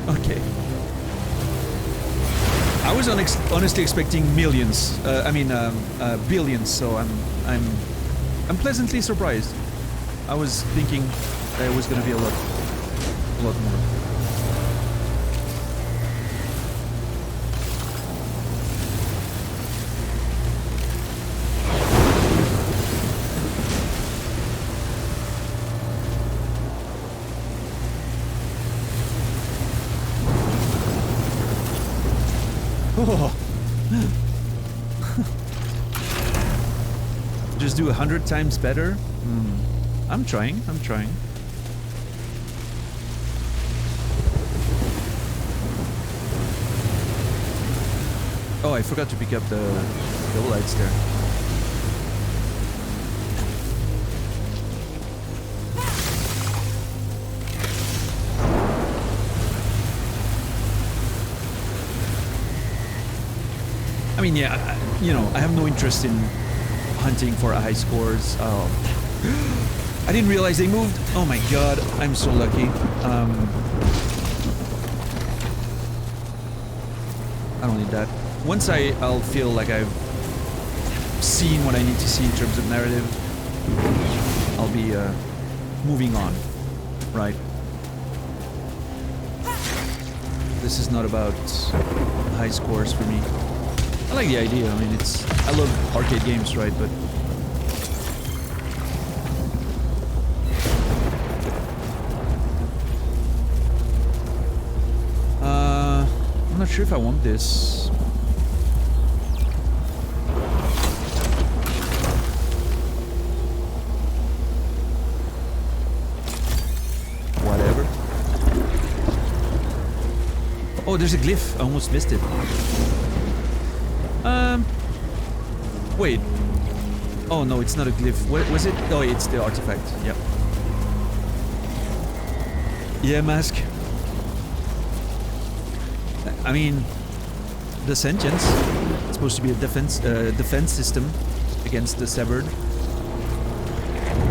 A: Okay. I was honestly expecting millions. Billions, so I'm pleasantly surprised. I was thinking that it was gonna be a lot more. Oh. Just do 100 times better? I'm trying. Oh, I forgot to pick up the lights there. I mean, yeah, you know, I have no interest in hunting for high scores. Oh. I didn't realize they moved. Oh my god, I'm so lucky. I don't need that. Once I'll feel like I've seen what I need to see in terms of narrative, I'll be moving on, right? This is not about high scores for me. I like the idea. I mean, I love arcade games, right? But I'm not sure if I want this. Whatever. Oh, there's a glyph. I almost missed it. Wait. Oh no, it's not a glyph. What was it? Oh, it's the artifact. Yep. Yeah, mask. I mean, the sentience. It's supposed to be a defense system against the severed,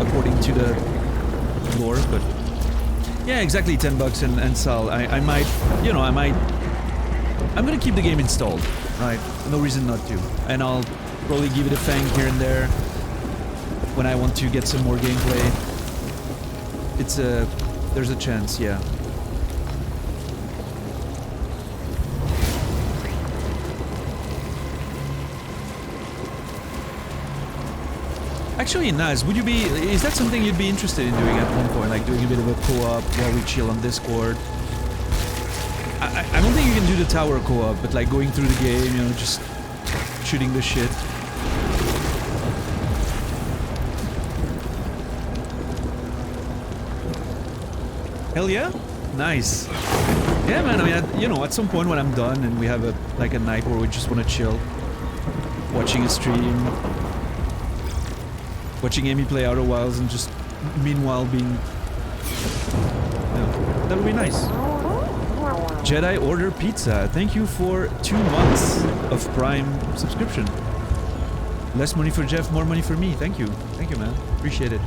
A: according to the lore. But yeah, exactly. $10 and Sal. I might, you know, I'm gonna keep the game installed. Right, no reason not to. And I'll probably give it a fang here and there when I want to get some more gameplay. There's a chance, yeah. Actually, Naz, is that something you'd be interested in doing at one point? Like doing a bit of a co-op while we chill on Discord? I don't think you can do the tower co-op, but like going through the game, you know, just shooting the shit. Hell yeah? Nice. Yeah, man, I mean, you know, at some point when I'm done and we have a night where we just want to chill, watching a stream, watching Amy play Outer Wilds and just meanwhile being... Yeah, that would be nice. Jedi Order Pizza, thank you for 2 months of Prime subscription. Less money for Jeff, more money for me. Thank you. Thank you, man. Appreciate it.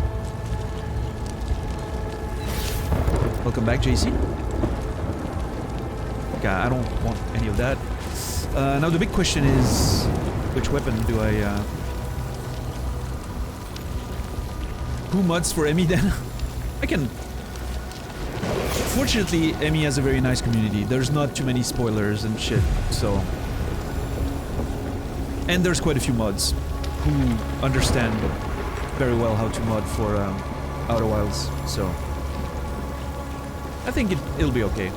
A: Welcome back, JC. Okay, I don't want any of that. Now the big question is, which weapon do I... Who mods for Emmy then? I can... Fortunately, Emmy has a very nice community. There's not too many spoilers and shit, so... And there's quite a few mods who understand very well how to mod for Outer Wilds, so... I think it'll be okay.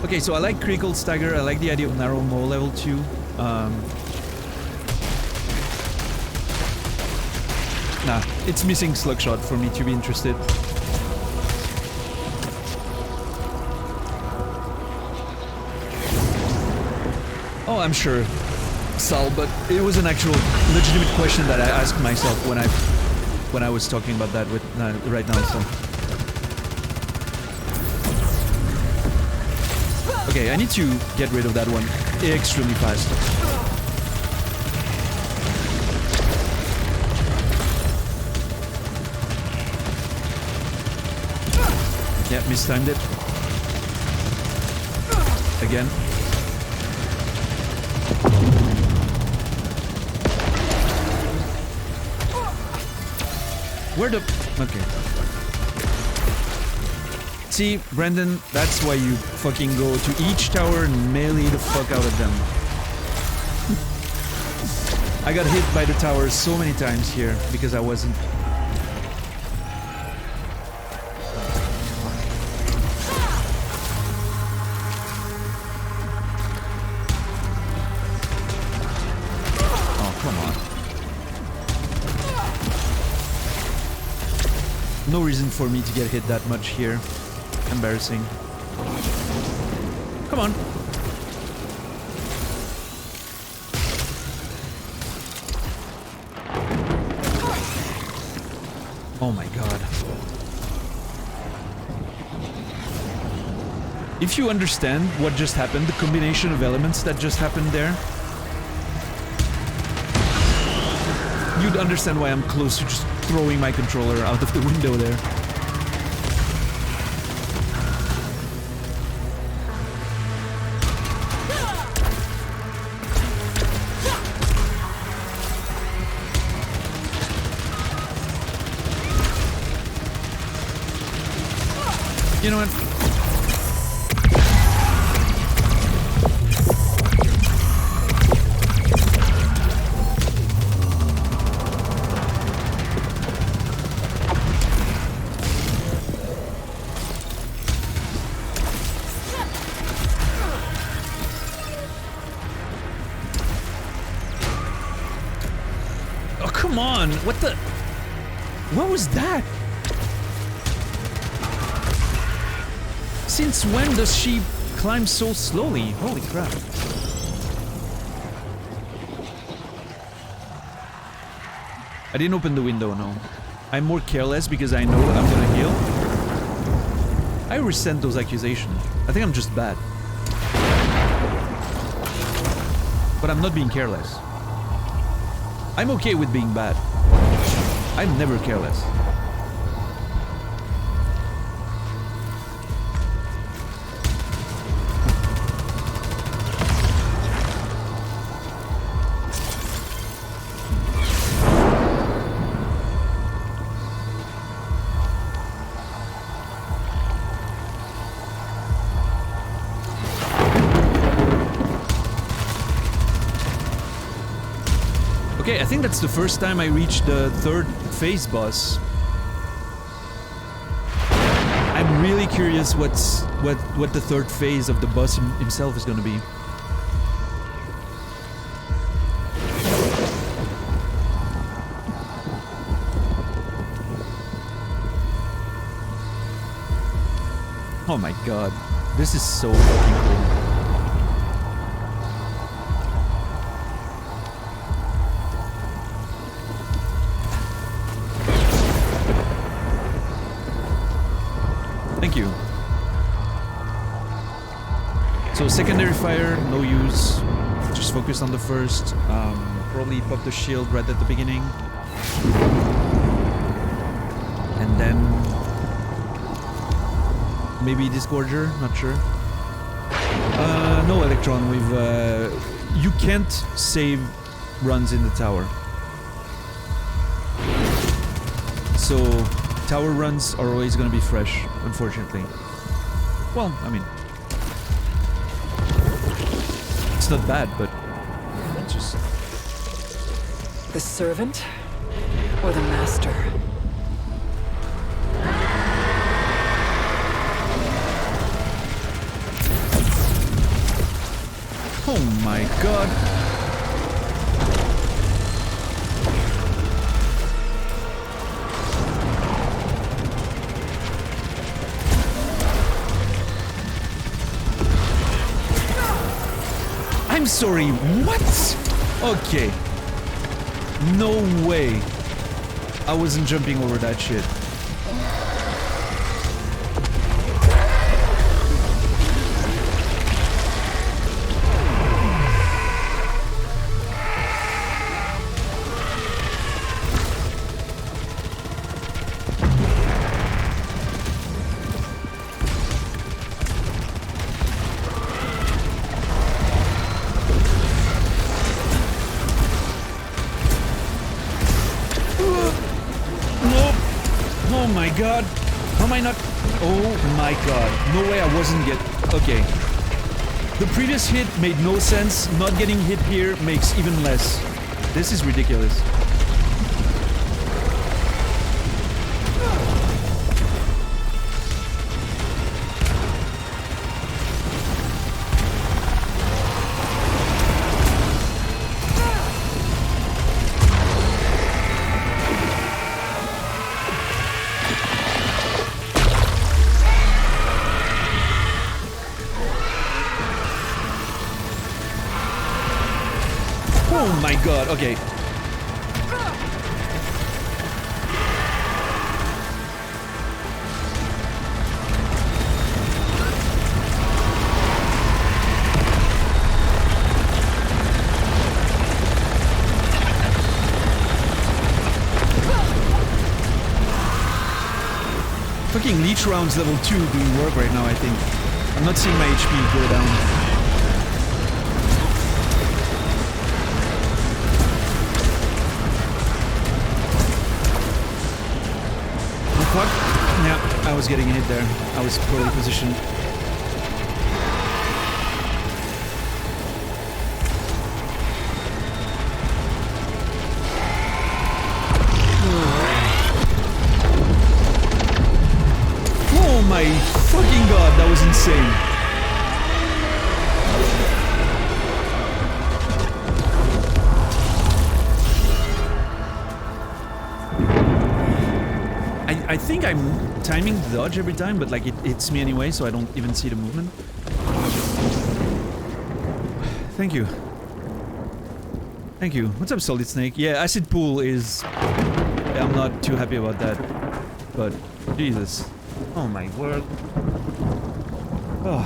A: Okay, so I like Critical Stagger, I like the idea of Narrow Mole level 2. Nah, it's missing Slugshot for me to be interested. Oh, I'm sure, Sal, but it was an actual legitimate question that I asked myself when I was talking about that with right now, so... Okay, I need to get rid of that one extremely fast. Yeah, mistimed it. Again. Where the... Okay. See, Brendan, that's why you fucking go to each tower and melee the fuck out of them. I got hit by the towers so many times here because I wasn't... Oh, come on. No reason for me to get hit that much here. Embarrassing. Come on. Oh my god. If you understand what just happened, the combination of elements that just happened there, you'd understand why I'm close to just throwing my controller out of the window there. You know what? Oh, come on! What the... What was that? Since when does she climb so slowly? Holy crap. I didn't open the window, no. I'm more careless because I know I'm gonna heal. I resent those accusations. I think I'm just bad. But I'm not being careless. I'm okay with being bad. I'm never careless. Okay, I think that's the first time I reached the third phase boss. I'm really curious what the third phase of the boss himself is gonna be. Oh my god, this is so fucking cool. Thank you. So secondary fire, no use. Just just focus on the first. Probably pop the shield right at the beginning. And then maybe Disgorger, not sure. No Electron, you can't save runs in the tower. So tower runs are always gonna be fresh, unfortunately. Well, I mean, it's not bad, but it's just...
B: The servant or the master?
A: Oh my god. I'm sorry, what? Okay. No way. I wasn't jumping over that shit. God, how am I not? Oh my god, no way I wasn't okay. The previous hit made no sense, not getting hit here makes even less. This is ridiculous. Oh my god, okay. Fucking leech rounds level 2 doing work right now, I think. I'm not seeing my HP go down. What? Yeah, I was getting hit there. I was poorly positioned. Oh my fucking god, that was insane. I think I'm timing the dodge every time, but like it hits me anyway, so I don't even see the movement. Thank you. Thank you. What's up, Solid Snake? Yeah, Acid Pool is... I'm not too happy about that. But, Jesus. Oh my word. Oh.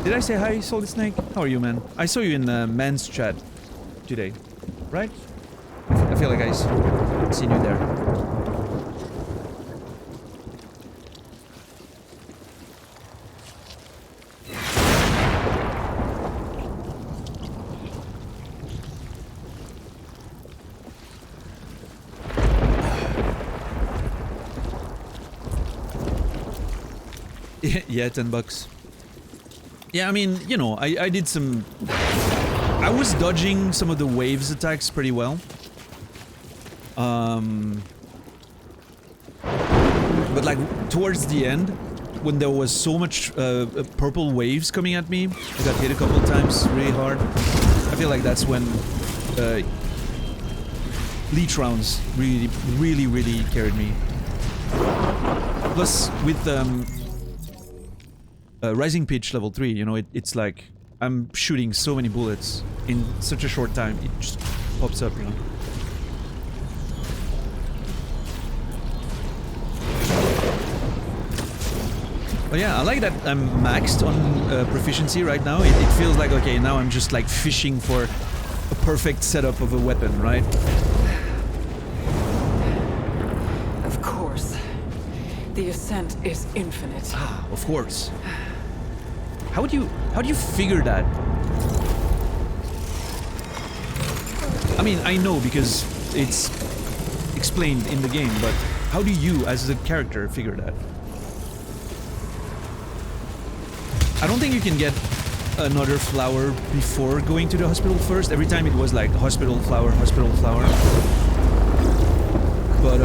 A: Did I say hi, Solid Snake? How are you, man? I saw you in Man's chat today, right? I feel like I seen you there. Yeah, $10. Yeah, I mean, you know, I did some... I was dodging some of the waves attacks pretty well. But like towards the end, when there was so much purple waves coming at me, I got hit a couple of times really hard. I feel like that's when leech rounds really carried me. Plus with Rising Pitch level 3, you know, it's like I'm shooting so many bullets in such a short time, it just pops up, you know. But yeah, I like that I'm maxed on proficiency right now. It feels like, okay, now I'm just like fishing for a perfect setup of a weapon, right?
B: Of course. The ascent is infinite.
A: Ah, of course. How do you figure that? I mean, I know because it's explained in the game, but how do you, as a character, figure that? I don't think you can get another flower before going to the hospital first. Every time it was like hospital flower, hospital flower. But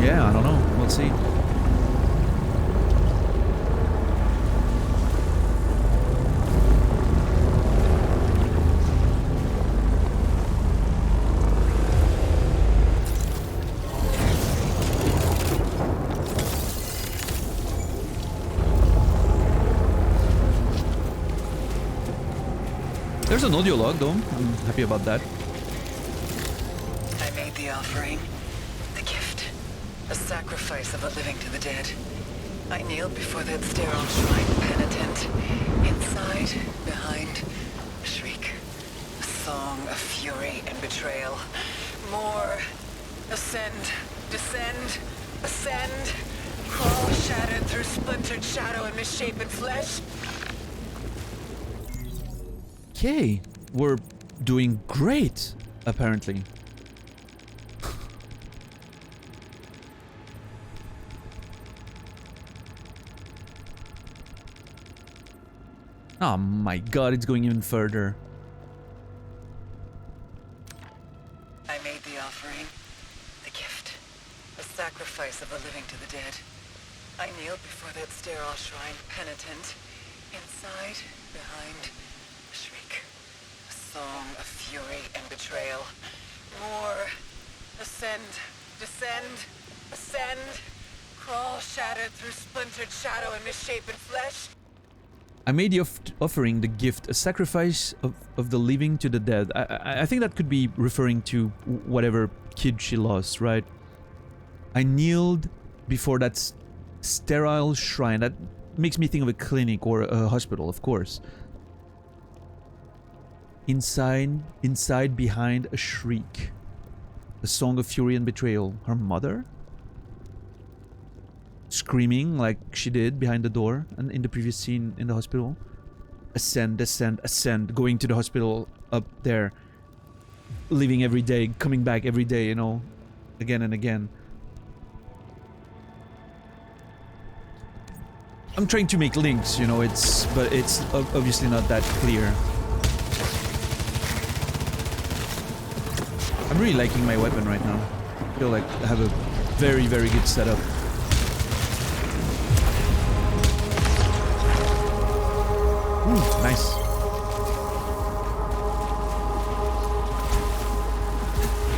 A: yeah, I don't know. We'll see. There's an audio log though. I'm happy about that.
B: I made the offering. The gift. A sacrifice of a living to the dead. I kneeled before that sterile shrine penitent. Inside, behind, a shriek. A song of fury and betrayal. More. Ascend. Descend. Ascend. Crawl shattered through splintered shadow and misshapen flesh.
A: Okay, we're doing great, apparently. Oh my god, it's going even further.
B: I made the offering. The gift. A sacrifice of a living to the dead. I kneeled before that sterile shrine penitent. Inside, behind, a shriek. A song of fury and betrayal. More. Ascend. Descend. Ascend. Crawl shattered through splintered shadow and misshapen flesh.
A: I made the offering, the gift, a sacrifice of the living to the dead. I think that could be referring to whatever kid she lost, right? I kneeled before that sterile shrine. That makes me think of a clinic or a hospital, of course. Inside, behind, a shriek. A song of fury and betrayal. Her mother? Screaming like she did behind the door and in the previous scene in the hospital. Ascend, descend, ascend. Going to the hospital up there. Leaving every day, coming back every day, you know. Again and again. I'm trying to make links, you know, but it's obviously not that clear. I'm really liking my weapon right now. I feel like I have a very, very good setup. Ooh, nice.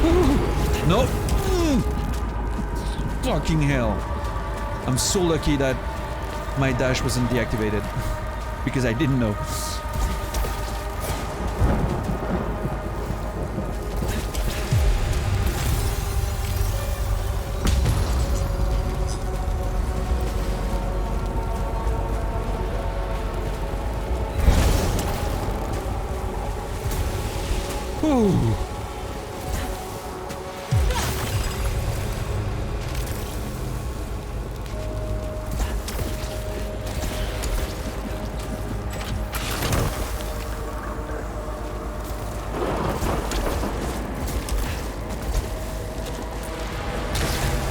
A: Ooh, no! Fucking hell. I'm so lucky that my dash wasn't deactivated. Because I didn't know. Ooh.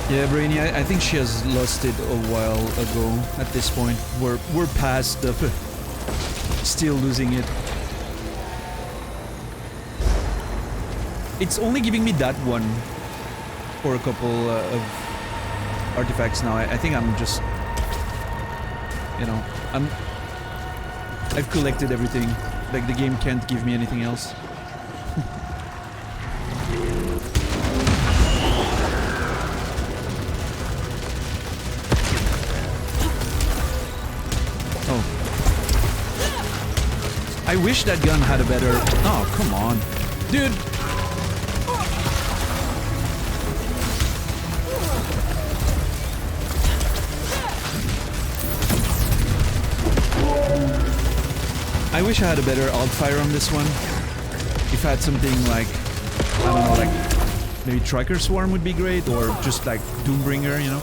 A: Yeah, Brainy, I think she has lost it a while ago at this point. We're past the... still losing it. It's only giving me that one for a couple of artifacts now. I think I'm just... you know, I've collected everything. Like, the game can't give me anything else. I wish that gun had a better... Oh, come on. Dude! I wish I had a better alt fire on this one. If I had something like, I don't know, like maybe Tracker Swarm would be great, or just like Doombringer, you know?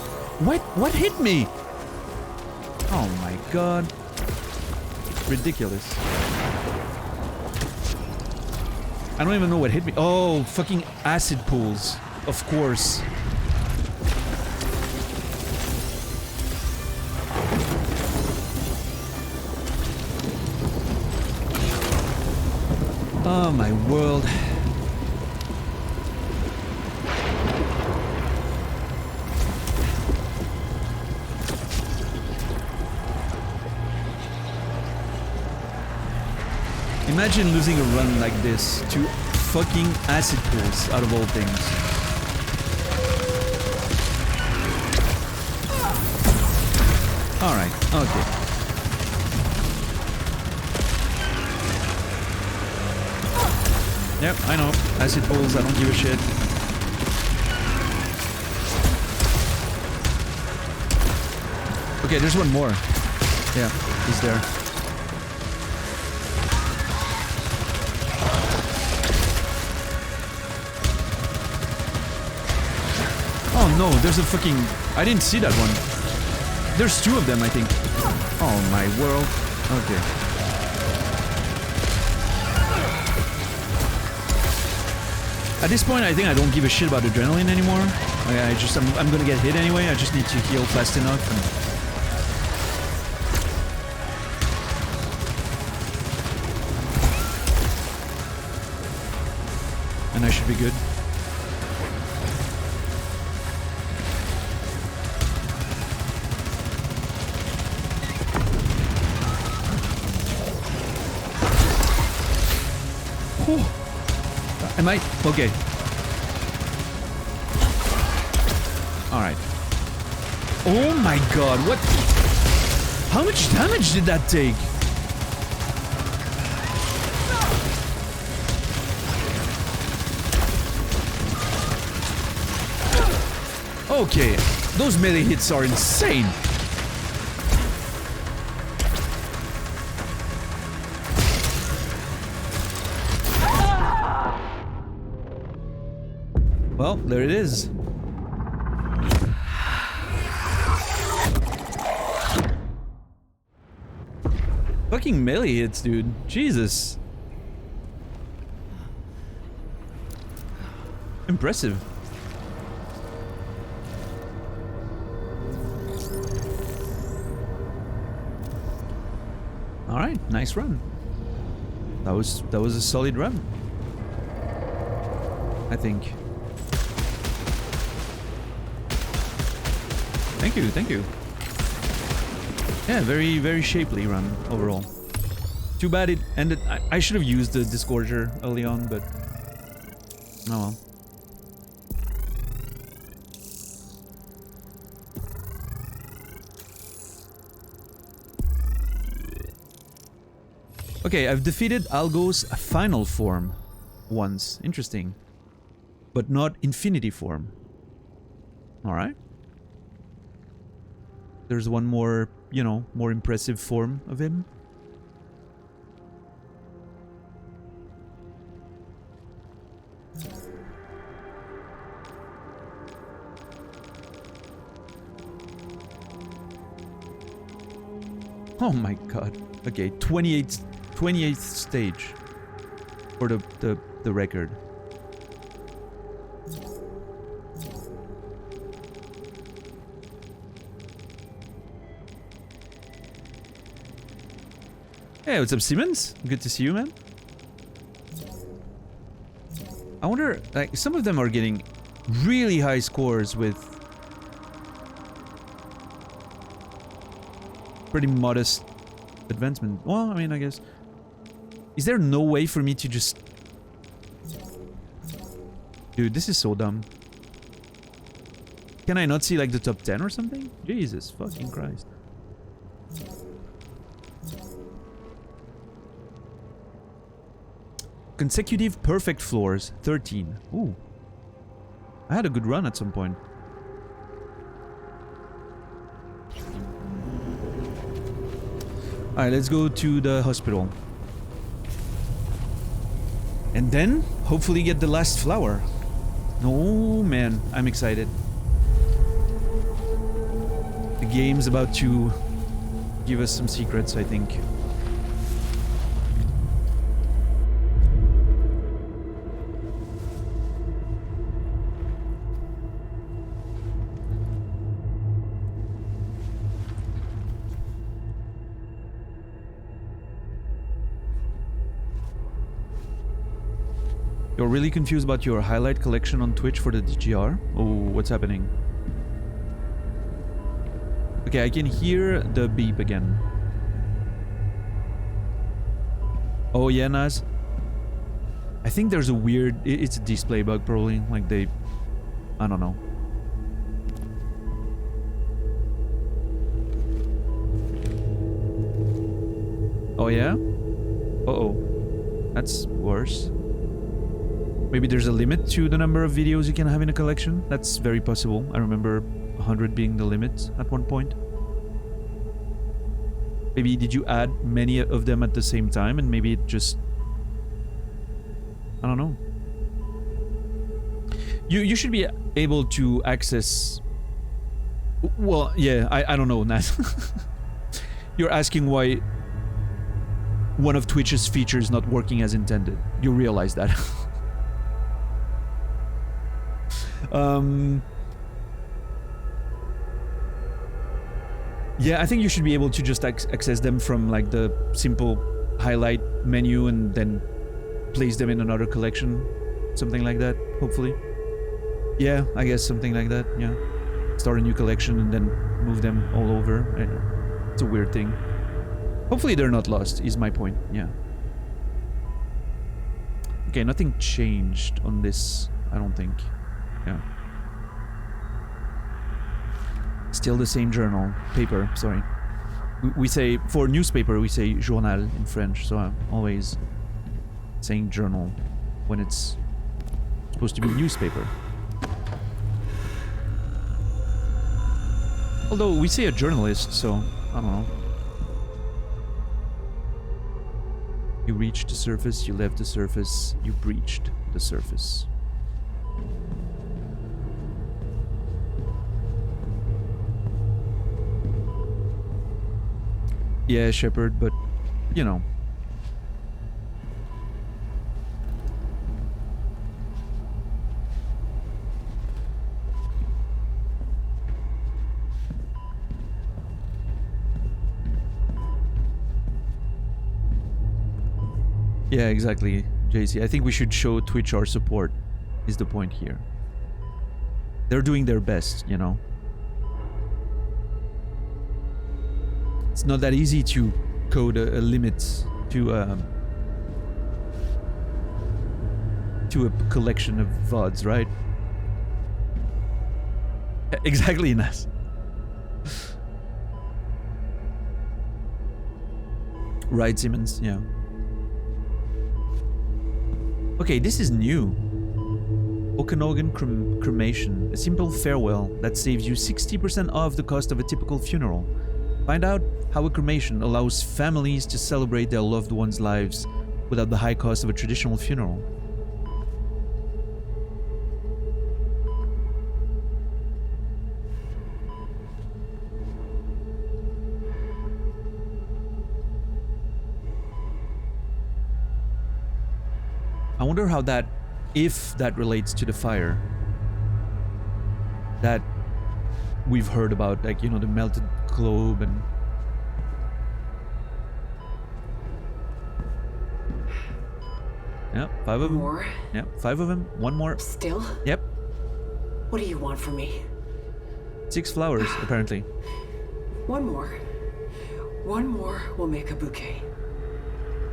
A: What hit me? Oh my god. Ridiculous. I don't even know what hit me. Oh, fucking acid pools. Of course. Oh my world. Imagine losing a run like this to fucking acid pools, out of all things. Alright, okay. Yep, I know. Acid pools, I don't give a shit. Okay, there's one more. Yeah, he's there. Oh no, there's a fucking... I didn't see that one. There's two of them, I think. Oh my world. Okay. At this point, I think I don't give a shit about adrenaline anymore. I'm gonna get hit anyway. I just need to heal fast enough. And I should be good. Am I? Okay. Alright. Oh my god, what? How much damage did that take? Okay, those melee hits are insane. Well, there it is. Fucking melee hits, dude. Jesus. Impressive. All right, nice run. That was a solid run, I think. Thank you, thank you. Yeah, very shapely run overall. Too bad it ended. I should have used the Disgorger early on, but oh well. Okay, I've defeated Algo's final form once. Interesting. But not infinity form. Alright. There's one more, you know, more impressive form of him. Oh my god. Okay, 28th stage for the record. Hey, what's up, Siemens? Good to see you, man. I wonder, like, some of them are getting really high scores with pretty modest advancement. Well, I mean, I guess. Is there no way for me to just... Dude, this is so dumb. Can I not see, like, the top 10 or something? Jesus fucking Christ. Consecutive perfect floors, 13. Ooh. I had a good run at some point. Alright, let's go to the hospital. And then, hopefully get the last flower. Oh man, I'm excited. The game's about to give us some secrets, I think. You're really confused about your highlight collection on Twitch for the DGR? Oh, what's happening? Okay, I can hear the beep again. Oh yeah, Naz? I think there's a weird... It's a display bug probably, like they... I don't know. Oh yeah? Uh-oh. That's worse. Maybe there's a limit to the number of videos you can have in a collection? That's very possible. I remember 100 being the limit at one point. Maybe did you add many of them at the same time and maybe it just... I don't know. You should be able to access... Well, yeah, I don't know, Nat. You're asking why one of Twitch's features not working as intended. You realize that. Yeah, I think you should be able to just access them from like the simple highlight menu and then place them in another collection. Something like that, hopefully. Yeah, I guess something like that, yeah. Start a new collection and then move them all over. It's a weird thing. Hopefully they're not lost, is my point, yeah. Okay, nothing changed on this, I don't think. Yeah. Still the same journal. Paper, sorry. We say, for newspaper, we say journal in French, so I'm always saying journal when it's supposed to be newspaper. Although we say a journalist, so I don't know. You reached the surface, you left the surface, you breached the surface. Yeah, Shepard, but, you know. Yeah, exactly, JC. I think we should show Twitch our support, is the point here. They're doing their best, you know. It's not that easy to code a limit to a collection of VODs, right? Exactly, Nas. Right, Simmons, yeah. Okay, this is new. Okanagan cremation. A simple farewell that saves you 60% off the cost of a typical funeral. Find out how a cremation allows families to celebrate their loved ones' lives without the high cost of a traditional funeral. I wonder how that, if that relates to the fire that we've heard about, like, you know, the melted globe and... Yep, 5 of them.
B: More?
A: Yep, 5 of them. One more.
B: Still?
A: Yep.
B: What do you want from me?
A: 6 flowers, apparently.
B: One more. One more will make a bouquet.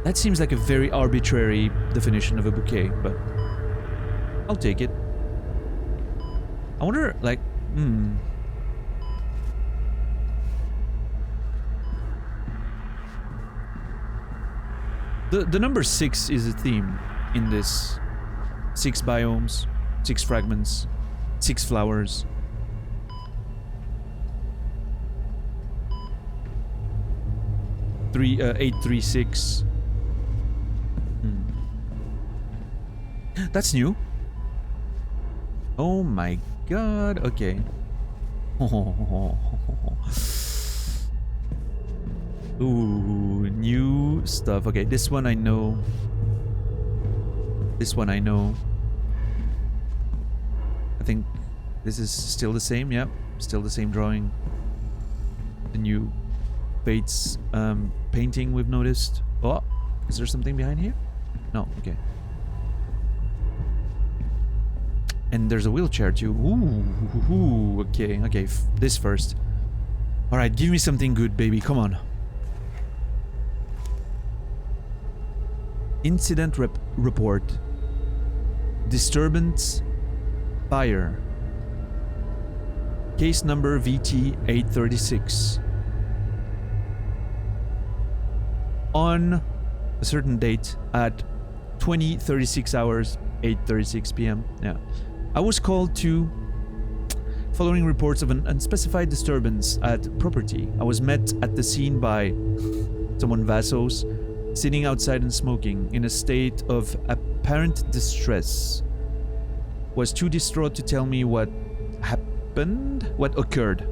A: That seems like a very arbitrary definition of a bouquet, but I'll take it. I wonder, like, The number 6 is a theme in this. 6 biomes, 6 fragments, 6 flowers. That's new. Oh my god. Okay. Ooh, new stuff. Okay, this one I know. This one I know. I think this is still the same. Yeah, still the same drawing. The new Fates painting we've noticed. Oh, is there something behind here? No. Okay. And there's a wheelchair too. Ooh, okay, okay. This first. All right, give me something good, baby. Come on. Incident report. Disturbance. Fire. Case number VT836. On a certain date at 20:36 hours, 8:36 p.m. Yeah. I was called to following reports of an unspecified disturbance at property. I was met at the scene by someone Vassos, sitting outside and smoking, in a state of apparent distress. Was too distraught to tell me what happened, what occurred.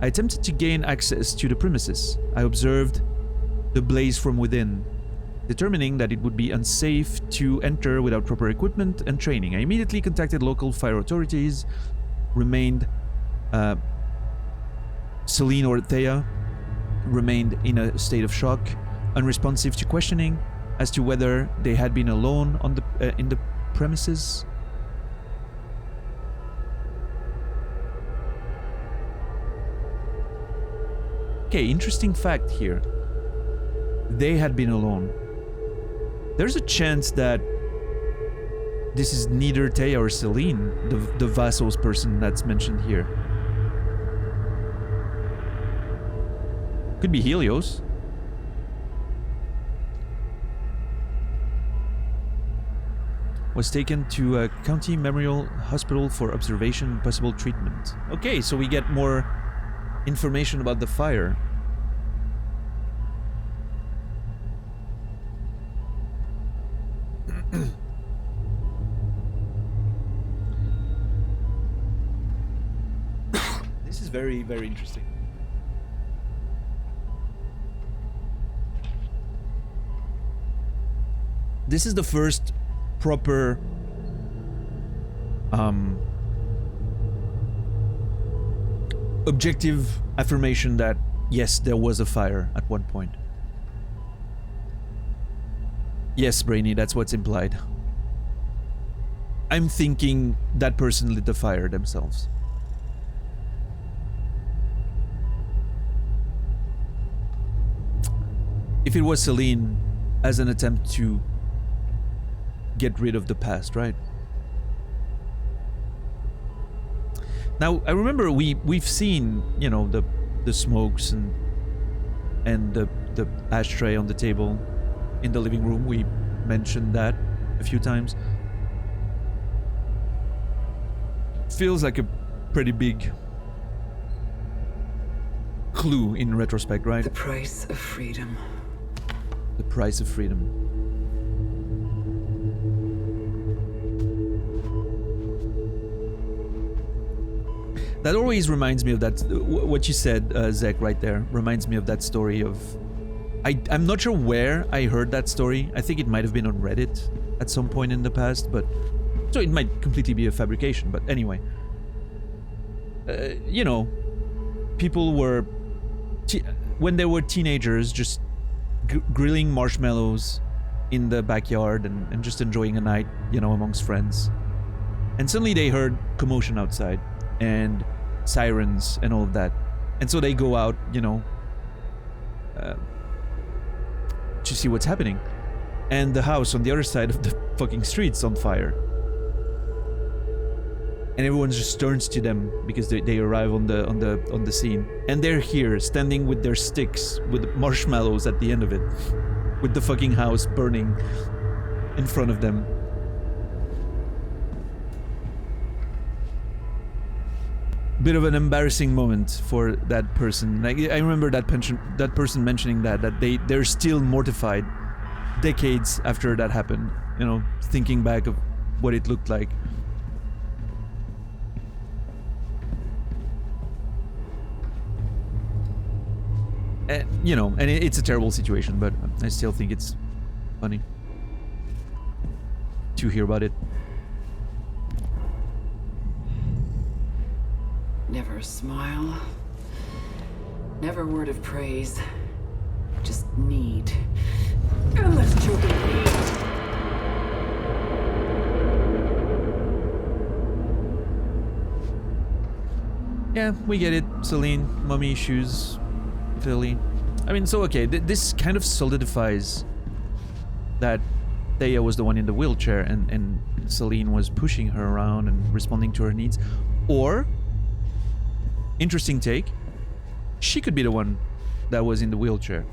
A: I attempted to gain access to the premises. I observed the blaze from within, determining that it would be unsafe to enter without proper equipment and training. I immediately contacted local fire authorities, Celine or Thea remained in a state of shock, unresponsive to questioning as to whether they had been alone on in the premises. Okay, interesting fact here. They had been alone. There's a chance that this is neither Thea or Celine, the Vassos person that's mentioned here. Could be Helios. Was taken to a county memorial hospital for observation and possible treatment. Okay, so we get more information about the fire. This is very, very interesting. This is the first proper objective affirmation that yes, there was a fire at one point. Yes, Brainy, that's what's implied. I'm thinking that person lit the fire themselves. If it was Celine, as an attempt to get rid of the past, right? Now, I remember we've seen, you know, the smokes and the ashtray on the table in the living room. We mentioned that a few times. Feels like a pretty big clue in retrospect, right?
B: The price of freedom.
A: The price of freedom. That always reminds me of that, what you said, Zach, right there, reminds me of that story of... I'm not sure where I heard that story. I think it might have been on Reddit at some point in the past, but... So it might completely be a fabrication, but anyway. You know, people were... when they were teenagers, just grilling marshmallows in the backyard and just enjoying a night, you know, amongst friends. And suddenly they heard commotion outside. And sirens and all of that, and so they go out, you know, to see what's happening, and the house on the other side of the fucking street's on fire, and everyone just turns to them because they arrive on the scene, and they're here standing with their sticks with marshmallows at the end of it, with the fucking house burning in front of them. Bit of an embarrassing moment for that person. Like, I remember that person mentioning that they're still mortified decades after that happened. you know, thinking back of what it looked like. And, you know, and it's a terrible situation, but I still think it's funny to hear about it.
B: Never a smile. Never a word of praise. Just need. Endless choking need.
A: Yeah, we get it. Celine, mommy issues. Clearly. I mean, so okay, this kind of solidifies that Thea was the one in the wheelchair and Celine was pushing her around and responding to her needs. Or, interesting take, she could be the one that was in the wheelchair.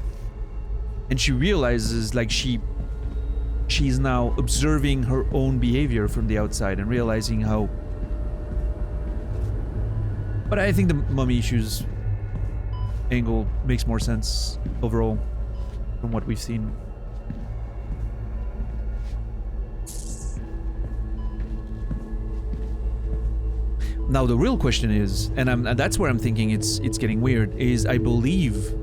A: And she realizes, like, she's now observing her own behavior from the outside and realizing how... But I think the mommy issues angle makes more sense overall from what we've seen. Now the real question is, and that's where I'm thinking it's getting weird, is I believe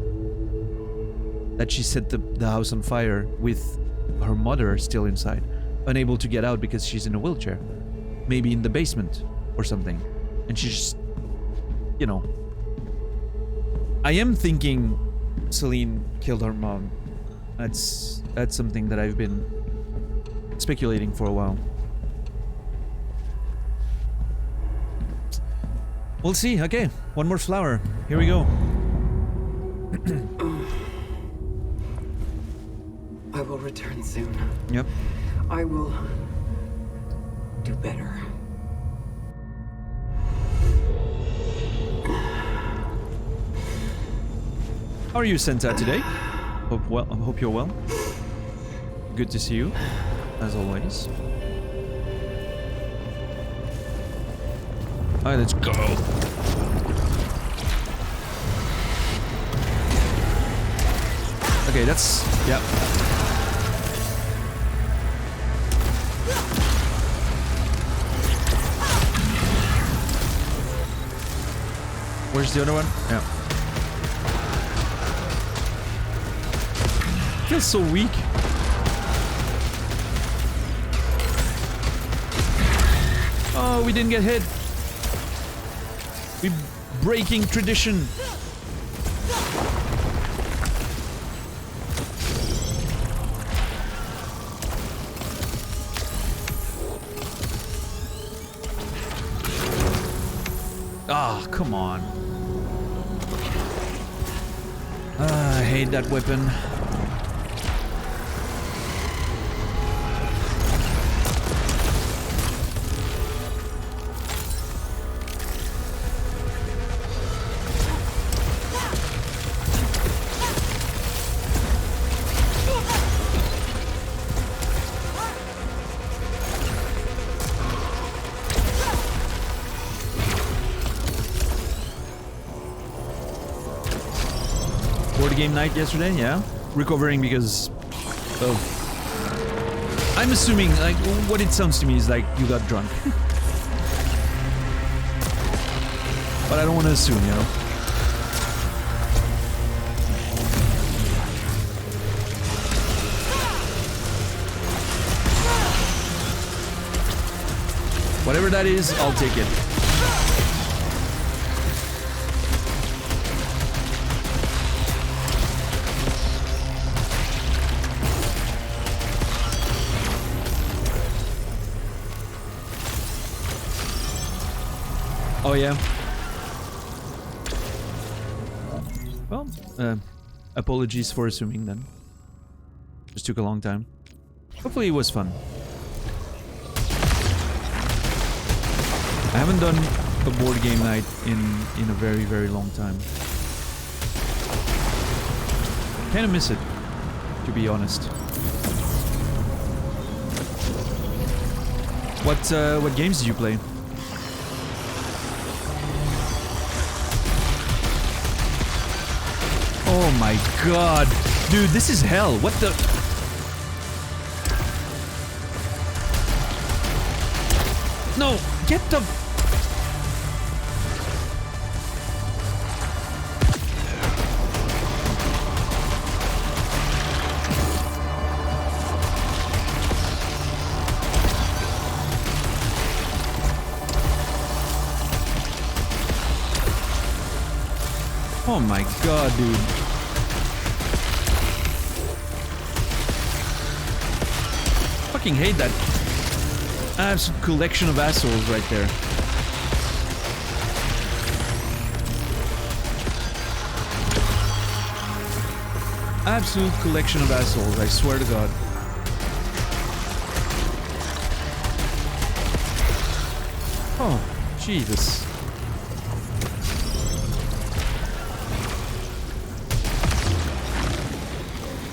A: that she set the house on fire with her mother still inside, unable to get out because she's in a wheelchair, maybe in the basement or something, and she's just, you know, I am thinking Celine killed her mom. That's something that I've been speculating for a while. We'll see. Okay, one more flower. Here we go.
B: I will return soon.
A: Yep.
B: I will do better.
A: How are you, Senta, today? Hope you're well. Good to see you, as always. Alright, let's go. Okay, that's... yeah. Where's the other one? Yeah. Feels so weak. Oh, we didn't get hit. We're breaking tradition. Ah, come on. Ah, I hate that weapon. Board game night yesterday, yeah. Recovering because of... I'm assuming, like, what it sounds to me is like you got drunk. But I don't want to assume, you know. Whatever that is, I'll take it. Oh yeah. Well, apologies for assuming then. Just took a long time. Hopefully it was fun. I haven't done a board game night in a very, very long time. Kinda miss it, to be honest. What games did you play? Oh my god. Dude, this is hell. What the... No! Get the... Oh my god, dude. Fucking hate that. Absolute collection of assholes right there. Absolute collection of assholes, I swear to god. Oh, Jesus.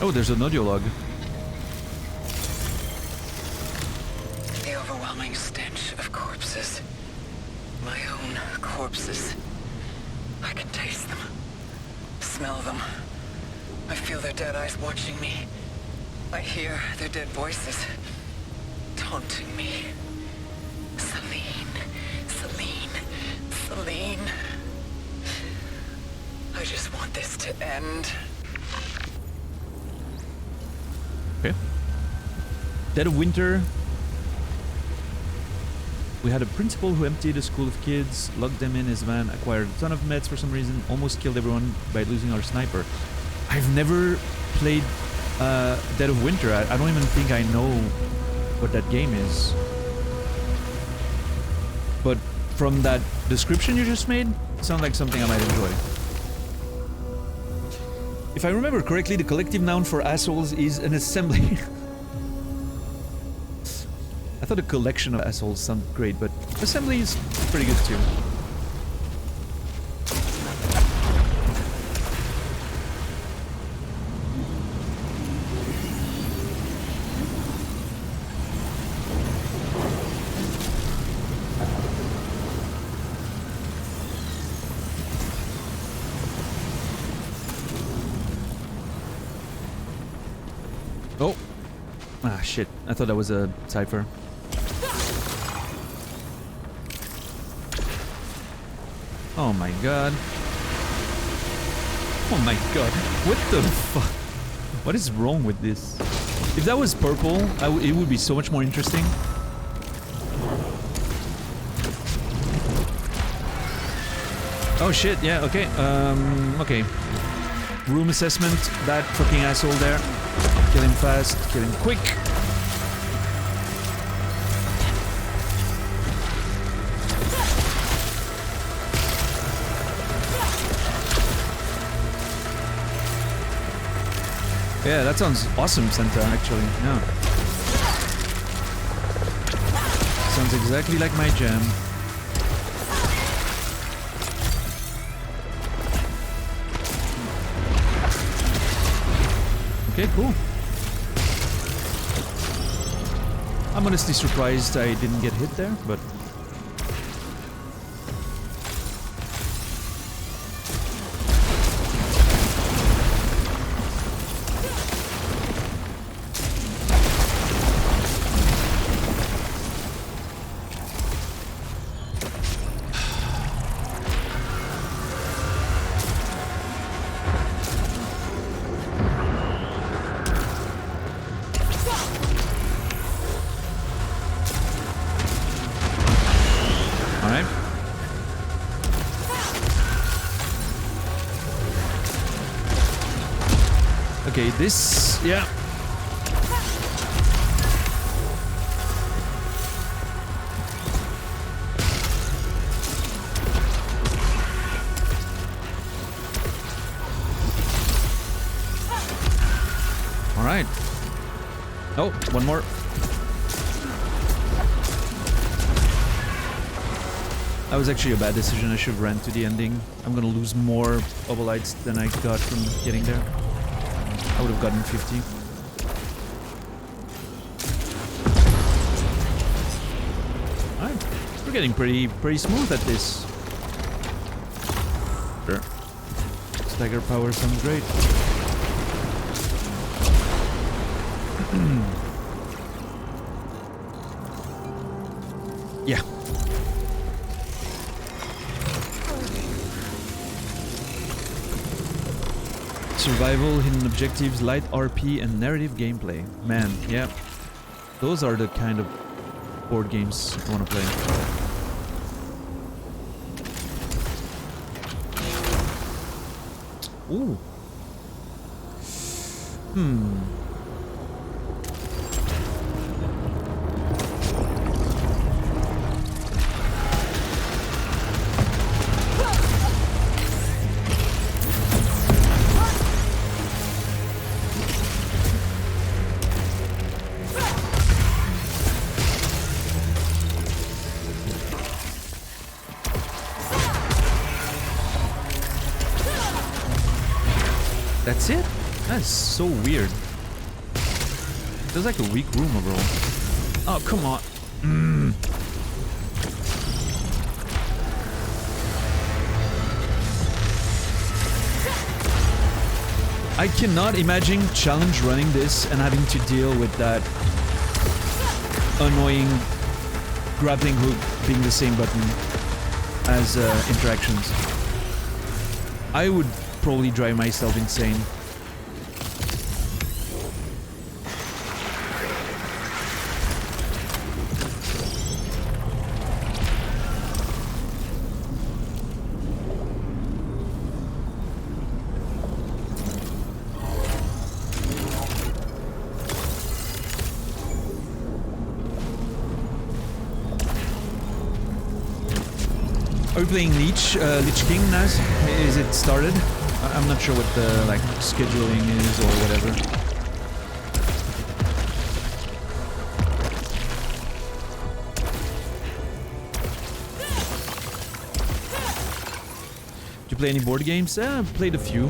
A: Oh, there's an audio log.
B: The overwhelming stench of corpses. My own corpses. I can taste them. Smell them. I feel their dead eyes watching me. I hear their dead voices taunting me. Celine. Celine. Celine. I just want this to end.
A: Okay. Dead of winter. We had a principal who emptied a school of kids, locked them in his van, acquired a ton of meds for some reason, almost killed everyone by losing our sniper. I've never played Dead of Winter. I don't even think I know what that game is. But from that description you just made, it sounds like something I might enjoy. If I remember correctly, the collective noun for assholes is an assembly. I thought a collection of assholes sounded great, but assembly is pretty good too. Oh! Ah, shit. I thought that was a cipher. Oh my god. Oh my god. What the fuck? What is wrong with this? If that was purple, it would be so much more interesting. Oh shit, yeah, okay. Okay. Room assessment, that fucking asshole there. Kill him fast, kill him quick. Yeah, that sounds awesome, Santa, actually. Yeah. Sounds exactly like my jam. Okay, cool. I'm honestly surprised I didn't get hit there, but... Okay, this... yeah. Alright. Oh, one more. That was actually a bad decision. I should have ran to the ending. I'm gonna lose more obolites than I got from getting there. I would have gotten 50. Alright. We're getting pretty smooth at this. Sure. Stagger power sounds great. Yeah. Survival, hidden objectives, light RP, and narrative gameplay. Man, yeah. Those are the kind of board games I want to play. Ooh. That's it? That's so weird. There's like a weak room overall. Oh, come on. I cannot imagine challenge running this and having to deal with that annoying grappling hook being the same button as interactions. I would probably drive myself insane. Are we playing Lich King, Naz? Is it started? I'm not sure what the like scheduling is or whatever. Do you play any board games? I've played a few.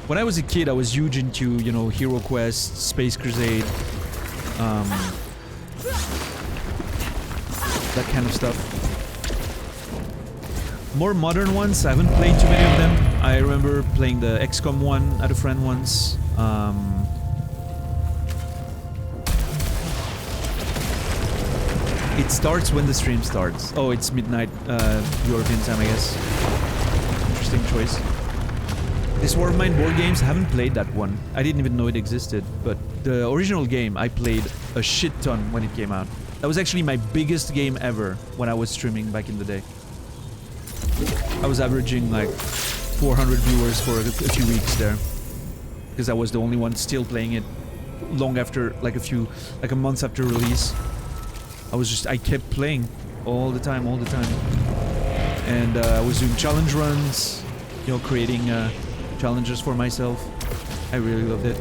A: When I was a kid, I was huge into, you know, Hero Quest, Space Crusade, that kind of stuff. More modern ones, I haven't played too many of them. I remember playing the XCOM one at a friend once. It starts when the stream starts. Oh, it's midnight European time, I guess. Interesting choice. This War of Mine board games, I haven't played that one. I didn't even know it existed. But the original game, I played a shit ton when it came out. That was actually my biggest game ever when I was streaming back in the day. I was averaging like 400 viewers for a few weeks there. Because I was the only one still playing it long after, like a month after release. I kept playing all the time. And I was doing challenge runs, you know, creating challenges for myself. I really loved it.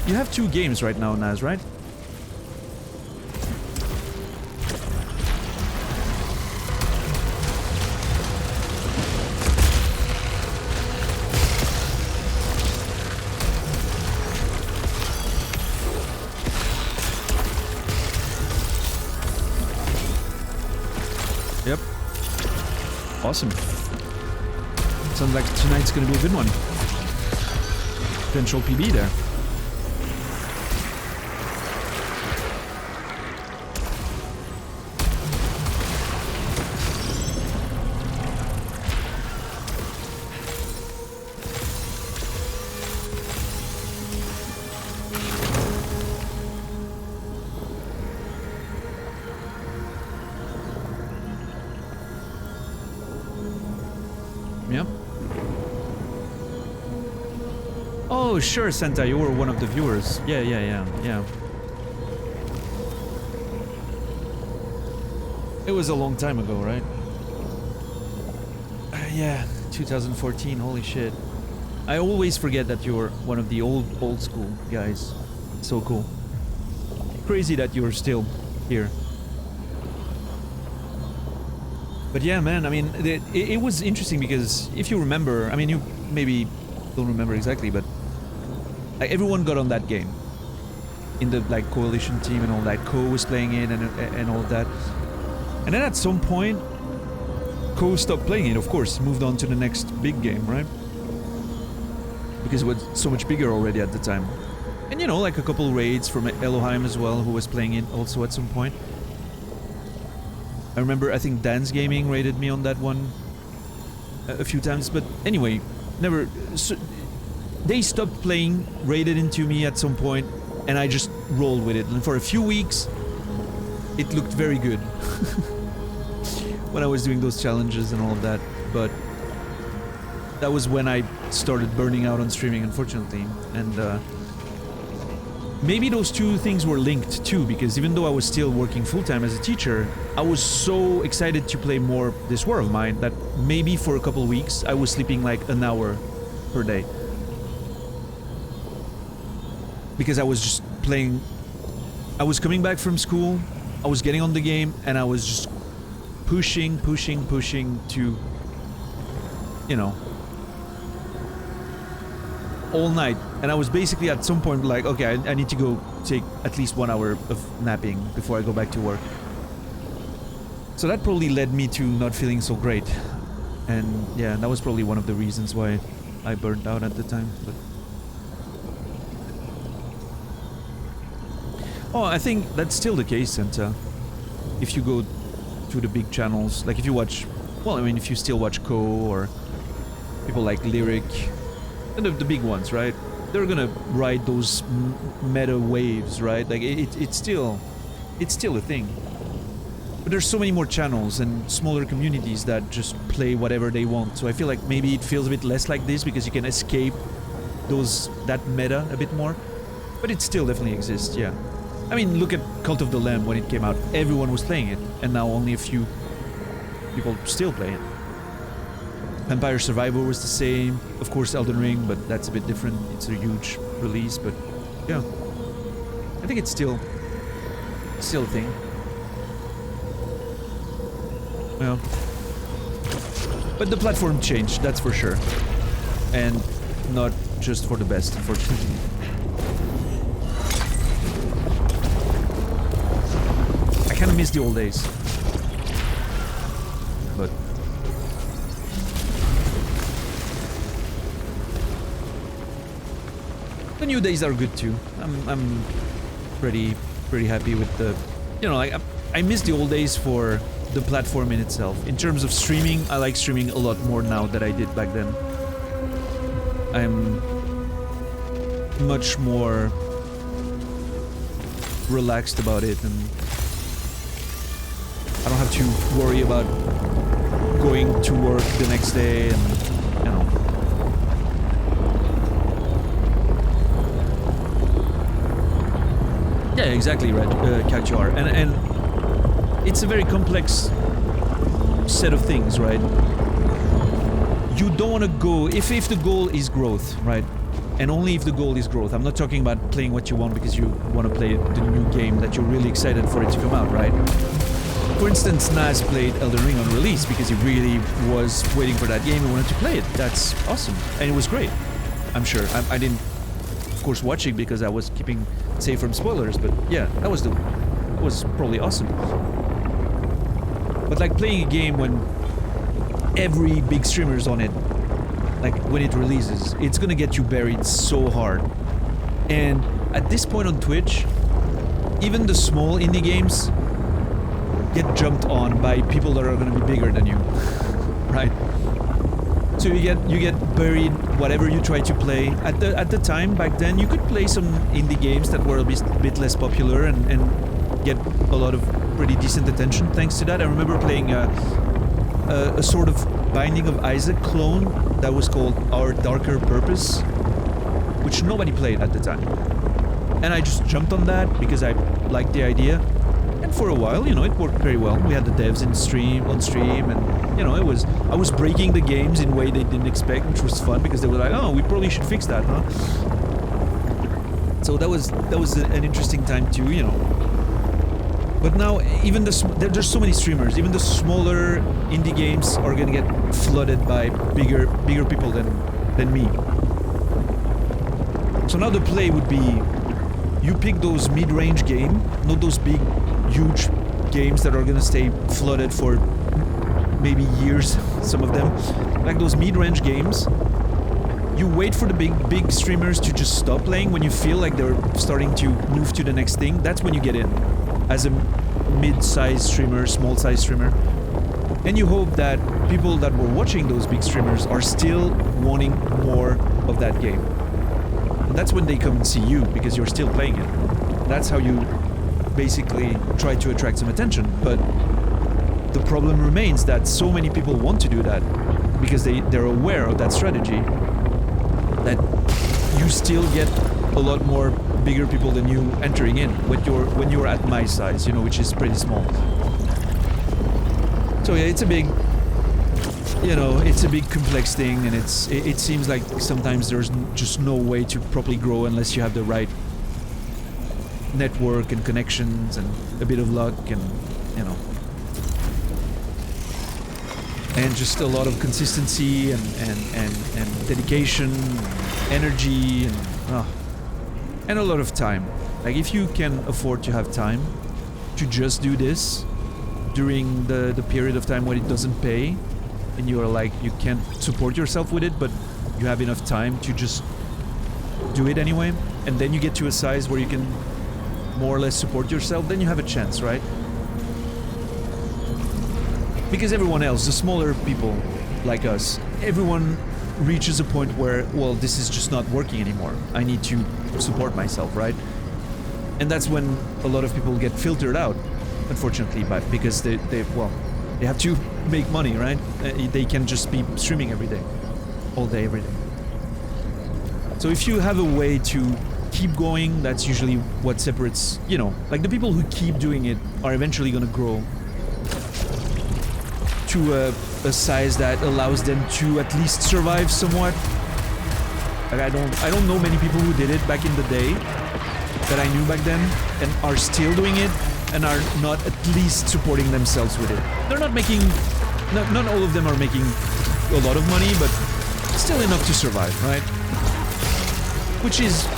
A: You have 2 games right now, Naz, right? Yep. Awesome. Sounds like tonight's gonna be a good one. Potential PB there. Yep. Oh, sure, Santa, you were one of the viewers. Yeah. It was a long time ago, right? Yeah, 2014, holy shit. I always forget that you're one of the old school guys. So cool. Crazy that you're still here. But yeah, man, I mean, it was interesting because if you remember, I mean, you maybe don't remember exactly, but like, everyone got on that game. In the like coalition team and all that. Co was playing it and all of that. And then at some point, Co stopped playing it, of course, moved on to the next big game, right? Because it was so much bigger already at the time. And you know, like a couple raids from Elohim as well, who was playing it also at some point. I remember, I think Dance Gaming raided me on that one a few times, but anyway, never... So, they stopped playing, raided into me at some point, and I just rolled with it. And for a few weeks, it looked very good. When I was doing those challenges and all of that, but that was when I started burning out on streaming, unfortunately. And maybe those two things were linked too, because even though I was still working full-time as a teacher, I was so excited to play more this war of mine that maybe for a couple weeks I was sleeping like an hour per day. Because I was just playing... I was coming back from school, I was getting on the game, and I was just pushing to, you know, all night. And I was basically at some point like, okay, I need to go take at least 1 hour of napping before I go back to work. So that probably led me to not feeling so great. And yeah, that was probably one of the reasons why I burned out at the time. But oh, I think that's still the case, Santa. If you go to the big channels, like if you watch, well, I mean, if you still watch Co or people like Lyric, and the big ones, right? They're gonna ride those meta waves, right? Like it's still a thing. But there's so many more channels and smaller communities that just play whatever they want. So I feel like maybe it feels a bit less like this because you can escape that meta a bit more. But it still definitely exists, yeah. I mean, look at Cult of the Lamb when it came out. Everyone was playing it, and now only a few people still play it. Vampire Survivor was the same. Of course, Elden Ring, but that's a bit different. It's a huge release, but yeah. I think it's still a thing. Yeah. But the platform changed, that's for sure. And not just for the best, unfortunately. I kind of miss the old days. But the new days are good too. I'm pretty happy with the, you know, like I miss the old days for the platform in itself. In terms of streaming, I like streaming a lot more now than I did back then. I'm much more relaxed about it, and I don't have to worry about going to work the next day, and you know. Yeah, exactly right, Cactuar. And it's a very complex set of things, right? You don't want to go... If the goal is growth, right? And only if the goal is growth. I'm not talking about playing what you want because you want to play the new game that you're really excited for it to come out, right? For instance, Naz played Elden Ring on release because he really was waiting for that game and wanted to play it. That's awesome. And it was great. I'm sure. I didn't, of course, watch it because I was keeping safe from spoilers, but yeah, that was probably awesome. But like playing a game when every big streamer's on it, like when it releases, it's gonna get you buried so hard. And at this point on Twitch, even the small indie games get jumped on by people that are gonna be bigger than you, right? So you get buried whatever you try to play. At the time back then, you could play some indie games that were a bit less popular and get a lot of pretty decent attention thanks to that. I remember playing a sort of Binding of Isaac clone that was called Our Darker Purpose, which nobody played at the time. And I just jumped on that because I liked the idea. And for a while, you know, it worked very well. We had the devs on stream, and you know, I was breaking the games in a way they didn't expect, which was fun because they were like, oh, we probably should fix that, huh? So that was an interesting time too, you know. But now, even there's so many streamers. Even the smaller indie games are gonna get flooded by bigger people than me. So now the play would be, you pick those mid-range game, not those big, huge games that are gonna stay flooded for maybe years, some of them. Like those mid-range games, you wait for the big streamers to just stop playing when you feel like they're starting to move to the next thing. That's when you get in as a mid-sized streamer, small-sized streamer. And you hope that people that were watching those big streamers are still wanting more of that game. And that's when they come and see you, because you're still playing it. That's how you basically try to attract some attention. But the problem remains that so many people want to do that because they're aware of that strategy, that you still get a lot more bigger people than you entering in when you're at my size, you know, which is pretty small. So yeah, it's a big, you know, it's a big complex thing, and it seems like sometimes there's just no way to properly grow unless you have the right network and connections and a bit of luck and, you know, and just a lot of consistency and dedication, energy, and a lot of time. Like, if you can afford to have time to just do this during the period of time when it doesn't pay, and you are like, you can't support yourself with it, but you have enough time to just do it anyway, and then you get to a size where you can more or less support yourself, then you have a chance, right? Because everyone else, the smaller people like us, everyone reaches a point where, well, this is just not working anymore. I need to support myself, right? And that's when a lot of people get filtered out, unfortunately, but because they have to make money, right? They can just be streaming every day, all day, every day. So if you have a way to keep going, that's usually what separates, you know, like the people who keep doing it are eventually gonna grow to a size that allows them to at least survive somewhat. Like, I don't know many people who did it back in the day that I knew back then and are still doing it and are not at least supporting themselves with it. They're not making, not all of them are making a lot of money, but still enough to survive, right? Which is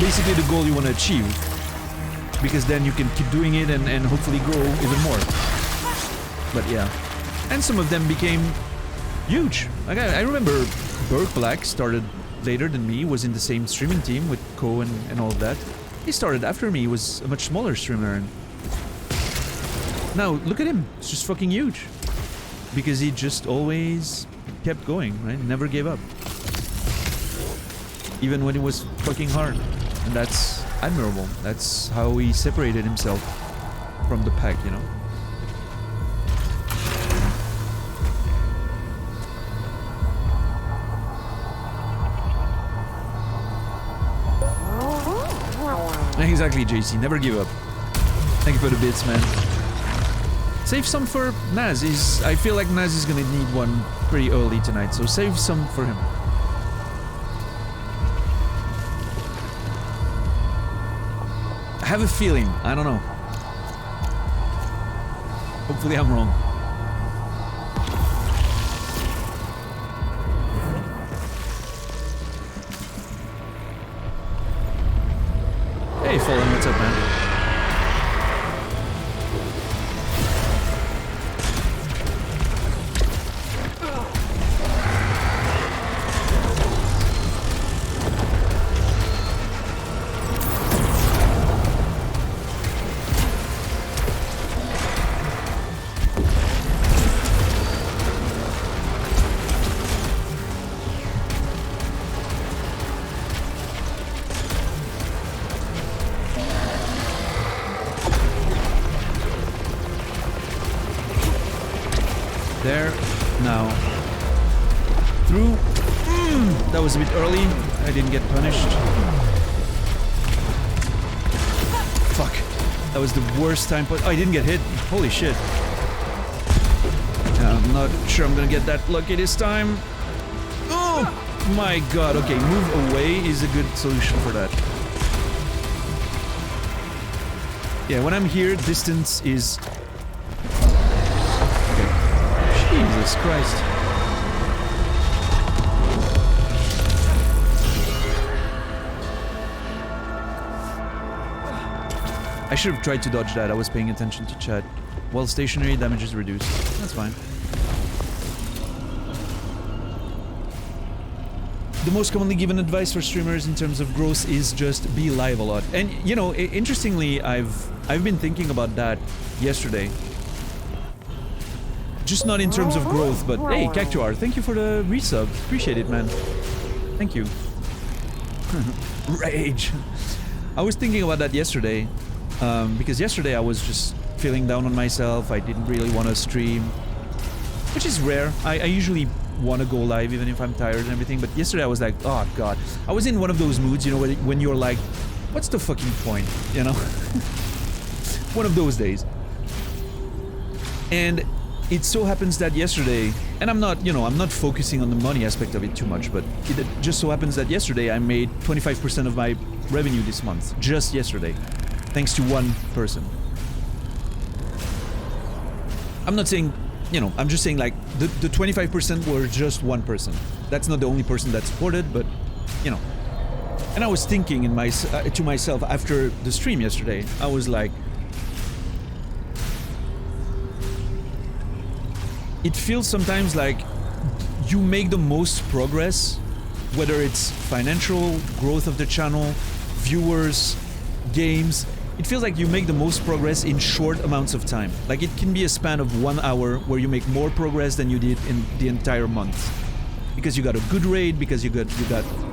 A: basically the goal you want to achieve, because then you can keep doing it and hopefully grow even more. But yeah, and some of them became huge. Like, I remember Berg Black started later than me, was in the same streaming team with Ko and all of that. He started after me, he was a much smaller streamer, and now look at him, it's just fucking huge. Because he just always kept going, right? Never gave up. Even when it was fucking hard. And that's admirable. That's how he separated himself from the pack, you know? Exactly, JC. Never give up. Thank you for the bits, man. Save some for Naz. I feel like Naz is gonna need one pretty early tonight, so save some for him. I have a feeling. I don't know. Hopefully I'm wrong. Hey, Fallen, what's up, man? There, now. Through. That was a bit early. I didn't get punished. Fuck. That was the worst time, but I didn't get hit. Holy shit. I'm not sure I'm gonna get that lucky this time. Oh my god. Okay, move away is a good solution for that. Yeah, when I'm here, distance is... Jesus Christ. I should have tried to dodge that. I was paying attention to chat. While stationary, damage is reduced. That's fine. the most commonly given advice for streamers in terms of growth is just be live a lot. And you know, interestingly, I've been thinking about that yesterday. Just not in terms of growth, but hey, Cactuar, thank you for the resub. Appreciate it, man. Thank you. Rage. I was thinking about that yesterday, because yesterday I was just feeling down on myself. I didn't really want to stream, which is rare. I usually want to go live even if I'm tired and everything, but yesterday I was like, oh god. I was in one of those moods, you know, when you're like, what's the fucking point, you know? One of those days. And it so happens that yesterday, and I'm not, you know, I'm not focusing on the money aspect of it too much, but it just so happens that yesterday I made 25% of my revenue this month. Just yesterday. Thanks to one person. I'm not saying, you know, I'm just saying like the 25% were just one person. That's not the only person that supported, but, you know. And I was thinking in to myself after the stream yesterday, I was like, it feels sometimes like you make the most progress, whether it's financial growth of the channel, viewers, games. It feels like you make the most progress in short amounts of time. Like it can be a span of 1 hour where you make more progress than you did in the entire month. Because you got a good raid, because you got,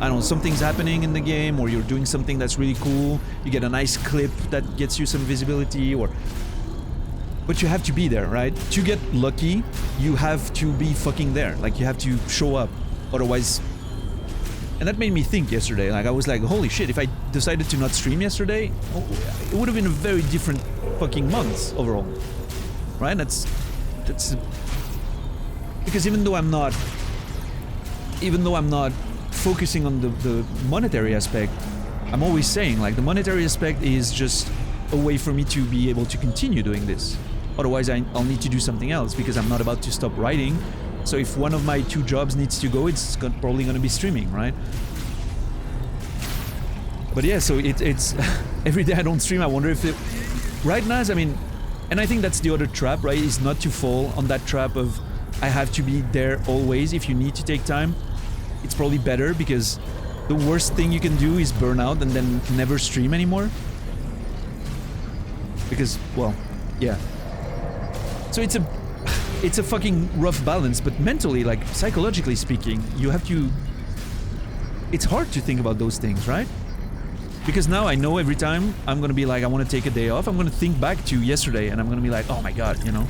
A: I don't know, something's happening in the game, or you're doing something that's really cool, you get a nice clip that gets you some visibility, or... But you have to be there, right? To get lucky, you have to be fucking there. Like, you have to show up. Otherwise... And that made me think yesterday. Like, I was like, holy shit, if I decided to not stream yesterday, it would have been a very different fucking month overall. Right? That's... Because even though I'm not focusing on the monetary aspect, I'm always saying, like, the monetary aspect is just a way for me to be able to continue doing this. Otherwise, I'll need to do something else because I'm not about to stop writing. So if one of my 2 jobs needs to go, it's probably going to be streaming, right? But yeah, so it's every day I don't stream, I wonder if it... Right now, I mean, and I think that's the other trap, right? Is not to fall on that trap of I have to be there always. If you need to take time, it's probably better because the worst thing you can do is burn out and then never stream anymore. Because, well, yeah. So it's a fucking rough balance, but mentally, like, psychologically speaking, you have to... It's hard to think about those things, right? Because now I know every time I'm gonna be like, I want to take a day off, I'm gonna think back to yesterday and I'm gonna be like, oh my god, you know?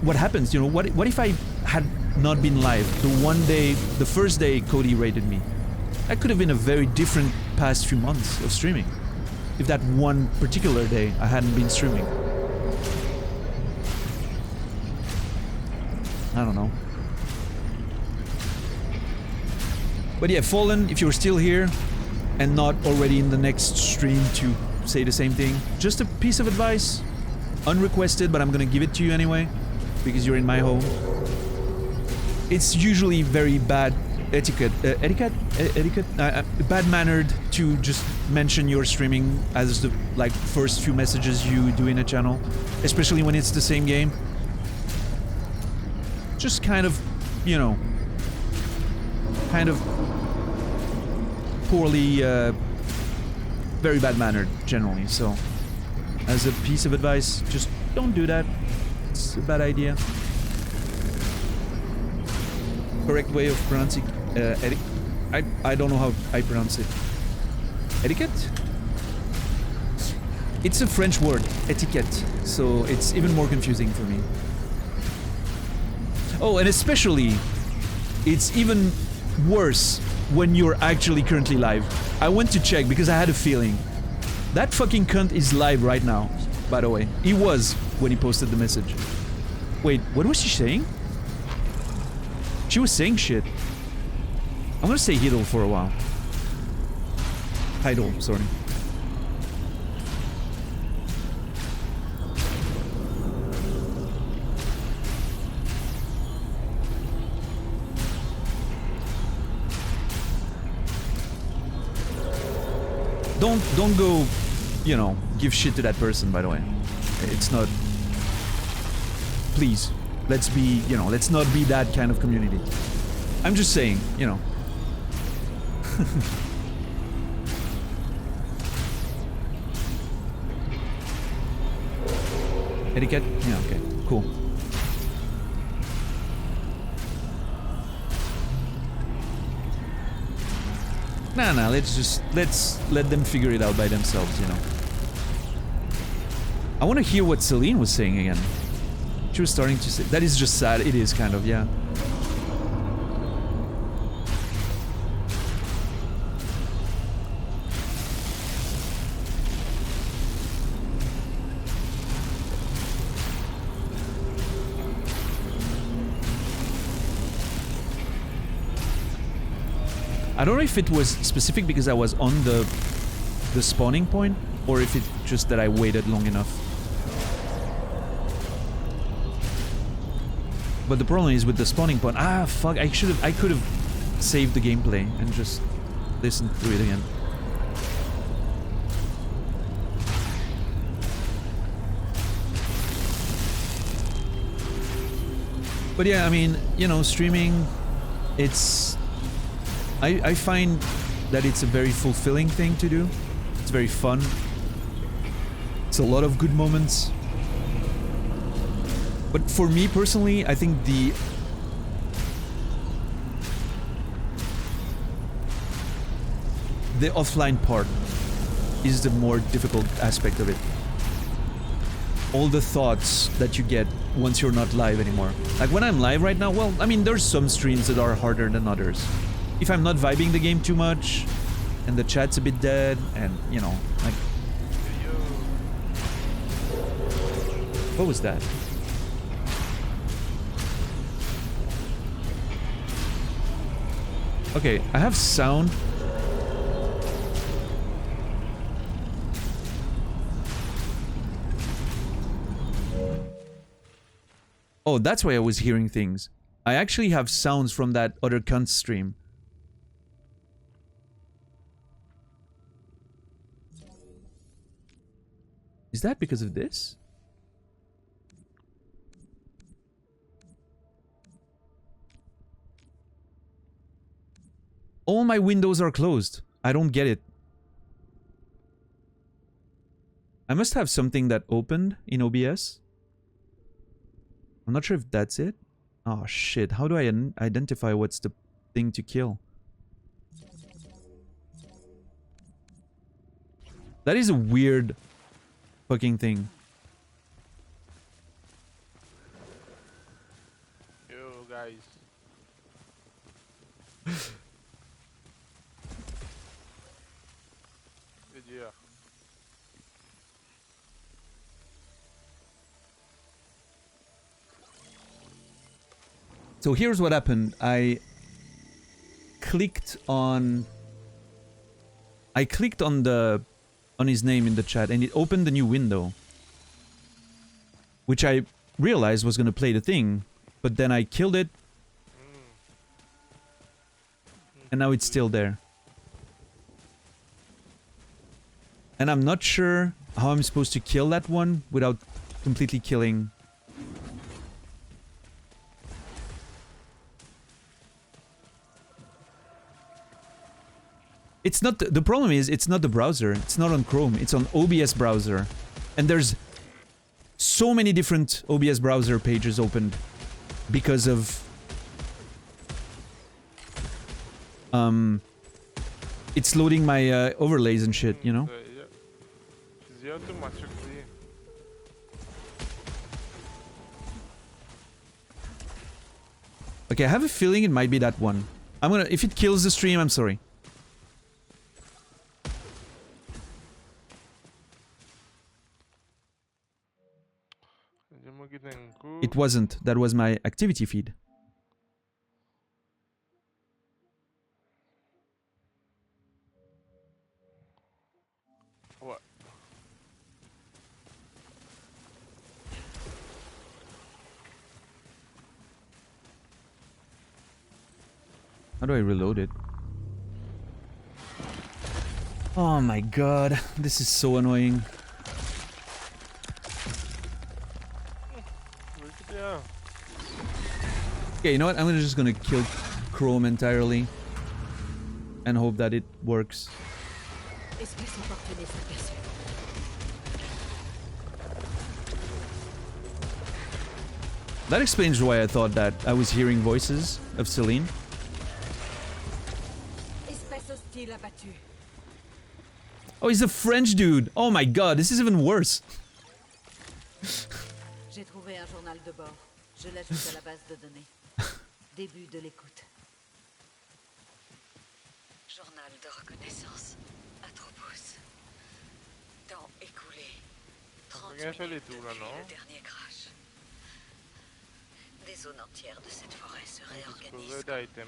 A: What happens, you know? What if I had not been live the first day Cody raided me? That could have been a very different past few months of streaming. If that one particular day I hadn't been streaming. I don't know. But yeah, Fallen, if you're still here and not already in the next stream to say the same thing, just a piece of advice, unrequested, but I'm gonna give it to you anyway, because you're in my home. It's usually very bad bad-mannered to just mention you're streaming as the, like, first few messages you do in a channel, especially when it's the same game. Just kind of, you know, kind of poorly, very bad-mannered generally, so as a piece of advice, just don't do that. It's a bad idea. Correct way of pronouncing I don't know how I pronounce it. Etiquette? It's a French word, etiquette, so it's even more confusing for me. Oh, and especially, it's even worse when you're actually currently live. I went to check because I had a feeling. That fucking cunt is live right now, by the way. He was when he posted the message. Wait, what was she saying? She was saying shit. I'm gonna say Hidel for a while. Hidel, sorry. Don't go, you know, give shit to that person, by the way. It's not... Please. Let's be, you know, let's not be that kind of community. I'm just saying, you know. Etiquette? Yeah, okay, cool. Nah, let's let them figure it out by themselves, you know. I want to hear what Celine was saying again. She was starting to say... That is just sad. It is kind of, yeah. I don't know if it was specific because I was on the spawning point, or if it's just that I waited long enough. But the problem is with the spawning point. Ah, fuck! I could have saved the gameplay and just listened to it again. But yeah, I mean, you know, streaming, it's... I find that it's a very fulfilling thing to do. It's very fun. It's a lot of good moments. But for me personally, I think the offline part is the more difficult aspect of it. All the thoughts that you get once you're not live anymore. Like when I'm live right now, well, I mean, there's some streams that are harder than others. If I'm not vibing the game too much, and the chat's a bit dead, and, you know, like... What was that? Okay, I have sound. Oh, that's why I was hearing things. I actually have sounds from that other cunt stream. Is that because of this? All my windows are closed. I don't get it. I must have something that opened in OBS. I'm not sure if that's it. Oh shit, how do I identify what's the thing to kill? That is a weird fucking thing.
C: Yo, guys. Good year.
A: So here's what happened. I clicked on his name in the chat, and it opened a new window, which I realized was gonna play the thing, but then I killed it, and now it's still there. And I'm not sure how I'm supposed to kill that one without completely killing. It's not the problem is it's not the browser. It's not on Chrome. It's on OBS browser. And there's so many different OBS browser pages opened because of it's loading my overlays and shit, you know? Okay, I have a feeling it might be that one. I'm gonna, if it kills the stream, I'm sorry. It wasn't. That was my activity feed.
C: What?
A: How do I reload it? Oh my god, this is so annoying. Okay, you know what? I'm just gonna kill Chrome entirely and hope that it works.
D: Espèce opportuniste aperçue.
A: That explains why I thought that I was hearing voices of Celine.
D: Espèce hostile abattue.
A: Oh, he's a French dude. Oh my god, this is even worse.
D: J'ai trouvé un journal de bord. Je l'ajoute à la base de données. Début de l'écoute.
B: Journal de reconnaissance. Atropos. Temps écoulé. 30
C: Rien fait
B: minutes
C: les tours,
B: depuis
C: là, non?
B: le dernier crash. Des zones entières de cette forêt se réorganisent.
C: Discovered item.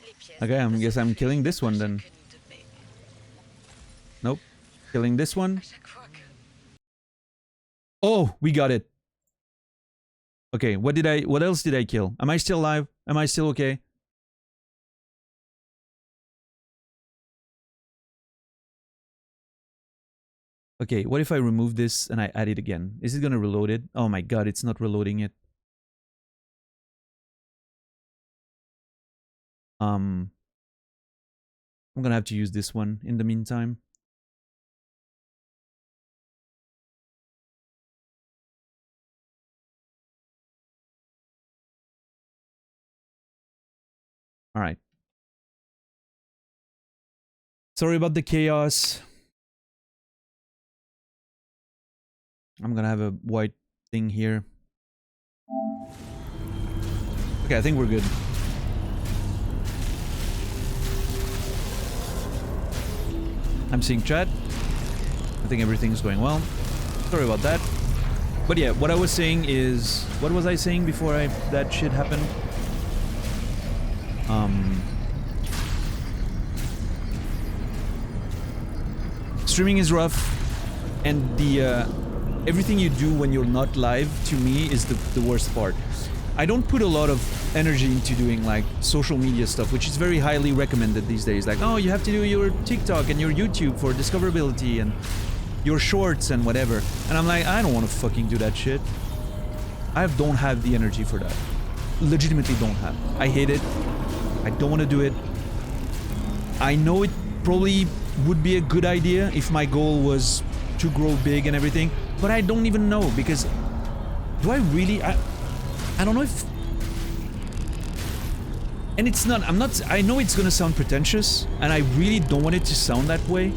B: Les pièces
A: Okay, I
B: de
A: guess I'm
B: cette
A: killing
B: fusée
A: this one then.
B: chacune de mes-
A: Nope. Killing this one.
B: À chaque fois que
A: Oh, we got it. Okay, what else did I kill? Am I still alive? Am I still okay? Okay, what if I remove this and I add it again? Is it gonna reload it? Oh my god, it's not reloading it. I'm gonna have to use this one in the meantime. Alright. Sorry about the chaos. I'm gonna have a white thing here. Okay, I think we're good. I'm seeing chat. I think everything's going well. Sorry about that. But yeah, what I was saying is... What was I saying before that shit happened? Streaming is rough, and the everything you do when you're not live, to me, is the worst part. I don't put a lot of energy into doing like social media stuff, which is very highly recommended these days. Like, oh, you have to do your TikTok and your YouTube for discoverability and your shorts and whatever. And I'm like, I don't want to fucking do that shit. I don't have the energy for that. Legitimately don't have. I hate it. I don't want to do it. I know it probably would be a good idea if my goal was to grow big and everything, but I don't even know, because do I really... I don't know if... And it's not... I know it's gonna sound pretentious, and I really don't want it to sound that way,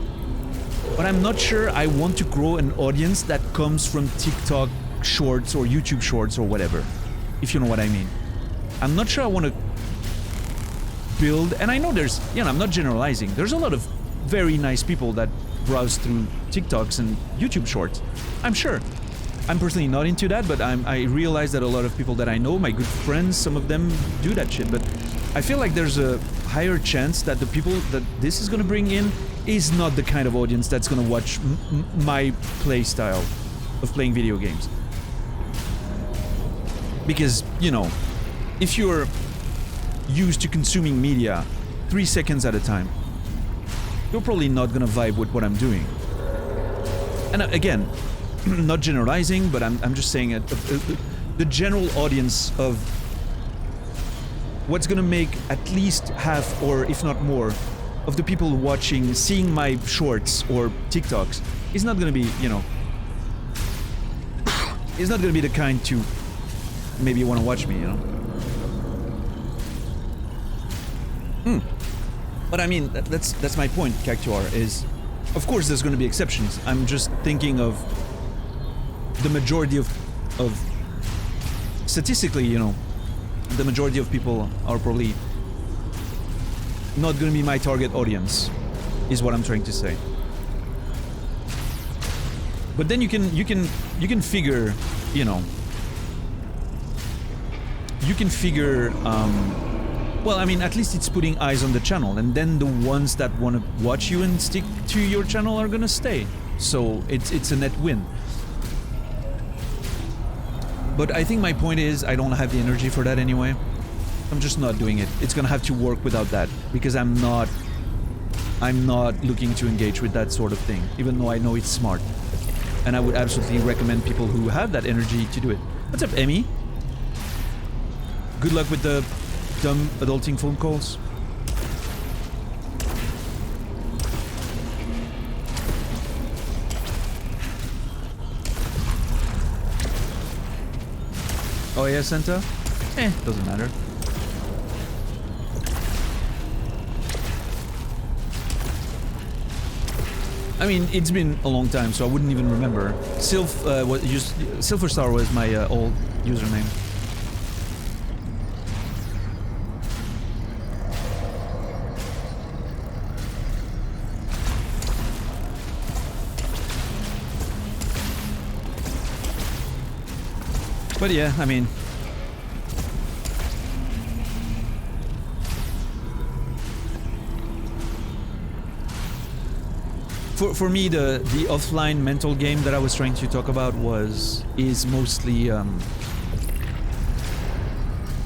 A: but I'm not sure I want to grow an audience that comes from TikTok shorts or YouTube shorts or whatever, if you know what I mean. I'm not sure I want to build... And I know there's... You know, I'm not generalizing. There's a lot of very nice people that browse through TikToks and YouTube shorts. I'm sure. I'm personally not into that, but I realize that a lot of people that I know, my good friends, some of them do that shit. But I feel like there's a higher chance that the people that this is gonna bring in is not the kind of audience that's gonna watch my play style of playing video games. Because, you know, if you're used to consuming media 3 seconds at a time, you're probably not gonna vibe with what I'm doing. And again, not generalizing, but I'm just saying the general audience of what's gonna make at least half, or if not more, of the people watching, seeing my shorts or TikToks is not gonna be, you know, is not gonna be the kind to maybe want to watch me, you know. But I mean, that's my point, Cactuar, is of course there's going to be exceptions. I'm just thinking of the majority of statistically, you know, the majority of people are probably not going to be my target audience, is what I'm trying to say. But then you can figure, you know, you can figure, well, I mean, at least it's putting eyes on the channel, and then the ones that want to watch you and stick to your channel are gonna stay. So it's a net win. But I think my point is, I don't have the energy for that anyway. I'm just not doing it. It's gonna have to work without that, because I'm not looking to engage with that sort of thing, even though I know it's smart. And I would absolutely recommend people who have that energy to do it. What's up, Emmy? good luck with the dumb adulting phone calls. Oh yeah, Santa? Doesn't matter. I mean, it's been a long time, so I wouldn't even remember. Silver Star was my old username. But yeah, I mean, for me, the offline mental game that I was trying to talk about is mostly you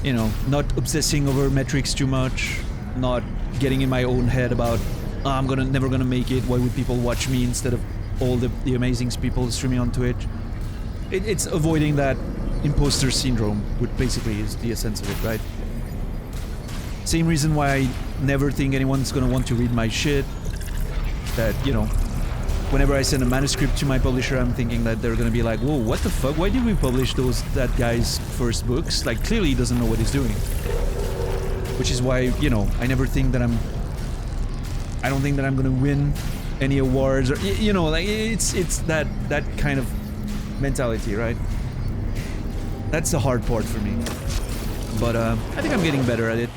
A: know, not obsessing over metrics too much, not getting in my own head about oh, I'm never gonna make it. Why would people watch me instead of all the amazing people streaming on Twitch? It's avoiding that imposter syndrome, which basically is the essence of it, right? Same reason why I never think anyone's gonna want to read my shit. That, you know, whenever I send a manuscript to my publisher, I'm thinking that they're gonna be like, whoa, what the fuck? Why did we publish that guy's first books? Like, clearly he doesn't know what he's doing. Which is why, you know, I don't think that I'm gonna win any awards or, you know, like, it's that kind of mentality, right? That's the hard part for me. But I think I'm getting better at it.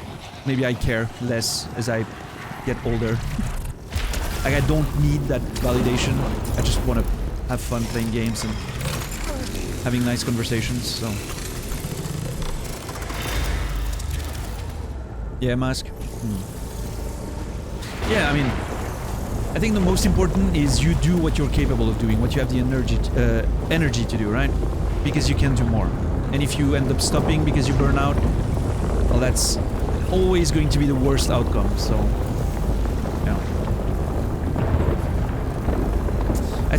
A: Maybe I care less as I get older. Like, I don't need that validation. I just want to have fun playing games and having nice conversations, so... Yeah, Mask? Yeah, I mean... I think the most important is you do what you're capable of doing, what you have the energy to do, right? Because you can do more. And if you end up stopping because you burn out, well, that's always going to be the worst outcome, so... Yeah. I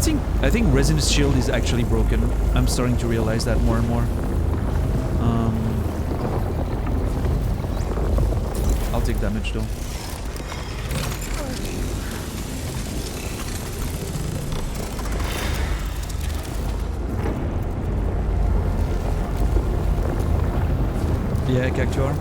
A: think Resin's shield is actually broken. I'm starting to realize that more and more. I'll take damage though. Yeah, Cactuar.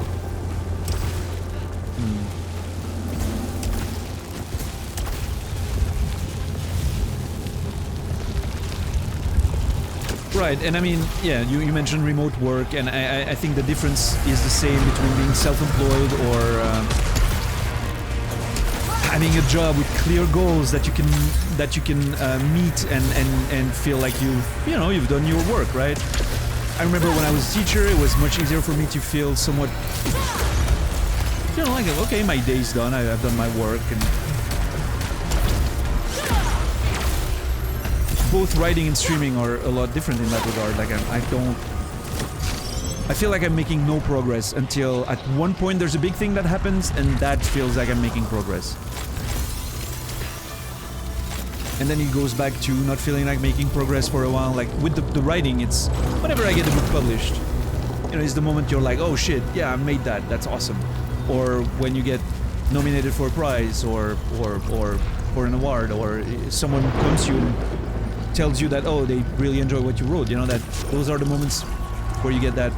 A: Right, and I mean, yeah, you mentioned remote work, and I think the difference is the same between being self-employed or having a job with clear goals that you can meet and feel like you've done your work, right? I remember when I was a teacher, it was much easier for me to feel somewhat, you know, like, okay, my day's done, I've done my work, and both writing and streaming are a lot different in that regard. Like, I feel like I'm making no progress until at one point there's a big thing that happens, and that feels like I'm making progress. And then it goes back to not feeling like making progress for a while. Like, with the writing, it's whenever I get a book published, you know, it's the moment you're like, oh shit, yeah, I made that, that's awesome. Or when you get nominated for a prize or for an award, or someone comes to you and tells you that, oh, they really enjoy what you wrote, you know, that those are the moments where you get that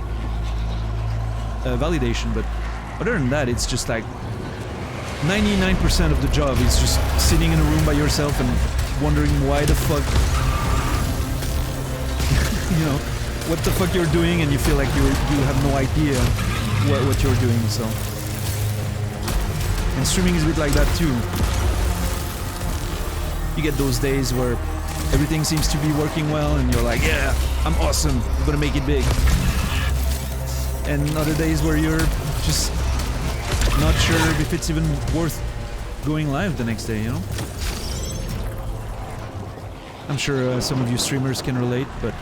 A: validation. But other than that, it's just like 99% of the job is just sitting in a room by yourself and wondering why the fuck you know, what the fuck you're doing, and you feel like you have no idea what you're doing. So, and streaming is a bit like that too. You get those days where everything seems to be working well and you're like, yeah, I'm awesome, I'm gonna make it big. And other days where you're just not sure if it's even worth going live the next day, you know? I'm sure some of you streamers can relate, but...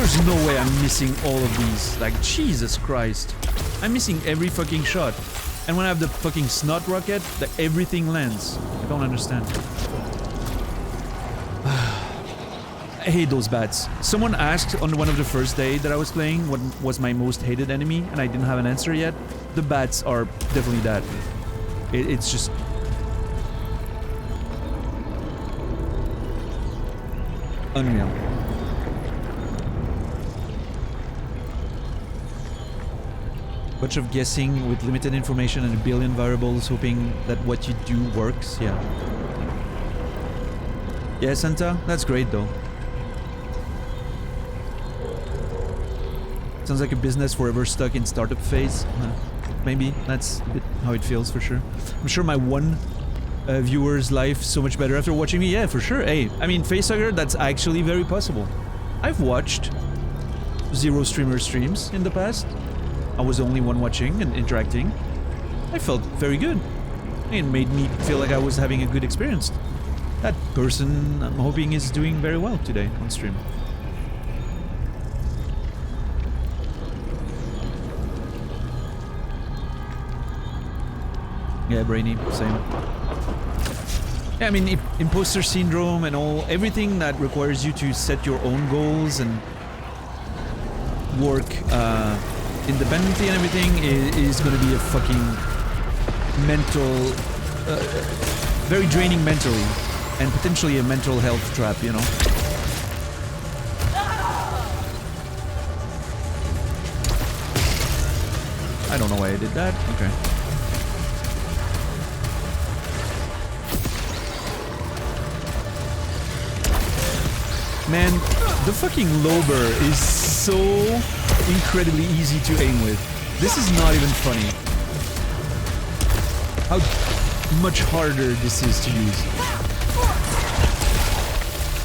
A: There's no way I'm missing all of these. Like, Jesus Christ. I'm missing every fucking shot. And when I have the fucking snot rocket, everything lands. I don't understand. I hate those bats. Someone asked on one of the first day that I was playing what was my most hated enemy, and I didn't have an answer yet. The bats are definitely that. It's just... unreal. Bunch of guessing with limited information and a billion variables, hoping that what you do works. Yeah. Yeah, Santa? That's great though. Sounds like a business forever stuck in startup phase. Maybe that's a bit how it feels for sure. I'm sure my one viewer's life so much better after watching me. Yeah, for sure. Hey, I mean, facehugger, that's actually very possible. I've watched 0 streamer streams in the past. I was the only one watching and interacting. I felt very good. It made me feel like I was having a good experience. That person, I'm hoping, is doing very well today on stream. Yeah, Brainy, same. Yeah, I mean, imposter syndrome and everything that requires you to set your own goals and work independently and everything is going to be a fucking mental, very draining mentally, and potentially a mental health trap, you know? I don't know why I did that. Okay. Man, the fucking Lober is so incredibly easy to aim with. This is not even funny. How much harder this is to use.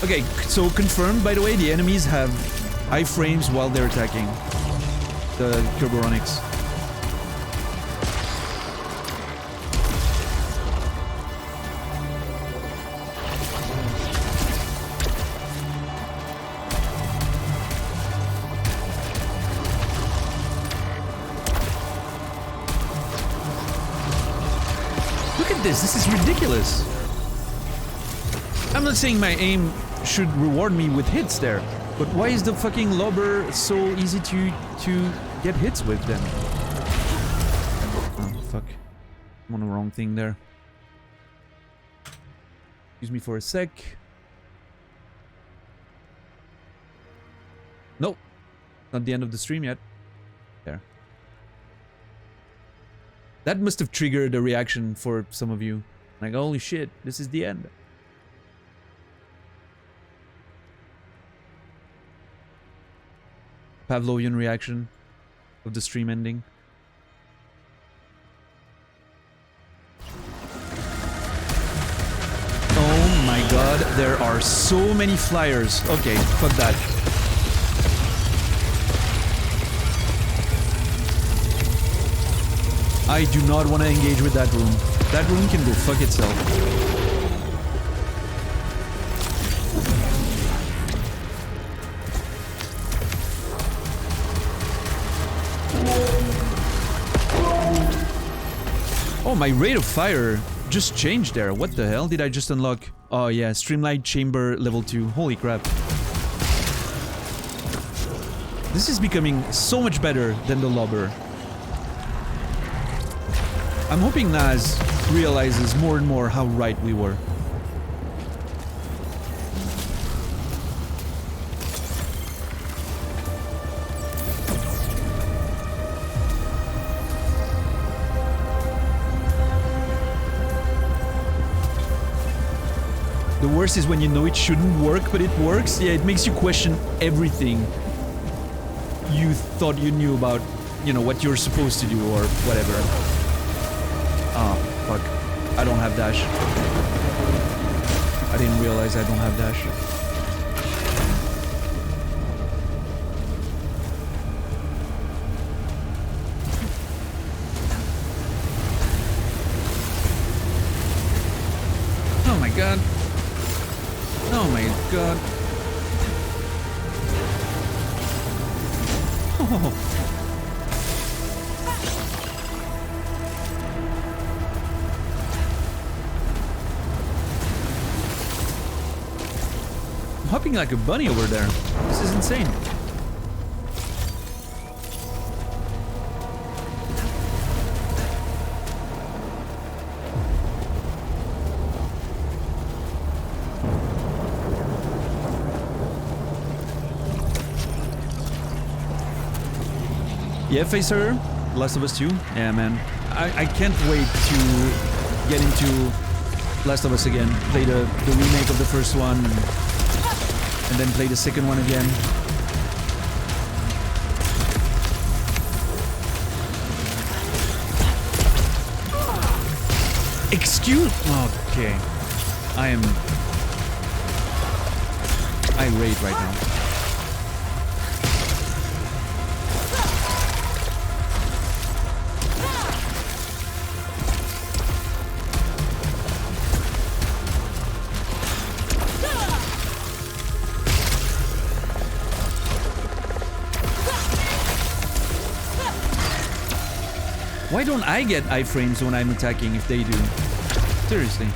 A: Okay, so confirmed, by the way, the enemies have high frames while they're attacking. The Kerberonics. This is ridiculous. I'm not saying my aim should reward me with hits there, but why is the fucking Lober so easy to get hits with then? Oh fuck. I'm on the wrong thing there. Excuse me for a sec. Nope. Not the end of the stream yet. There. That must have triggered a reaction for some of you. Like, holy shit, this is the end. Pavlovian reaction of the stream ending. Oh my god, there are so many flyers. Okay, fuck that. I do not want to engage with that room. That room can go fuck itself. Oh, my rate of fire just changed there. What the hell did I just unlock? Oh yeah, Streamlight Chamber level 2. Holy crap. This is becoming so much better than the Lober. I'm hoping Naz realizes more and more how right we were. The worst is when you know it shouldn't work, but it works. Yeah, it makes you question everything you thought you knew about, you know, what you're supposed to do or whatever. Oh, fuck. I don't have dash. I didn't realize I don't have dash. Oh my god. Oh my god. No! I'm hopping like a bunny over there. This is insane. Yeah, Facer, Last of Us 2. Yeah, man. I can't wait to get into Last of Us again. Play the remake of the first one, and then play the second one again. Excuse... Okay. I am... irate right now. Why don't I get iframes when I'm attacking if they do? Seriously.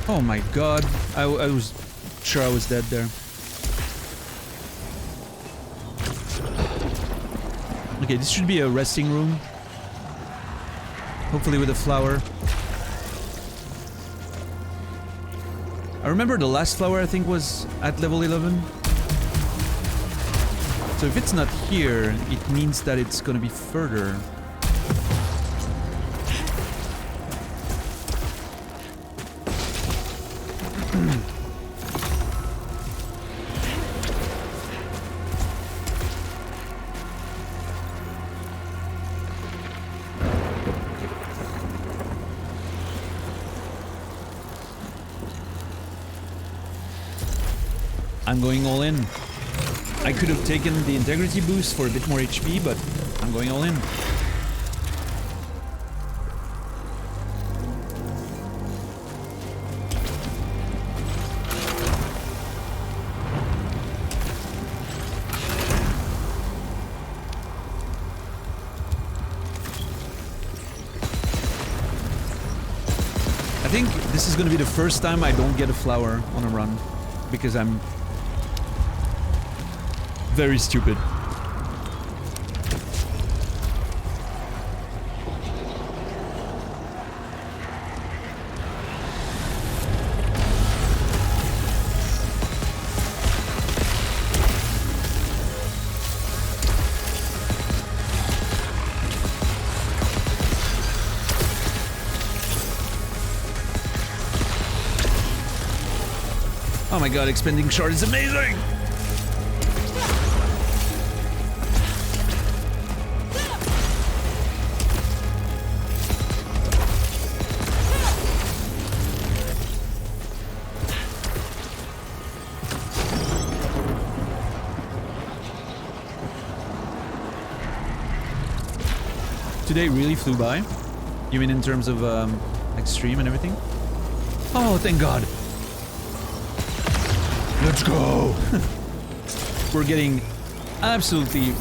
A: Oh my god, I was sure I was dead there. Okay, this should be a resting room. Hopefully with a flower. I remember the last flower I think was at level 11. So if it's not here, it means that it's gonna be further. I'm going all in. I could have taken the integrity boost for a bit more HP, but I'm going all in. I think this is gonna be the first time I don't get a flower on a run, because I'm very stupid. Oh my god, expending shard is amazing! Today really flew by. You mean in terms of like stream and everything? Oh, thank God. Let's go. We're getting absolutely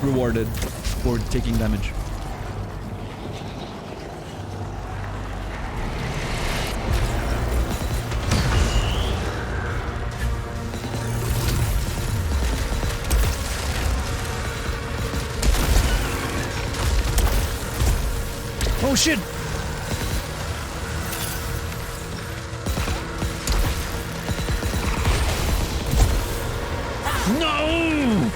A: rewarded for taking damage. Oh shit! No!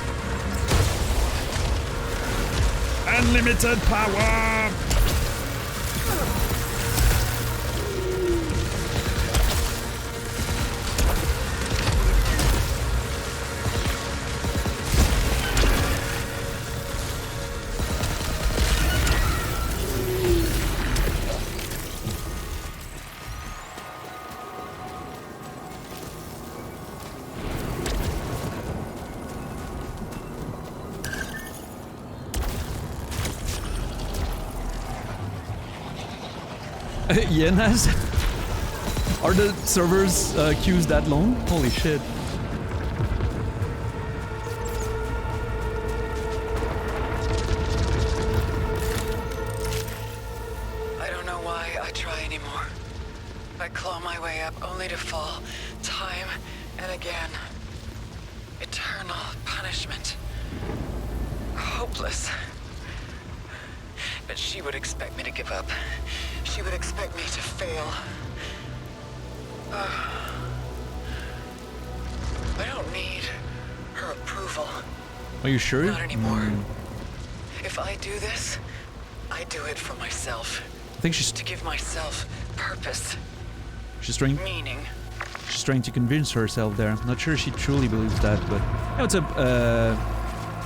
A: Unlimited power! Yeah, Naz. Are the servers queues that long? Holy shit.
B: I don't know why I try anymore. I claw my way up only to fall time and again. Eternal punishment. Hopeless. But she would expect me to give up. She would expect me to fail. I don't need her approval.
A: Are you sure?
B: Not anymore. If I do this, I do it for myself.
A: I think she's
B: To give myself purpose,
A: trying
B: meaning.
A: she's trying to convince herself there. Not sure she truly believes that, but yeah, what's up?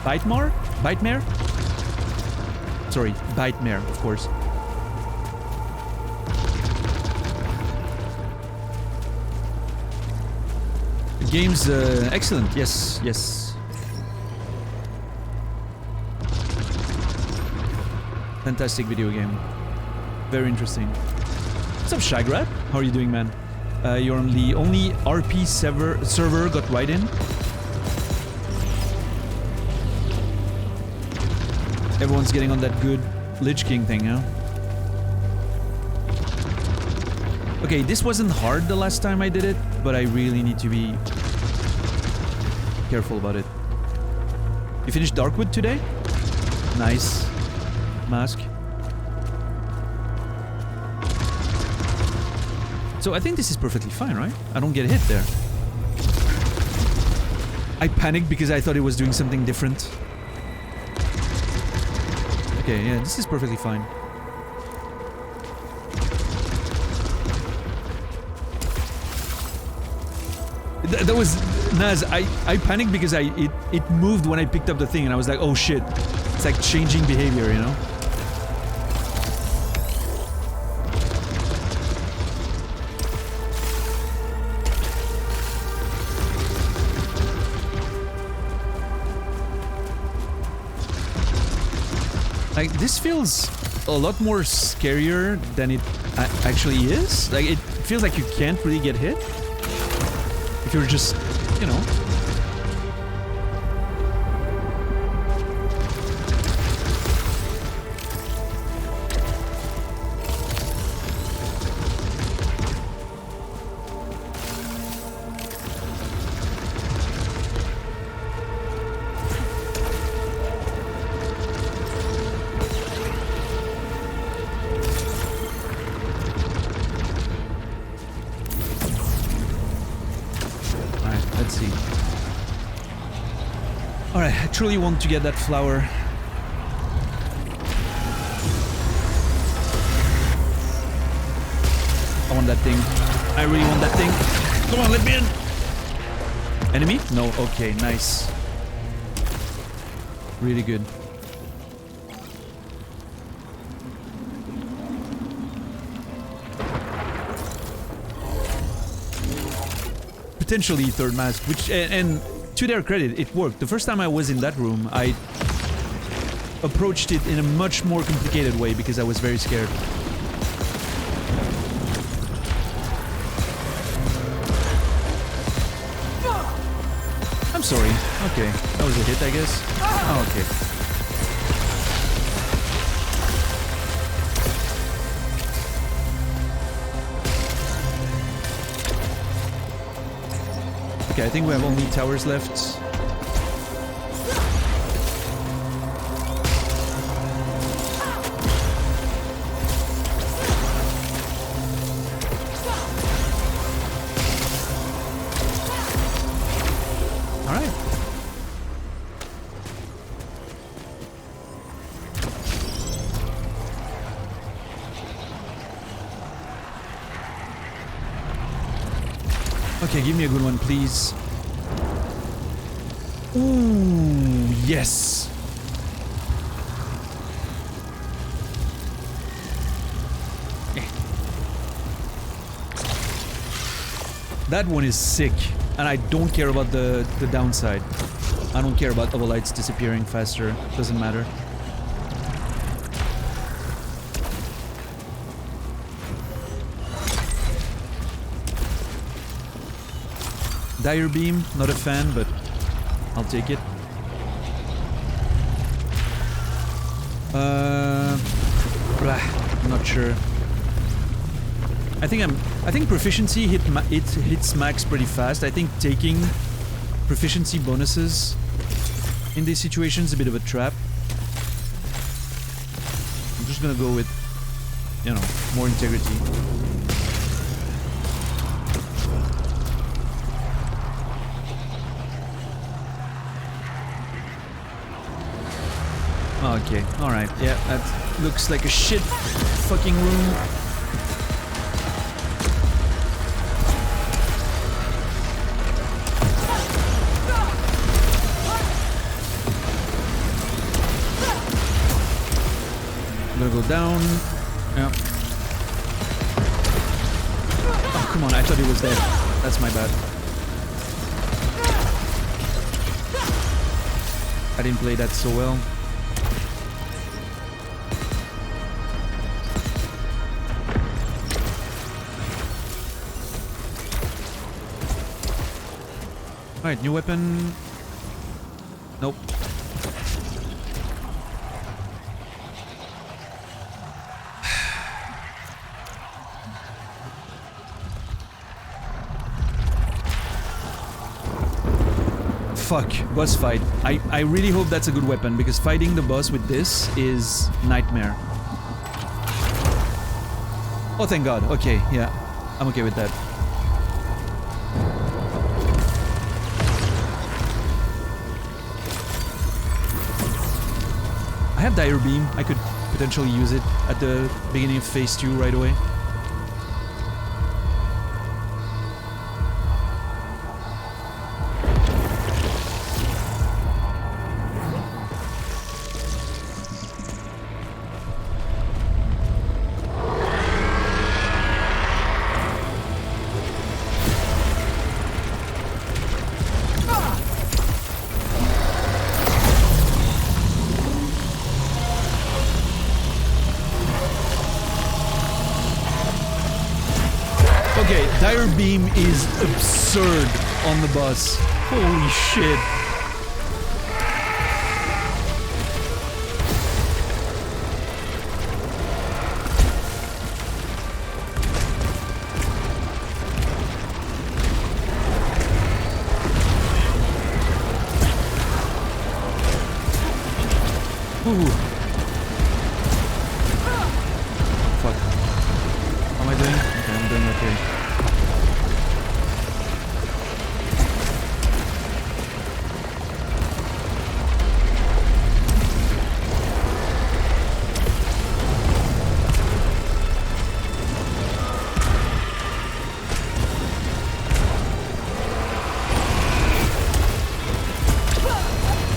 A: Bitemare? Bitemare? Sorry, Bitemare, of course. The game's excellent. Yes, yes. Fantastic video game. Very interesting. What's up, Shagrat? How are you doing, man? You're on the only RP server got right in. Everyone's getting on that good Lich King thing, huh? Okay, this wasn't hard the last time I did it, but I really need to be careful about it. You finished Darkwood today? Nice. Mask. So I think this is perfectly fine, right? I don't get hit there. I panicked because I thought it was doing something different. Okay, yeah, this is perfectly fine. That was Naz. I panicked because it moved when I picked up the thing, and I was like, oh shit, it's like changing behavior, you know. Like, this feels a lot more scarier than it actually is. Like, it feels like you can't really get hit if you're just, you know. I truly want to get that flower. I want that thing. I really want that thing. Come on, let me in. Enemy? No, okay, nice. Really good. Potentially third mask, which and to their credit, it worked. The first time I was in that room, I approached it in a much more complicated way because I was very scared. I'm sorry. Okay, that was a hit, I guess. Oh, okay. Okay, I think we have only towers left. Okay, give me a good one, please. Ooh, yes. That one is sick, and I don't care about the downside. I don't care about other lights disappearing faster. Doesn't matter. Dire beam, not a fan, but I'll take it. Not sure. I think proficiency hits max pretty fast. I think taking proficiency bonuses in these situations is a bit of a trap. I'm just gonna go with, you know, more integrity. Okay, alright, yeah, that looks like a shit fucking room. I'm gonna go down. Yeah. Oh, come on, I thought he was dead. That's my bad. I didn't play that so well. Alright, new weapon. Nope. Fuck, boss fight. I really hope that's a good weapon, because fighting the boss with this is nightmare. Oh, thank god. Okay, yeah. I'm okay with that. I have Dire Beam. I could potentially use it at the beginning of phase 2 right away. Okay, Dire Beam is absurd on the bus. Holy shit. Ooh. Fuck. How am I doing? Okay, I'm doing okay.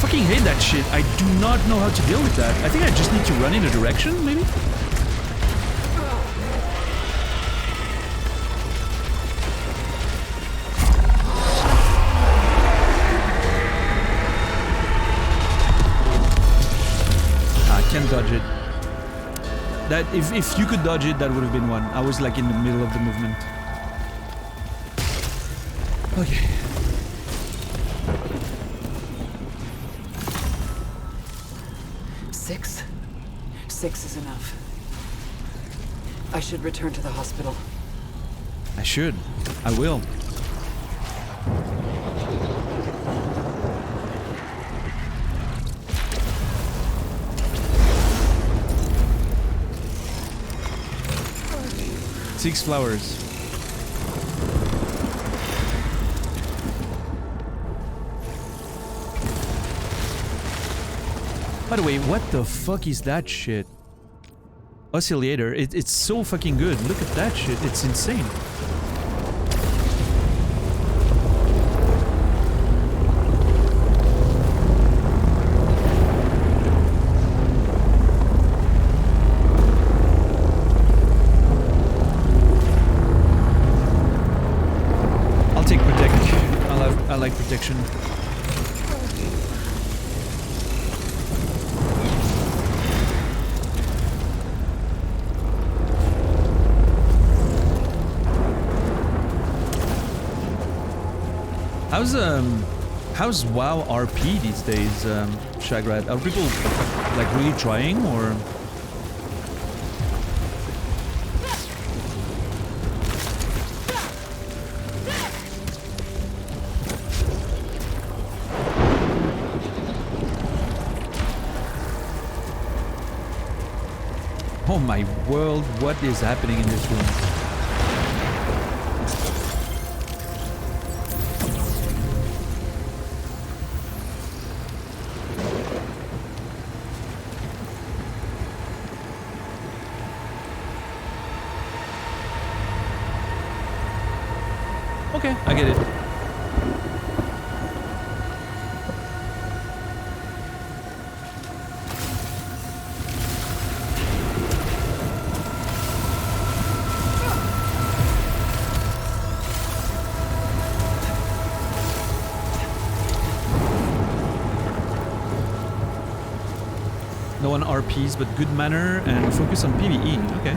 A: Fucking hate that shit. I do not know how to deal with that. I think I just need to run in a direction, maybe? Can't dodge it. That if you could dodge it, that would have been one. I was like in the middle of the movement. Okay.
B: Six is enough. I should return to the hospital.
A: I should. I will. Six flowers. By the way, what the fuck is that shit? Oscillator, it's so fucking good. Look at that shit, it's insane. How's WoW RP these days, Shagrat? Are people like really trying, or? Oh my world, what is happening in this room? Okay, I get it. No one RPs, but good manner and focus on PvE. Okay.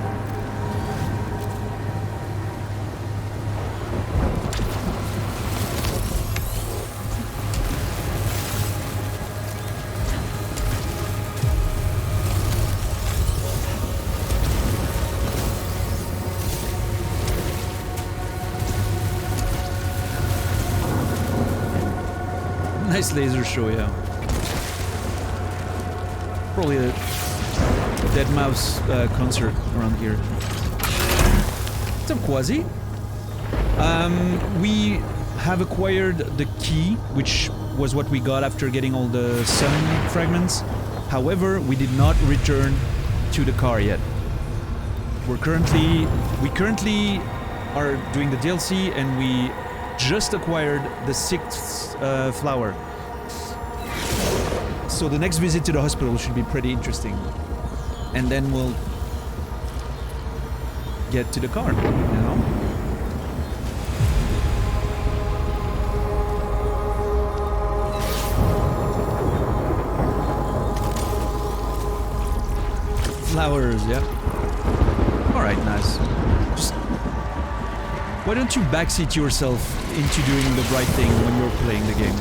A: Nice laser show, yeah. Probably a Dead Mouse concert around here. What's up, Quasi? We have acquired the key, which was what we got after getting all the sun fragments. However, we did not return to the car yet. We currently are doing the DLC, and we just acquired the 6th flower. So the next visit to the hospital should be pretty interesting. And then we'll get to the car, you know? Flowers, yeah. Alright, nice. Just... why don't you backseat yourself into doing the right thing when you're playing the game?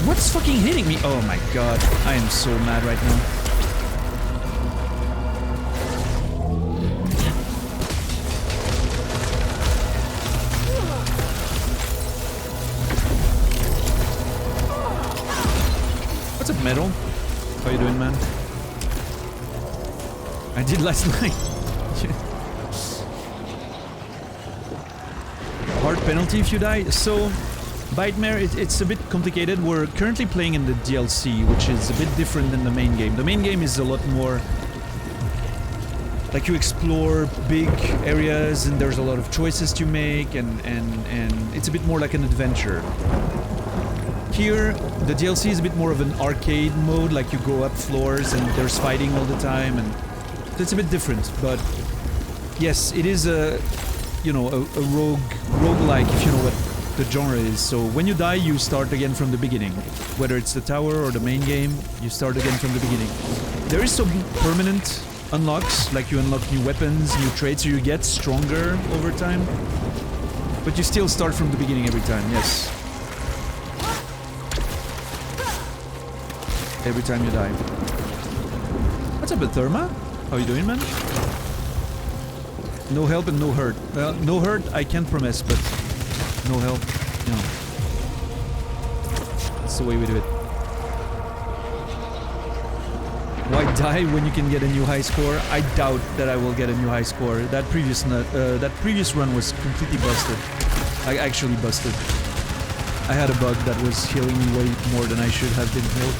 A: What's fucking hitting me? Oh my god, I am so mad right now. What's up, Metal? How you doing, man? I did last night. Hard penalty if you die. So, Bightmare, it's a bit complicated. We're currently playing in the DLC, which is a bit different than the main game. The main game is a lot more... like, you explore big areas and there's a lot of choices to make, and it's a bit more like an adventure. Here, the DLC is a bit more of an arcade mode, like you go up floors and there's fighting all the time, and it's a bit different, but yes, it is a, you know, a roguelike, if you know what the genre is. So when you die, you start again from the beginning. Whether it's the tower or the main game, you start again from the beginning. There is some permanent unlocks, like you unlock new weapons, new traits, so you get stronger over time. But you still start from the beginning every time, yes. Every time you die. What's up, Therma? How you doing, man? No help and no hurt. Well, no hurt I can't promise, but no help, you know. That's the way we do it. Why die when you can get a new high score? I doubt that I will get a new high score. That previous run was completely busted. I actually busted. I had a bug that was healing me way more than I should have been healed.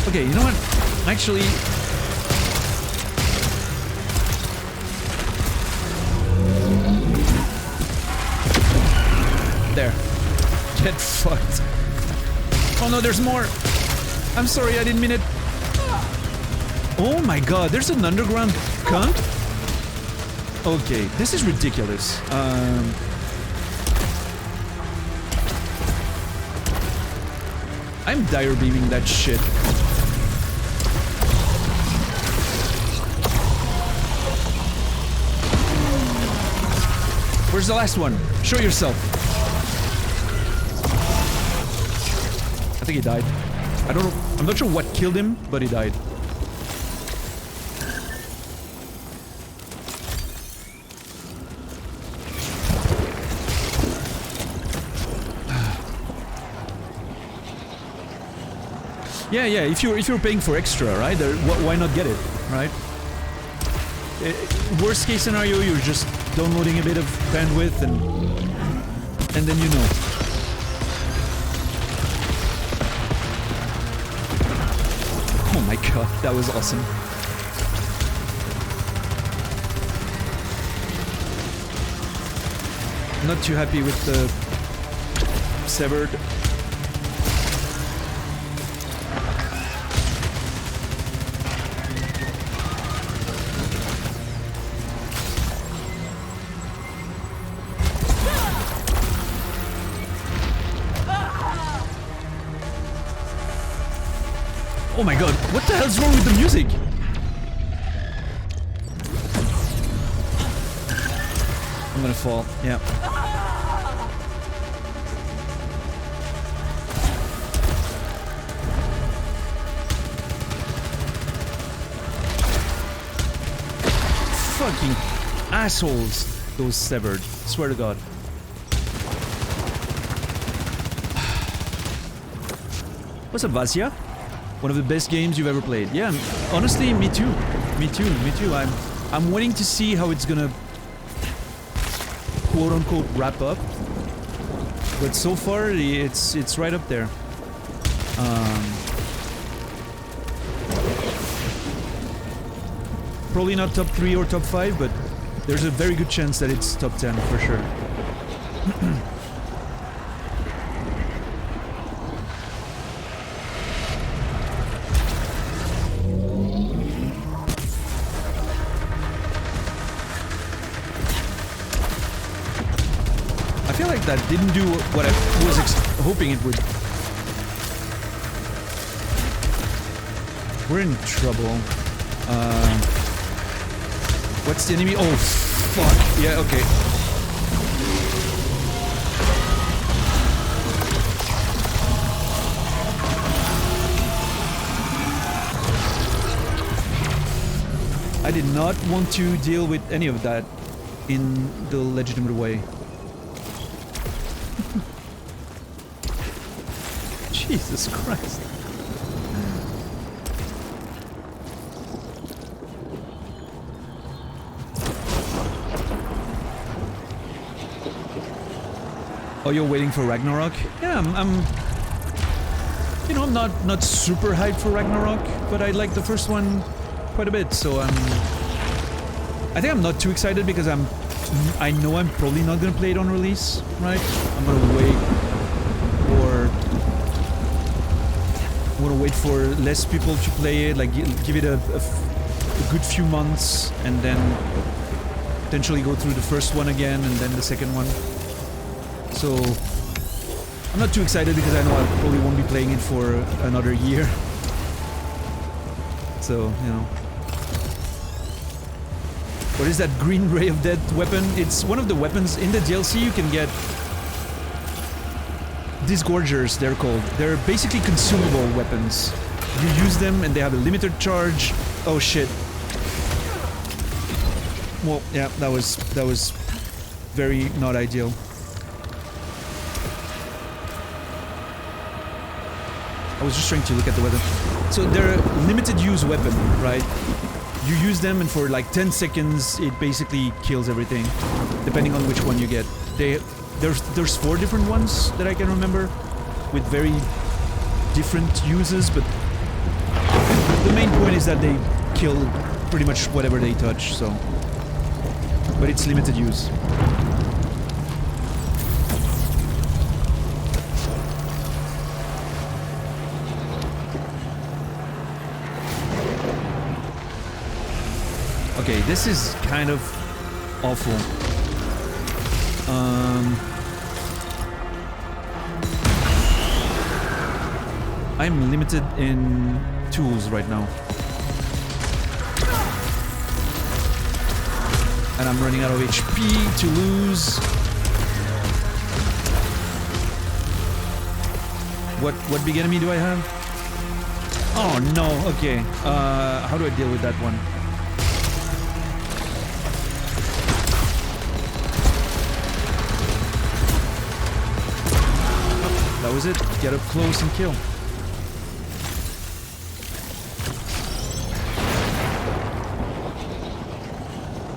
A: Okay, you know what? Actually... there. Get fucked. Oh no, there's more! I'm sorry, I didn't mean it. Oh my god, there's an underground cunt? Okay, this is ridiculous. I'm dire beaming that shit. Where's the last one? Show yourself. I think he died. I don't know. I'm not sure what killed him, but he died. Yeah, if you're paying for extra, right? Why not get it, right? Worst case scenario, you're just downloading a bit of bandwidth and then you know. Oh my god, that was awesome. Not too happy with the severed. Oh my god, what the hell's wrong with the music? I'm gonna fall, yeah. Fucking assholes, those severed. Swear to god. What's up, Vasya? One of the best games you've ever played. Yeah, honestly, me too. Me too. I'm waiting to see how it's gonna quote-unquote wrap up. But so far, it's right up there. Probably not top 3 or top 5, but there's a very good chance that it's top 10 for sure. I feel like that didn't do what I was hoping it would. We're in trouble. What's the enemy? Oh, fuck. Yeah, okay. I did not want to deal with any of that in the legitimate way. Jesus Christ. Oh, you're waiting for Ragnarok? Yeah, I'm you know, I'm not super hyped for Ragnarok, but I like the first one quite a bit, so I think I'm not too excited because I know I'm probably not gonna play it on release, right? I'm gonna wait for less people to play it, like give it a good few months, and then potentially go through the first one again, and then the second one. So I'm not too excited because I know I probably won't be playing it for another year. So, you know. What is that green ray of death weapon? It's one of the weapons in the DLC you can get. Disgorgers, they're called. They're basically consumable weapons. You use them and they have a limited charge. Oh shit. Well, yeah, that was very not ideal. I was just trying to look at the weapon. So they're a limited use weapon, right? You use them and for like 10 seconds it basically kills everything, depending on which one you get. There's 4 different ones that I can remember with very different uses, but the main point is that they kill pretty much whatever they touch, so. But it's limited use. Okay, this is kind of awful. I'm limited in tools right now. And I'm running out of HP to lose. What big enemy do I have? Oh no, okay. How do I deal with that one? Oh, that was it. Get up close and kill.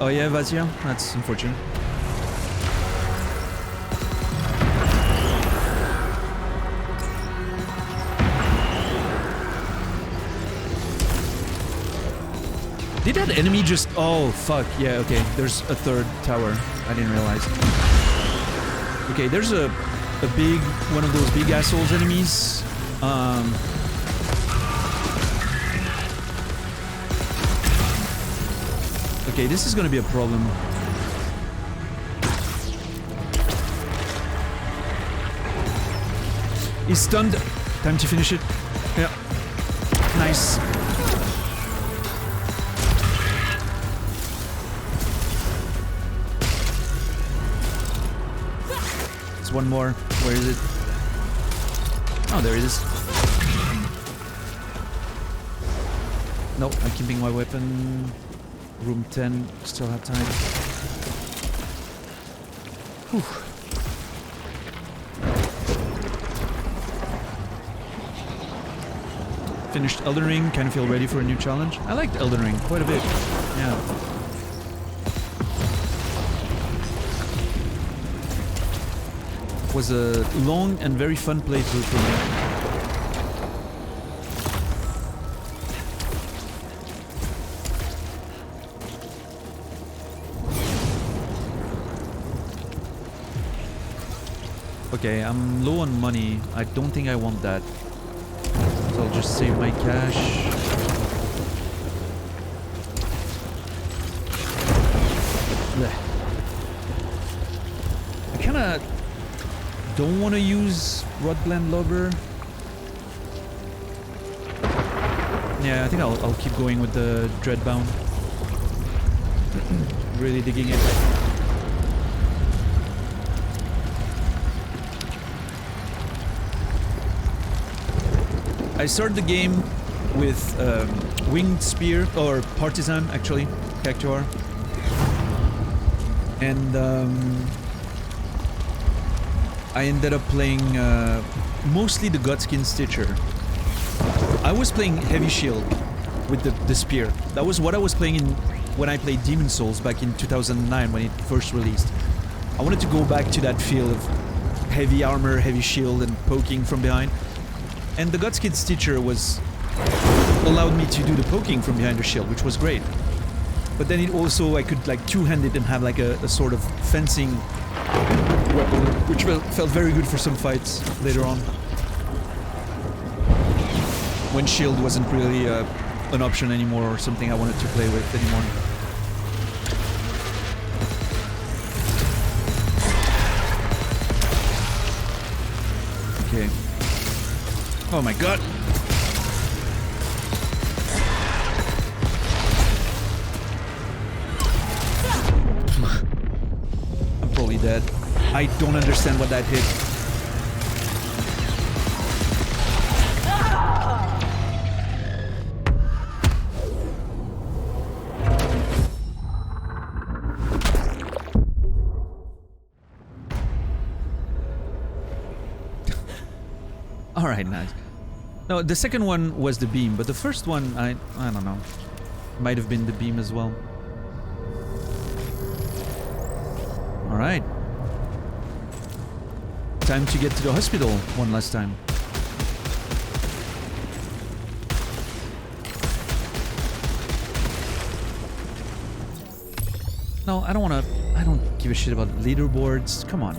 A: Oh yeah, Vazia? That's unfortunate. Did that enemy just... Oh, fuck. Yeah, okay. There's a third tower. I didn't realize. Okay, there's a big... One of those big assholes enemies. Okay, this is gonna be a problem. He's stunned. Time to finish it. Yeah. Nice. There's one more. Where is it? Oh, there it is. Nope, I'm keeping my weapon. Room 10, still have time. Whew. Finished Elden Ring, kind of feel ready for a new challenge. I liked Elden Ring quite a bit. Yeah. It was a long and very fun playthrough for me. Okay, I'm low on money. I don't think I want that. So I'll just save my cash. Blech. I kinda don't want to use Rotblend Lover. Yeah, I think I'll keep going with the Dreadbound. Really digging it. I started the game with Winged Spear, or Partisan actually, Cactuar. And I ended up playing mostly the Godskin Stitcher. I was playing Heavy Shield with the Spear. That was what I was playing in when I played Demon Souls back in 2009 when it first released. I wanted to go back to that feel of heavy armor, heavy shield, and poking from behind. And the Godskin Stitcher was allowed me to do the poking from behind the shield, which was great. But then it also, I could like two-hand it and have like a sort of fencing weapon, which felt very good for some fights later on. When shield wasn't really an option anymore, or something I wanted to play with anymore. Okay. Oh my god! I'm probably dead. I don't understand what that hit. Alright, nice. No, the second one was the beam, but the first one, I don't know. Might have been the beam as well. Alright. Time to get to the hospital one last time. No, I don't give a shit about leaderboards. Come on.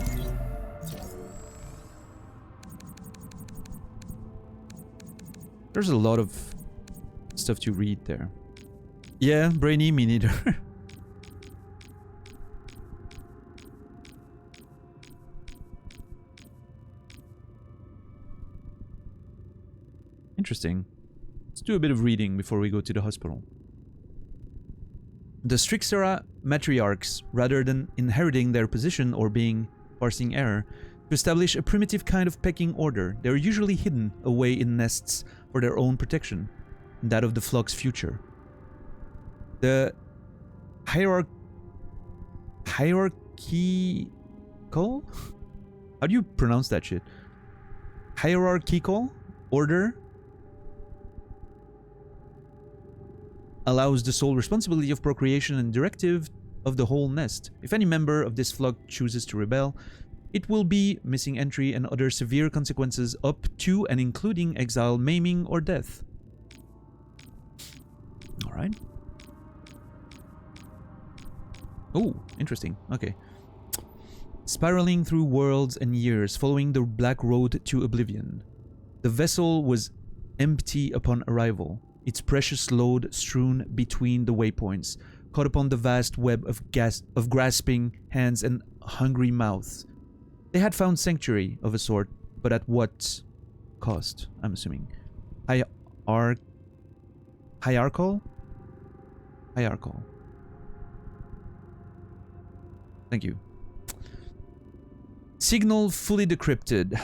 A: There's a lot of stuff to read there. Yeah, brainy, me neither. Interesting. Let's do a bit of reading before we go to the hospital. The Strixera matriarchs, rather than inheriting their position or being parsing heir, to establish a primitive kind of pecking order, they are usually hidden away in nests for their own protection and that of the flock's future. The hierarchical? How do you pronounce that shit? Hierarchical order allows the sole responsibility of procreation and directive of the whole nest. If any member of this flock chooses to rebel, it will be missing entry and other severe consequences up to and including exile, maiming, or death. Alright. Oh, interesting. Okay. Spiraling through worlds and years, following the black road to oblivion. The vessel was empty upon arrival, its precious load strewn between the waypoints, caught upon the vast web of grasping hands and hungry mouths. They had found sanctuary of a sort, but at what cost, I'm assuming. Hierarchical? Hierarchical. Thank you. Signal fully decrypted.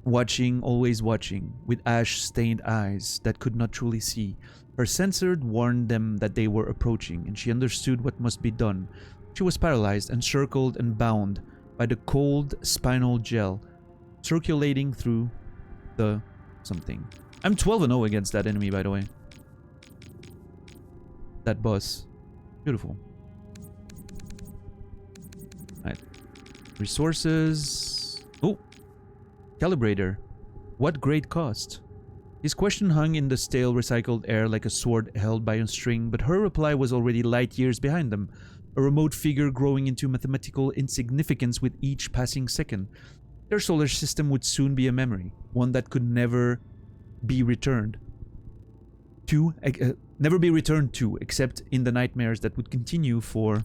A: Watching, always watching, with ash-stained eyes that could not truly see. Her sensor warned them that they were approaching, and she understood what must be done. She was paralyzed, encircled, and bound by the cold spinal gel circulating through the something. I'm 12-0 against that enemy, by the way. That boss. Beautiful. Alright. Resources. Oh! Calibrator. What great cost? His question hung in the stale, recycled air like a sword held by a string, but her reply was already light years behind them. A remote figure growing into mathematical insignificance with each passing second. Their solar system would soon be a memory, one that could never be returned to, except in the nightmares that would continue for...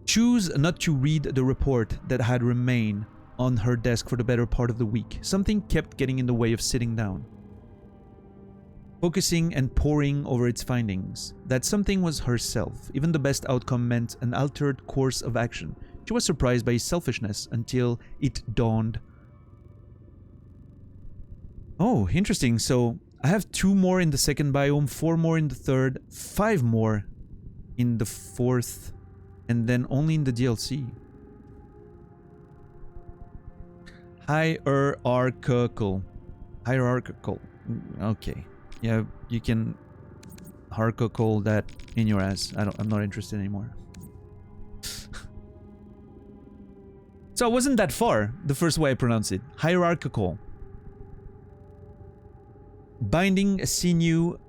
A: Choose not to read the report that had remained on her desk for the better part of the week. Something kept getting in the way of sitting down, focusing and poring over its findings. That something was herself. Even the best outcome meant an altered course of action. She was surprised by his selfishness until it dawned. Oh, interesting. So I have 2 more in the second biome, 4 more in the third, 5 more in the fourth, and then only in the DLC. Hierarchical. Hierarchical. Okay. Yeah, you can hierarchical that in your ass. I'm not interested anymore. So it wasn't that far, the first way I pronounce it. Hierarchical. Binding a sinew,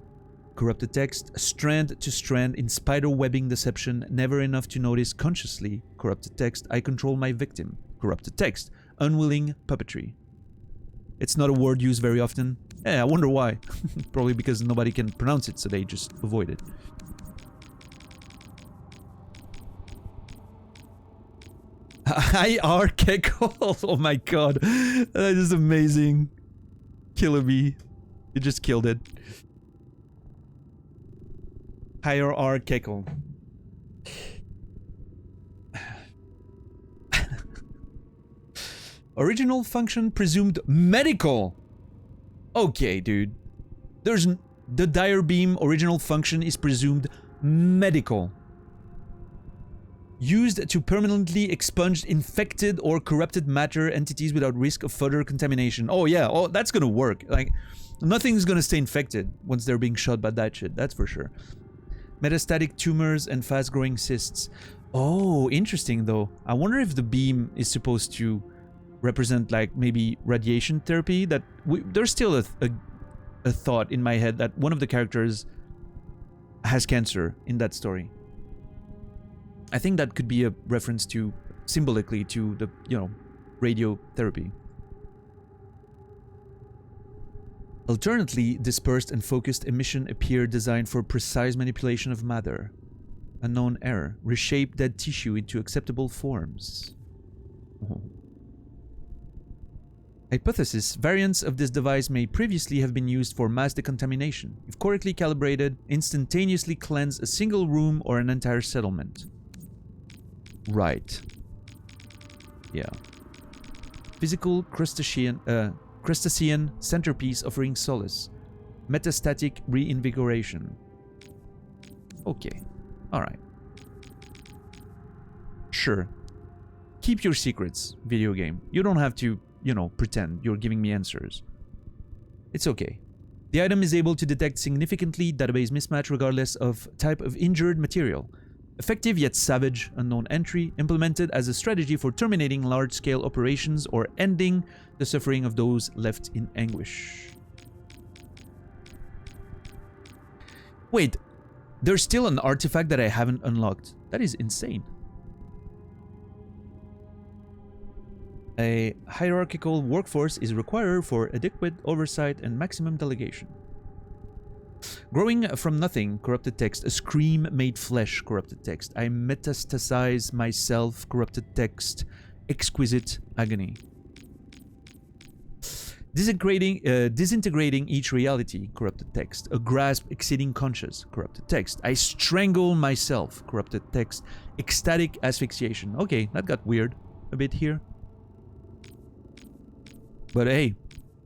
A: corrupted text, strand to strand in spider webbing deception, never enough to notice consciously, corrupted text, I control my victim, corrupted text, unwilling puppetry. It's not a word used very often. Yeah, I wonder why. Probably because nobody can pronounce it, so they just avoid it. Hierarchical. Oh my god. That is amazing. Killer bee. You just killed it. Hierarchical. Original function presumed medical. Okay, dude. The dire beam original function is presumed medical. Used to permanently expunge infected or corrupted matter entities without risk of further contamination. Oh yeah, oh that's gonna work. Like, nothing's gonna stay infected once they're being shot by that shit, that's for sure. Metastatic tumors and fast-growing cysts. Oh, interesting though. I wonder if the beam is supposed to represent like maybe radiation therapy. That there's still a thought in my head that one of the characters has cancer in that story. I think that could be a reference to, symbolically, to the, you know, radiotherapy. Alternately, dispersed and focused emission appear designed for precise manipulation of matter. Unknown error. Reshape dead tissue into acceptable forms. Oh. Hypothesis. Variants of this device may previously have been used for mass decontamination. If correctly calibrated, instantaneously cleanse a single room or an entire settlement. Right. Yeah. Physical crustacean centerpiece offering solace. Metastatic reinvigoration. Okay. Alright. Sure. Keep your secrets, video game. You don't have to, you know, pretend you're giving me answers. It's okay. The item is able to detect significantly database mismatch regardless of type of injured material. Effective yet savage unknown entry, implemented as a strategy for terminating large-scale operations or ending the suffering of those left in anguish. Wait, there's still an artifact that I haven't unlocked. That is insane. A hierarchical workforce is required for adequate oversight and maximum delegation. Growing from nothing, corrupted text. A scream made flesh, corrupted text. I metastasize myself, corrupted text. Exquisite agony. Disintegrating each reality, corrupted text. A grasp exceeding conscious, corrupted text. I strangle myself, corrupted text. Ecstatic asphyxiation. Okay, that got weird a bit here. But hey,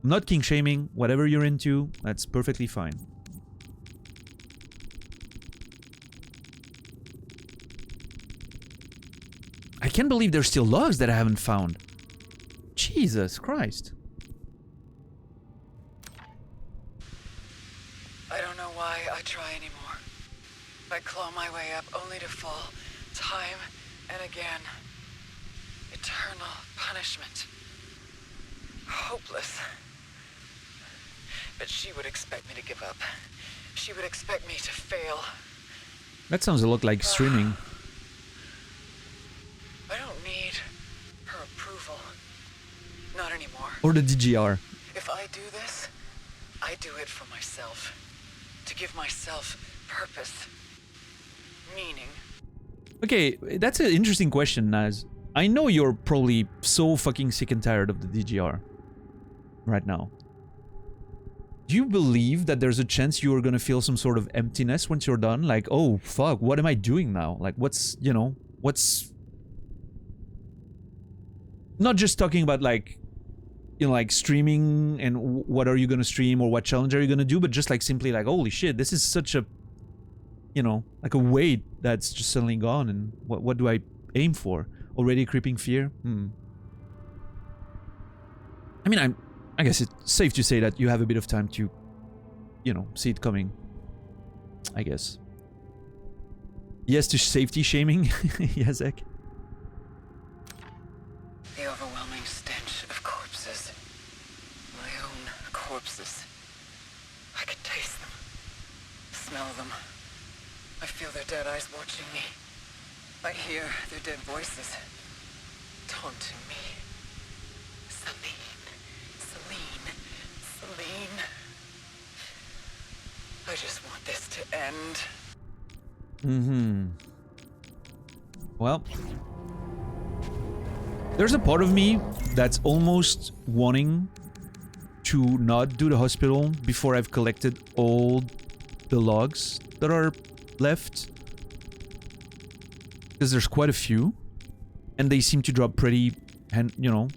A: I'm not king shaming. Whatever you're into, that's perfectly fine. I can't believe there's still logs that I haven't found. Jesus Christ.
B: I don't know why I try anymore. I claw my way up only to fall time and again. Eternal punishment. Hopeless. But she would expect me to give up. She would expect me to fail.
A: That sounds a lot like streaming.
B: I don't need her approval. Not anymore.
A: Or the DGR.
B: If I do this, I do it for myself. To give myself purpose. Meaning.
A: Okay, that's an interesting question, Naz. I know you're probably so fucking sick and tired of the DGR. Right now. Do you believe that there's a chance you are gonna feel some sort of emptiness once you're done? Like, oh, fuck, what am I doing now? Like, what's, you know, what's... Not just talking about, like, you know, like, streaming and what are you gonna stream or what challenge are you gonna do, but just, like, simply, like, holy shit, this is such a, you know, like a weight that's just suddenly gone, and what do I aim for? Already creeping fear? I mean, I guess it's safe to say that you have a bit of time to, you know, see it coming. I guess. Yes to safety shaming. Yazek.
B: The overwhelming stench of corpses. My own corpses. I can taste them. Smell them. I feel their dead eyes watching me. I hear their dead voices. Taunting me. Celine. I just want this to end.
A: Well, there's a part of me that's almost wanting to not do the hospital before I've collected all the logs that are left. Because there's quite a few. And they seem to drop pretty, and you know.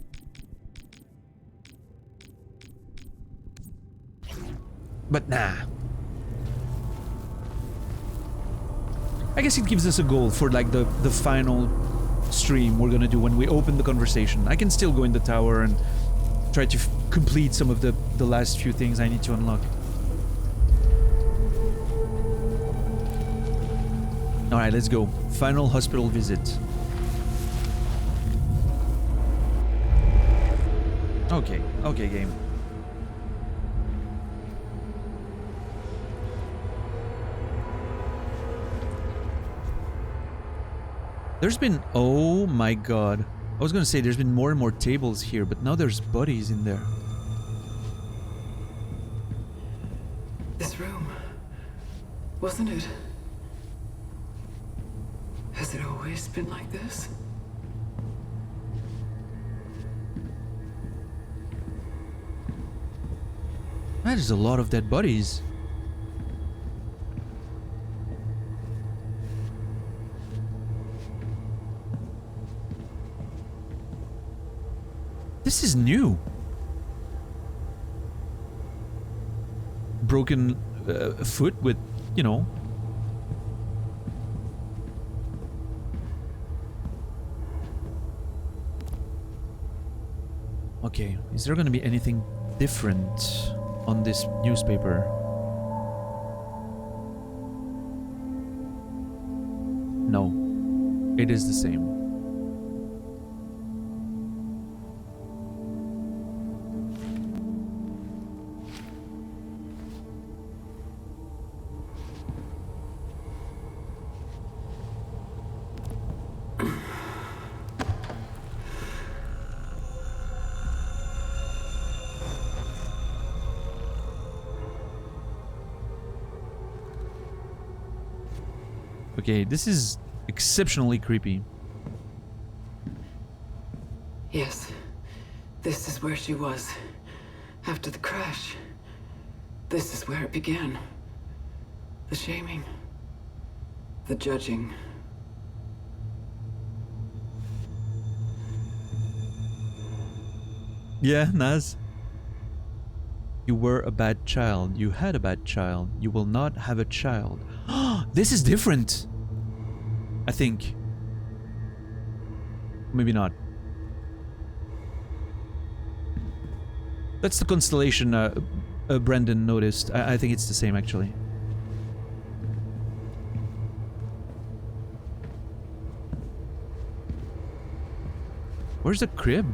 A: But nah. I guess it gives us a goal for like the final stream we're gonna do when we open the conversation. I can still go in the tower and try to complete some of the last few things I need to unlock. Alright, let's go. Final hospital visit. Okay, game. There's been... Oh my god. I was gonna say there's been more and more tables here, but now there's bodies in there.
B: This room, wasn't it? Has it always been like this?
A: That is a lot of dead bodies. This is new. Broken foot with, you know. Okay, is there gonna be anything different on this newspaper? No, it is the same. Okay, this is exceptionally creepy.
B: Yes. This is where she was. After the crash. This is where it began. The shaming. The judging.
A: Yeah, Naz. You were a bad child. You had a bad child. You will not have a child. This is different. I think. Maybe not. That's the constellation Brendan noticed. I think it's the same, actually. Where's the crib?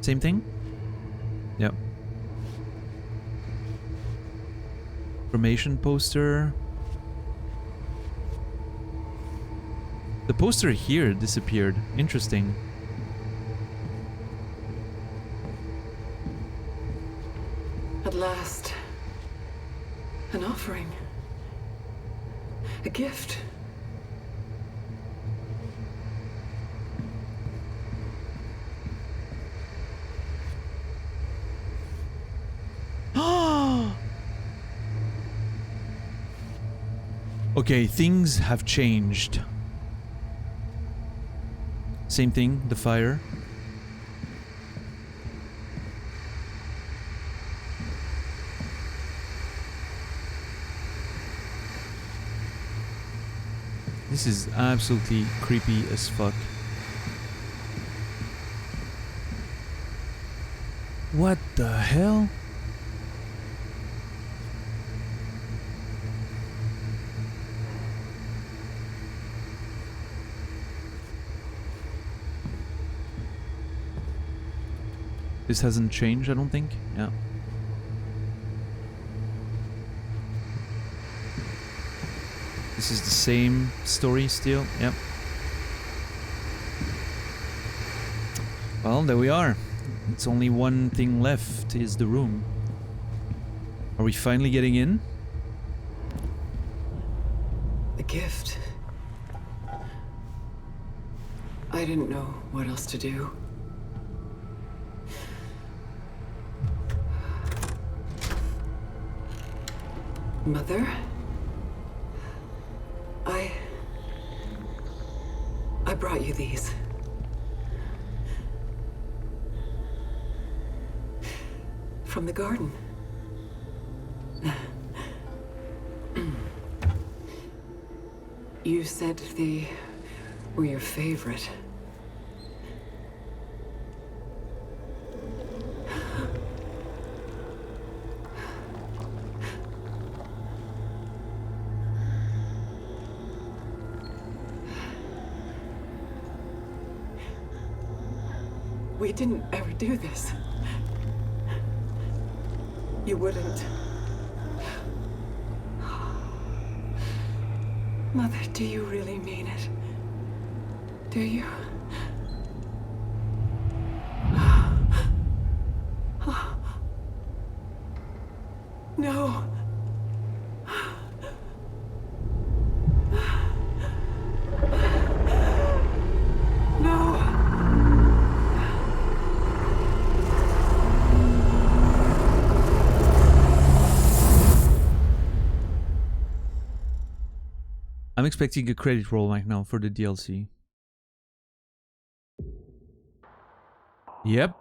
A: Same thing? Yep. Cremation poster. The poster here disappeared. Interesting.
B: At last. An offering. A gift.
A: Okay, things have changed. Same thing, the fire. This is absolutely creepy as fuck. What the hell? This hasn't changed, I don't think. Yeah. This is the same story still. Yep. Well, there we are. It's only one thing left, is the room. Are we finally getting in?
B: The gift. I didn't know what else to do. Mother? I brought you these. From the garden. You said they were your favorite. We didn't ever do this. You wouldn't. Mother, do you really mean it? Do you?
A: I'm expecting a credit roll right now for the DLC. Yep.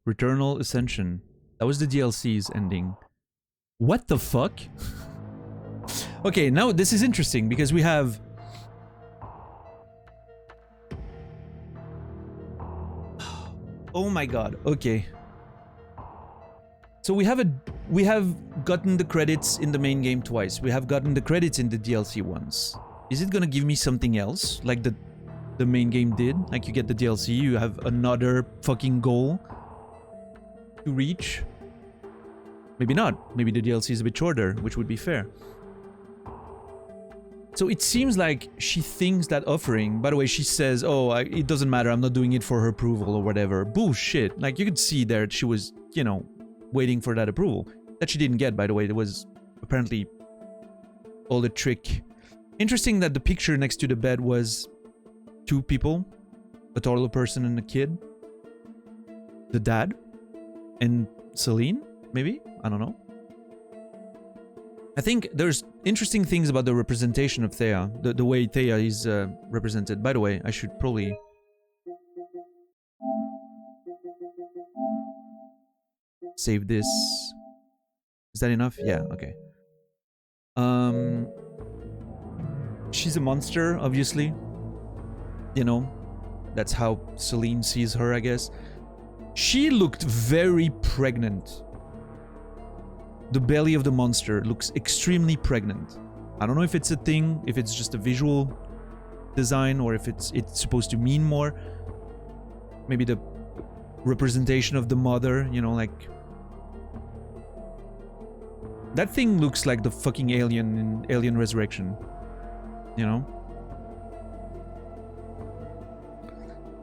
A: Returnal Ascension. That was the DLC's ending. What the fuck? Okay, now this is interesting because we have... Oh my god, okay. So we have gotten the credits in the main game twice. We have gotten the credits in the DLC once. Is it gonna give me something else? Like the main game did? Like you get the DLC, you have another fucking goal to reach? Maybe not. Maybe the DLC is a bit shorter, which would be fair. So it seems like she thinks that offering... By the way, she says, oh, it doesn't matter, I'm not doing it for her approval or whatever. Bullshit. Like, you could see there she was, you know, waiting for that approval. That she didn't get, by the way. It was apparently all a trick. Interesting that the picture next to the bed was two people. A toddler person and a kid. The dad. And Celine, maybe? I don't know. I think there's interesting things about the representation of Thea, the way Thea is represented. By the way, I should probably... save this. Is that enough? Yeah, okay. She's a monster, obviously. You know, that's how Celine sees her, I guess. She looked very pregnant. The belly of the monster looks extremely pregnant. I don't know if it's a thing, if it's just a visual design, or if it's supposed to mean more. Maybe the representation of the mother, you know, like... That thing looks like the fucking alien in Alien Resurrection. You know?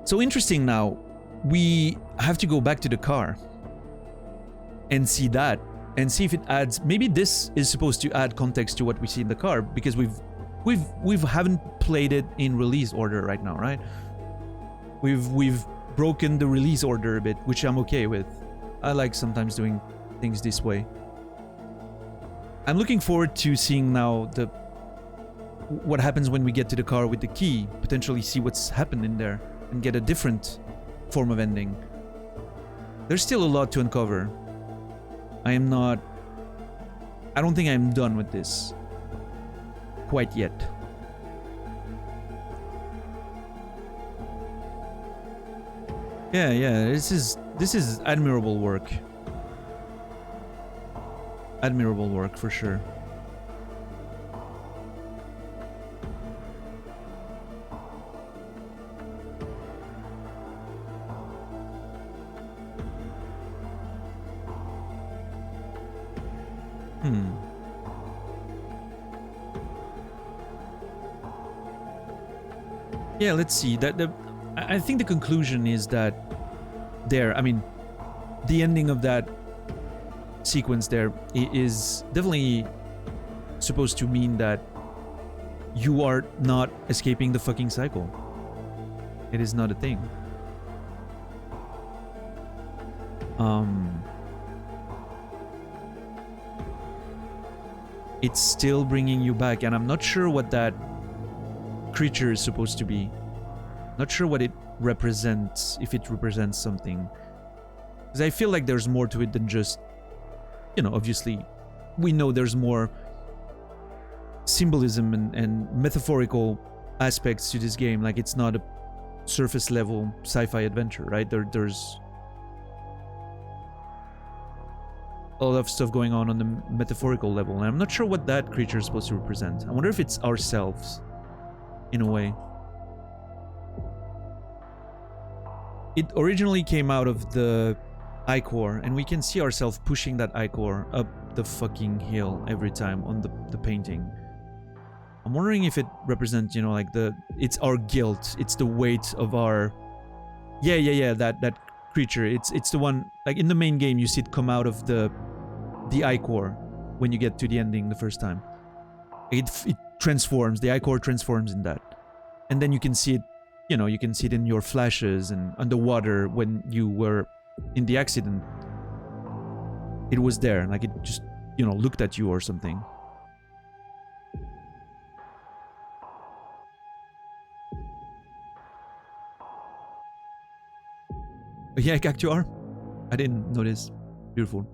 A: So interesting now. We have to go back to the car. And see that. And see if it adds... Maybe this is supposed to add context to what we see in the car, because we haven't played it in release order right now, right? We've broken the release order a bit, which I'm okay with. I like sometimes doing things this way. I'm looking forward to seeing now what happens when we get to the car with the key, potentially see what's happened in there, and get a different form of ending. There's still a lot to uncover. I don't think I'm done with this. Quite yet. Yeah, this is admirable work. Admirable work, for sure. Yeah, let's see. I think the conclusion is that I mean, the ending of that sequence there is definitely supposed to mean that you are not escaping the fucking cycle. It is not a thing. It's still bringing you back, and I'm not sure what that creature is supposed to be. Not sure what it represents, if it represents something. Because I feel like there's more to it than just, you know, obviously, we know there's more symbolism and metaphorical aspects to this game. Like, it's not a surface level sci-fi adventure, right? There's a lot of stuff going on the metaphorical level, and I'm not sure what that creature is supposed to represent. I wonder if it's ourselves, in a way. It originally came out of the ichor, and we can see ourselves pushing that ichor up the fucking hill every time on the painting. I'm wondering if it represents, you know, like it's our guilt, it's the weight of our... Yeah, that creature. It's the one, like in the main game, you see it come out of the ichor when you get to the ending the first time. It transforms, the ichor transforms in that. And then you can see it, you know, you can see it in your flashes and underwater when you were in the accident. It was there, like it just, you know, looked at you or something. Yeah, Cactuar. I didn't notice. Beautiful.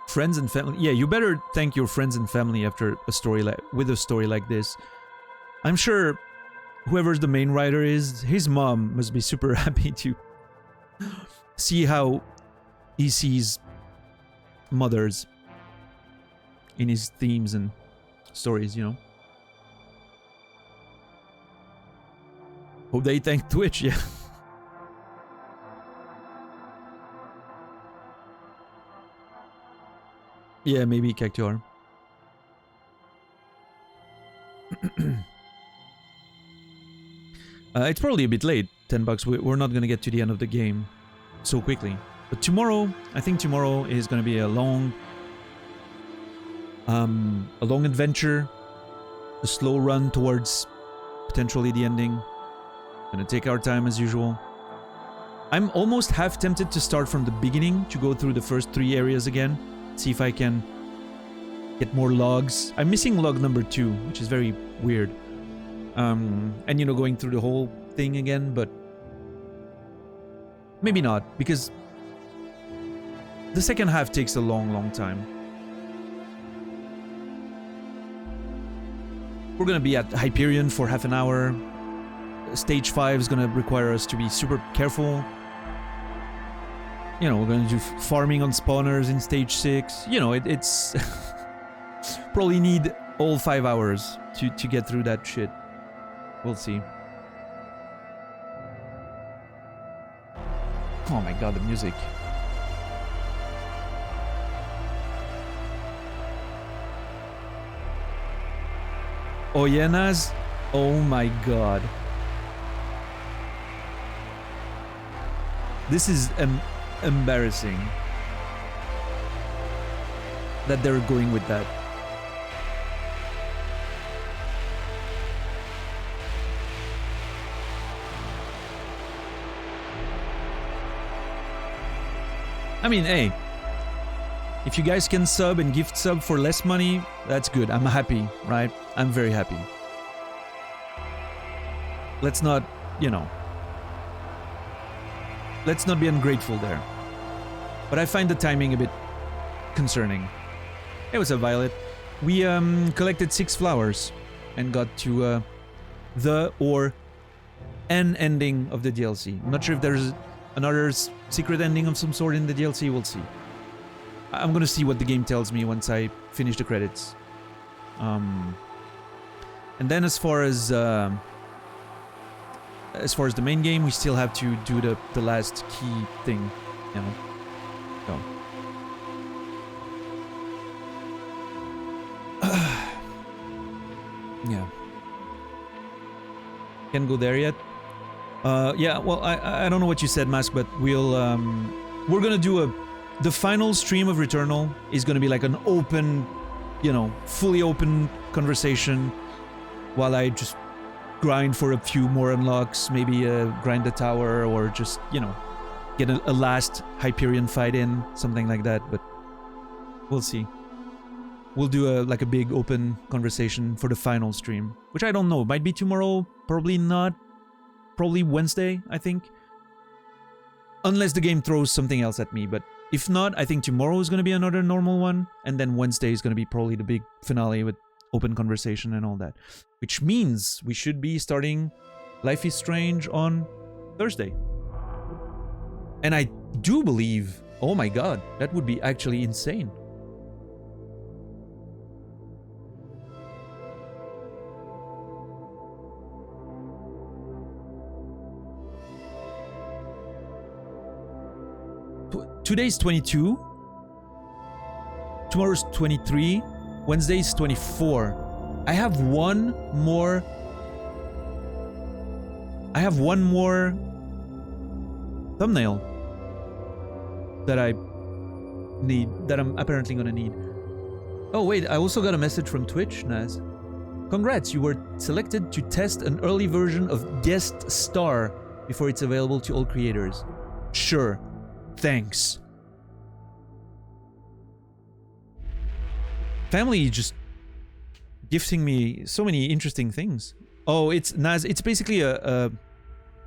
A: Friends and family. Yeah, you better thank your friends and family after a story with a story like this. I'm sure whoever's the main writer is, his mom must be super happy to see how he sees mothers in his themes and stories, you know. Hope they thank Twitch, yeah. Yeah, maybe Cactuar. It's probably a bit late, $10. We're not gonna get to the end of the game so quickly. But tomorrow, I think tomorrow is gonna be a long adventure, a slow run towards potentially the ending. Gonna take our time as usual. I'm almost half tempted to start from the beginning to go through the first 3 areas again. See if I can get more logs. I'm missing log number 2, which is very weird. And you know, going through the whole thing again, but maybe not, because the second half takes a long time. We're gonna be at Hyperion for half an hour. Stage 5 is gonna require us to be super careful. You know, we're gonna do farming on spawners in stage 6. You know, it's probably need all 5 hours to get through that shit. We'll see. Oh my god, the music. Oyenas? Oh my god. This is embarrassing that they're going with that. I mean, hey, if you guys can sub and gift sub for less money, that's good. I'm happy, right? I'm very happy. Let's not, you know, let's not be ungrateful there. But I find the timing a bit concerning. Hey, what's up, Violet? We collected 6 flowers and got to the or an ending of the DLC. I'm not sure if there's another secret ending of some sort in the DLC. We'll see. I'm gonna see what the game tells me once I finish the credits. And then as far as the main game, we still have to do the last key thing, you know. So. Yeah. Can't go there yet. Yeah, well, I don't know what you said, Mask, but we're gonna do the final stream of Returnal is gonna be like an open, you know, fully open conversation while I just grind for a few more unlocks, maybe grind the tower, or just, you know, get a last Hyperion fight in, something like that, but we'll see. We'll do like a big open conversation for the final stream, which I don't know, might be tomorrow, probably not. Probably Wednesday, I think. Unless the game throws something else at me, but if not, I think tomorrow is going to be another normal one, and then Wednesday is going to be probably the big finale with open conversation and all that. Which means we should be starting Life is Strange on Thursday. And I do believe, oh my god, that would be actually insane. Today's 22, tomorrow's 23, Wednesday's 24. I have one more thumbnail that I need, that I'm apparently gonna need. Oh wait, I also got a message from Twitch, Naz. Congrats, you were selected to test an early version of Guest Star before it's available to all creators. Sure. Thanks. Family just gifting me so many interesting things. Oh, it's Naz. It's basically a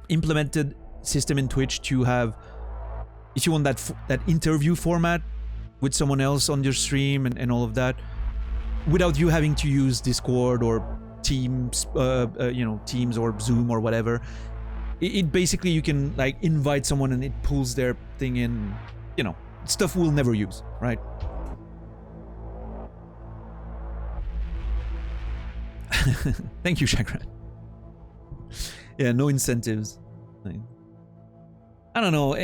A: implemented system in Twitch to have, if you want that interview format with someone else on your stream and all of that, without you having to use Discord or Teams, Teams or Zoom or whatever. It basically, you can like invite someone and it pulls their thing in, stuff we'll never use, right? Thank you, Chakran. Yeah, no incentives. I don't know,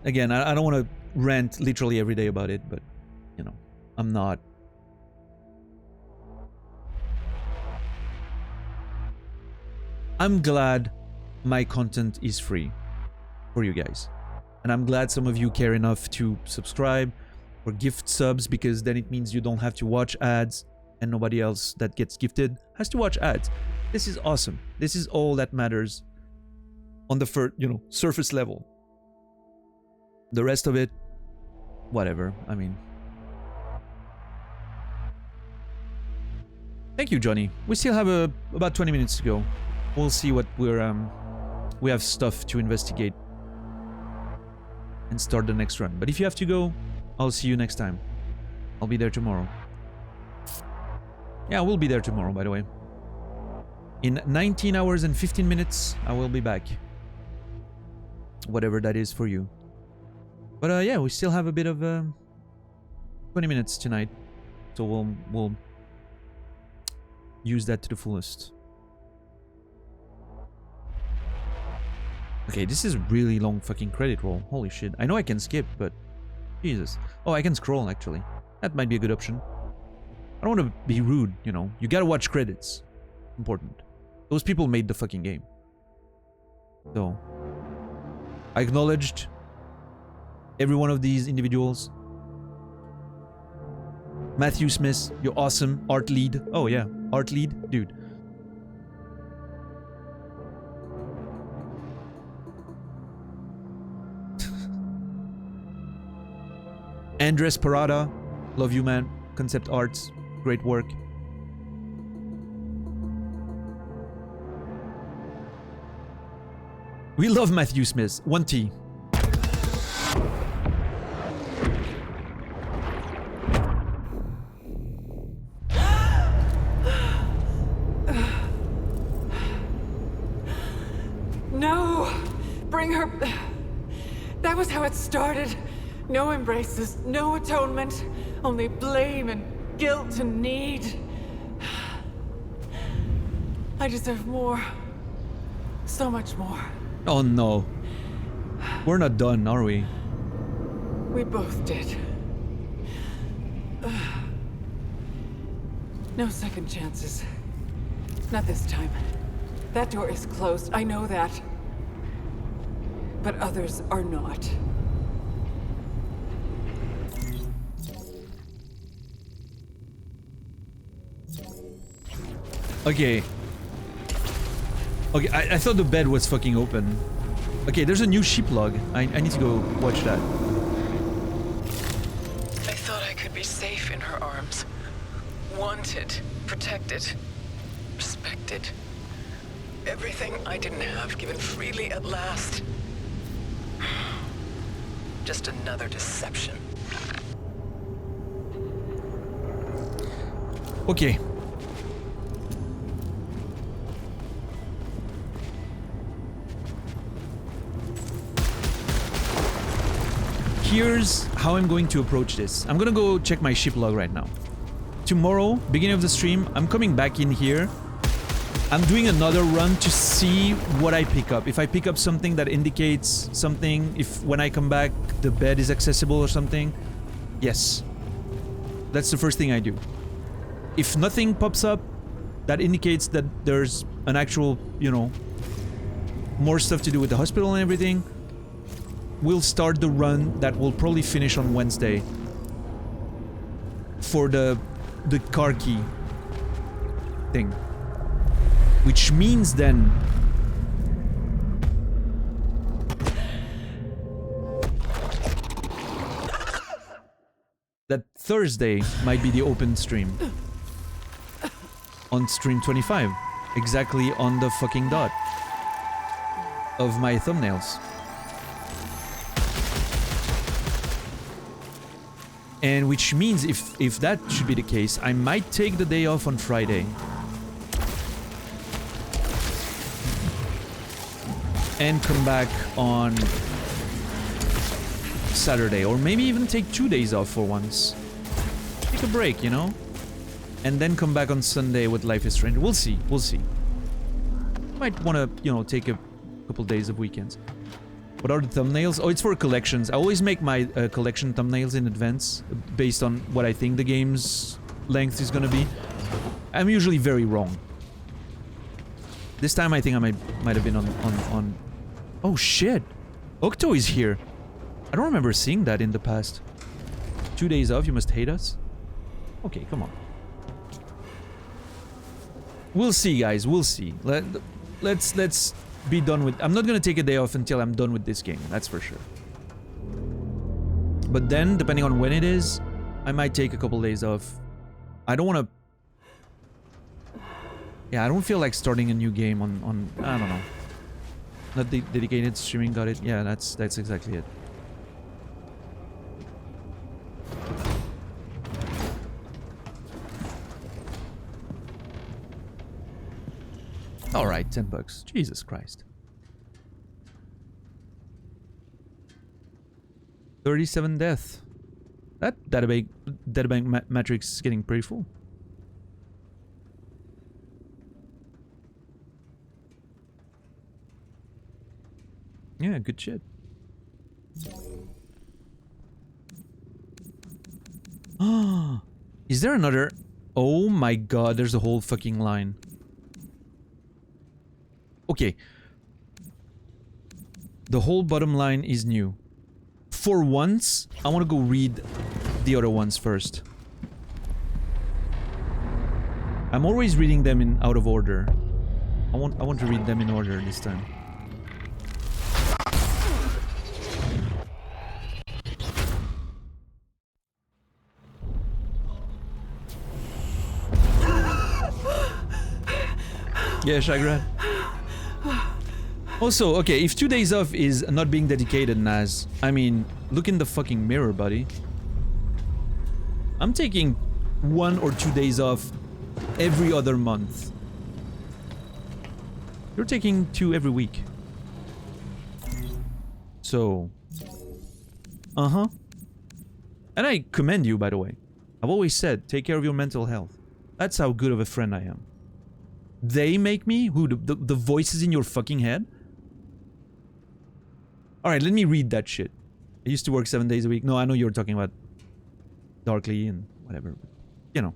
A: again, I don't want to rant literally every day about it, but, I'm not. I'm glad my content is free for you guys. And I'm glad some of you care enough to subscribe or gift subs, because then it means you don't have to watch ads and nobody else that gets gifted has to watch ads. This is awesome. This is all that matters on the surface level. The rest of it, whatever. I mean, thank you, Johnny. We still have about 20 minutes to go. We'll see what we have stuff to investigate and start the next run. But if you have to go, I'll see you next time. I'll be there tomorrow. Yeah, we'll be there tomorrow, by the way. In 19 hours and 15 minutes, I will be back. Whatever that is for you. But yeah, we still have a bit of 20 minutes tonight. So we'll use that to the fullest. Okay, this is really long fucking credit roll. Holy shit. I know I can skip, but Jesus. Oh, I can scroll actually. That might be a good option. I don't want to be rude, You gotta watch credits. Important. Those people made the fucking game. So, I acknowledged every one of these individuals. Matthew Smith, you're awesome. Art lead. Oh yeah, art lead, dude. Andres Parada, love you, man. Concept Arts, great work. We love Matthew Smith. 1T.
B: No! Bring her... That was how it started. No embraces, no atonement, only blame and guilt and need. I deserve more. So much more.
A: Oh no. We're not done, are we?
B: We both did. No second chances. Not this time. That door is closed, I know that. But others are not.
A: Okay. Okay, I thought the bed was fucking open. Okay, there's a new sheep log. I need to go watch that.
B: I thought I could be safe in her arms. Wanted, protected, respected. Everything I didn't have given freely at last. Just another deception.
A: Okay. Here's how I'm going to approach this. I'm gonna go check my ship log right now. Tomorrow, beginning of the stream, I'm coming back in here. I'm doing another run to see what I pick up. If I pick up something that indicates something, if when I come back the bed is accessible or something, yes. That's the first thing I do. If nothing pops up that indicates that there's an actual, more stuff to do with the hospital and everything, we'll start the run that will probably finish on Wednesday for the car key thing. Which means then Thursday might be the open stream. On stream 25. Exactly on the fucking dot of my thumbnails. And which means if that should be the case, I might take the day off on Friday. And come back on Saturday. Or maybe even take 2 days off for once. Take a break, you know? And then come back on Sunday with Life is Strange. We'll see. We'll see. Might want to, you know, take a couple days of weekends. What are the thumbnails? Oh, it's for collections. I always make my collection thumbnails in advance based on what I think the game's length is gonna be. I'm usually very wrong. This time I think I might have been on... Oh shit! Octo is here! I don't remember seeing that in the past. 2 days off, you must hate us? Okay, come on. We'll see, guys, we'll see. Let's be done with... I'm not gonna take a day off until I'm done with this game, that's for sure. But then, depending on when it is, I might take a couple days off. I don't wanna... Yeah, I don't feel like starting a new game on I don't know. Not dedicated streaming, got it? Yeah, that's exactly it. Alright, $10. Jesus Christ. 37 death. That databank matrix is getting pretty full. Yeah, good shit. Ah, is there another? Oh my god, there's a whole fucking line. Okay. The whole bottom line is new. For once, I want to go read the other ones first. I'm always reading them in out of order. I want to read them in order this time. Yeah, Shagrad. Also, okay, if 2 days off is not being dedicated, Naz, I mean, look in the fucking mirror, buddy. I'm taking 1 or 2 days off every other month. You're taking 2 every week. So... Uh-huh. And I commend you, by the way. I've always said, take care of your mental health. That's how good of a friend I am. They make me? Who? The voices in your fucking head? Alright, let me read that shit. I used to work 7 days a week. No, I know you're talking about Darkly and whatever. But, you know.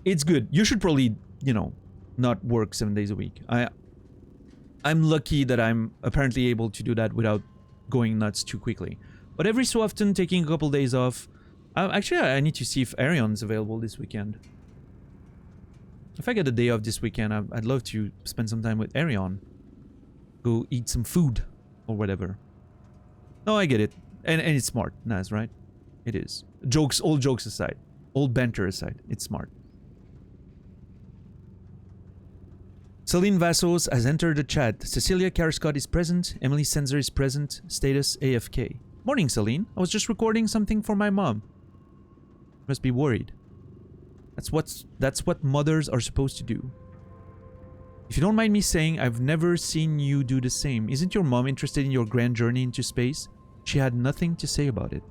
A: It's good. You should probably, you know, not work 7 days a week. I'm lucky that I'm apparently able to do that without going nuts too quickly. But every so often, taking a couple days off... actually, I need to see if Arion's available this weekend. If I get a day off this weekend, I'd love to spend some time with Arion. Go eat some food, or whatever. No, I get it. And it's smart, Naz, right? It is. Jokes, all jokes aside. All banter aside, it's smart. Celine Vassos has entered the chat. Cecilia Cariscott is present. Emily Senzer is present. Status AFK. Morning, Celine. I was just recording something for my mom. Must be worried. That's what mothers are supposed to do. If you don't mind me saying, I've never seen you do the same. Isn't your mom interested in your grand journey into space? She had nothing to say about it.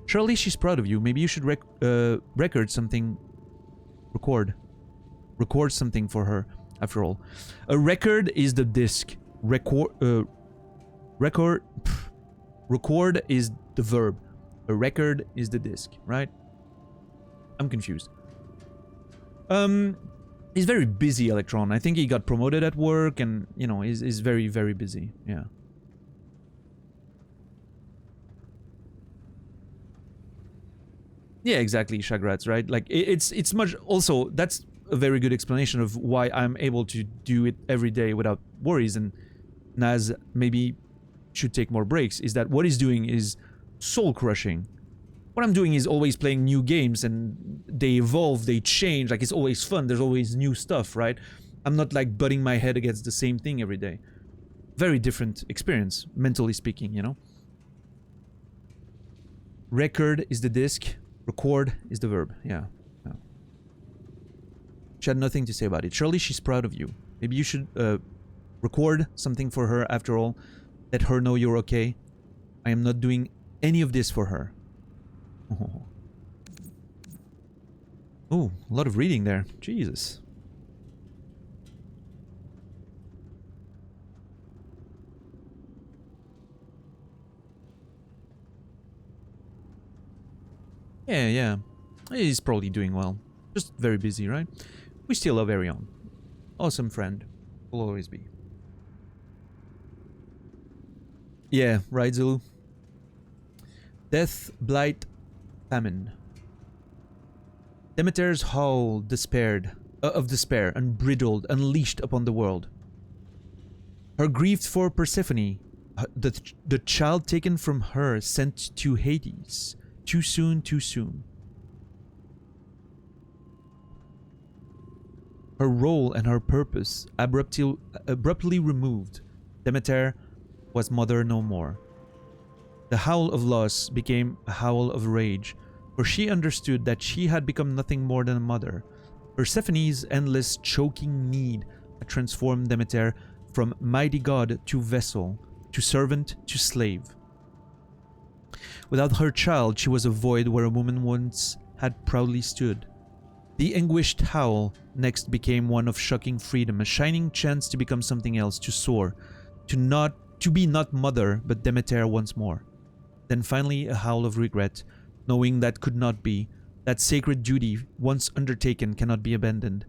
A: Surely she's proud of you. Maybe you should record something. Record something for her. After all, a record is the disc. Record is the verb. A record is the disc, right? I'm confused. He's very busy, Electron. I think he got promoted at work and, you know, is very, very busy. Yeah. Yeah, exactly, Shagrats, right? Like, it's much... Also, that's a very good explanation of why I'm able to do it every day without worries, and Naz maybe should take more breaks, is that what he's doing is soul-crushing. what I'm doing is always playing new games, and they evolve, they change. Like, it's always fun. There's always new stuff, right? I'm not like butting my head against the same thing every day. Very different experience, mentally speaking, you know? Record is the disc, record is the verb. Yeah. Yeah. She had nothing to say about it. Surely she's proud of you. Maybe you should record something for her after all. Let her know you're okay. I am not doing any of this for her. Oh. Oh, a lot of reading there. Jesus. Yeah, yeah. He's probably doing well. Just very busy, right? We still love Arion. Awesome friend. Will always be. Yeah, right, Zulu? Death, blight, famine. Demeter's howl of despair, unbridled, unleashed upon the world. Her grief for Persephone, the child taken from her, sent to Hades. Too soon, too soon. Her role and her purpose abruptly removed. Demeter was mother no more. The howl of loss became a howl of rage, for she understood that she had become nothing more than a mother. Persephone's endless choking need had transformed Demeter from mighty god to vessel, to servant to slave. Without her child, she was a void where a woman once had proudly stood. The anguished howl next became one of shocking freedom, a shining chance to become something else, to soar, to be not mother, but Demeter once more. Then finally a howl of regret, knowing that could not be, that sacred duty once undertaken cannot be abandoned.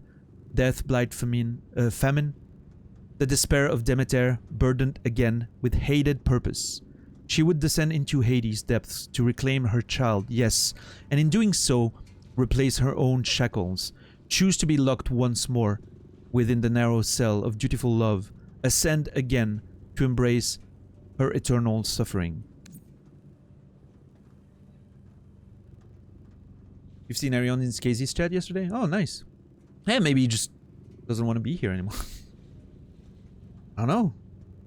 A: Death, blight, famine, the despair of Demeter burdened again with hated purpose. She would descend into Hades' depths to reclaim her child, yes, and in doing so, replace her own shackles, choose to be locked once more within the narrow cell of dutiful love, ascend again to embrace her eternal suffering. You've seen Arion in Casey's chat yesterday? Oh, nice. Yeah, maybe he just doesn't want to be here anymore. I don't know.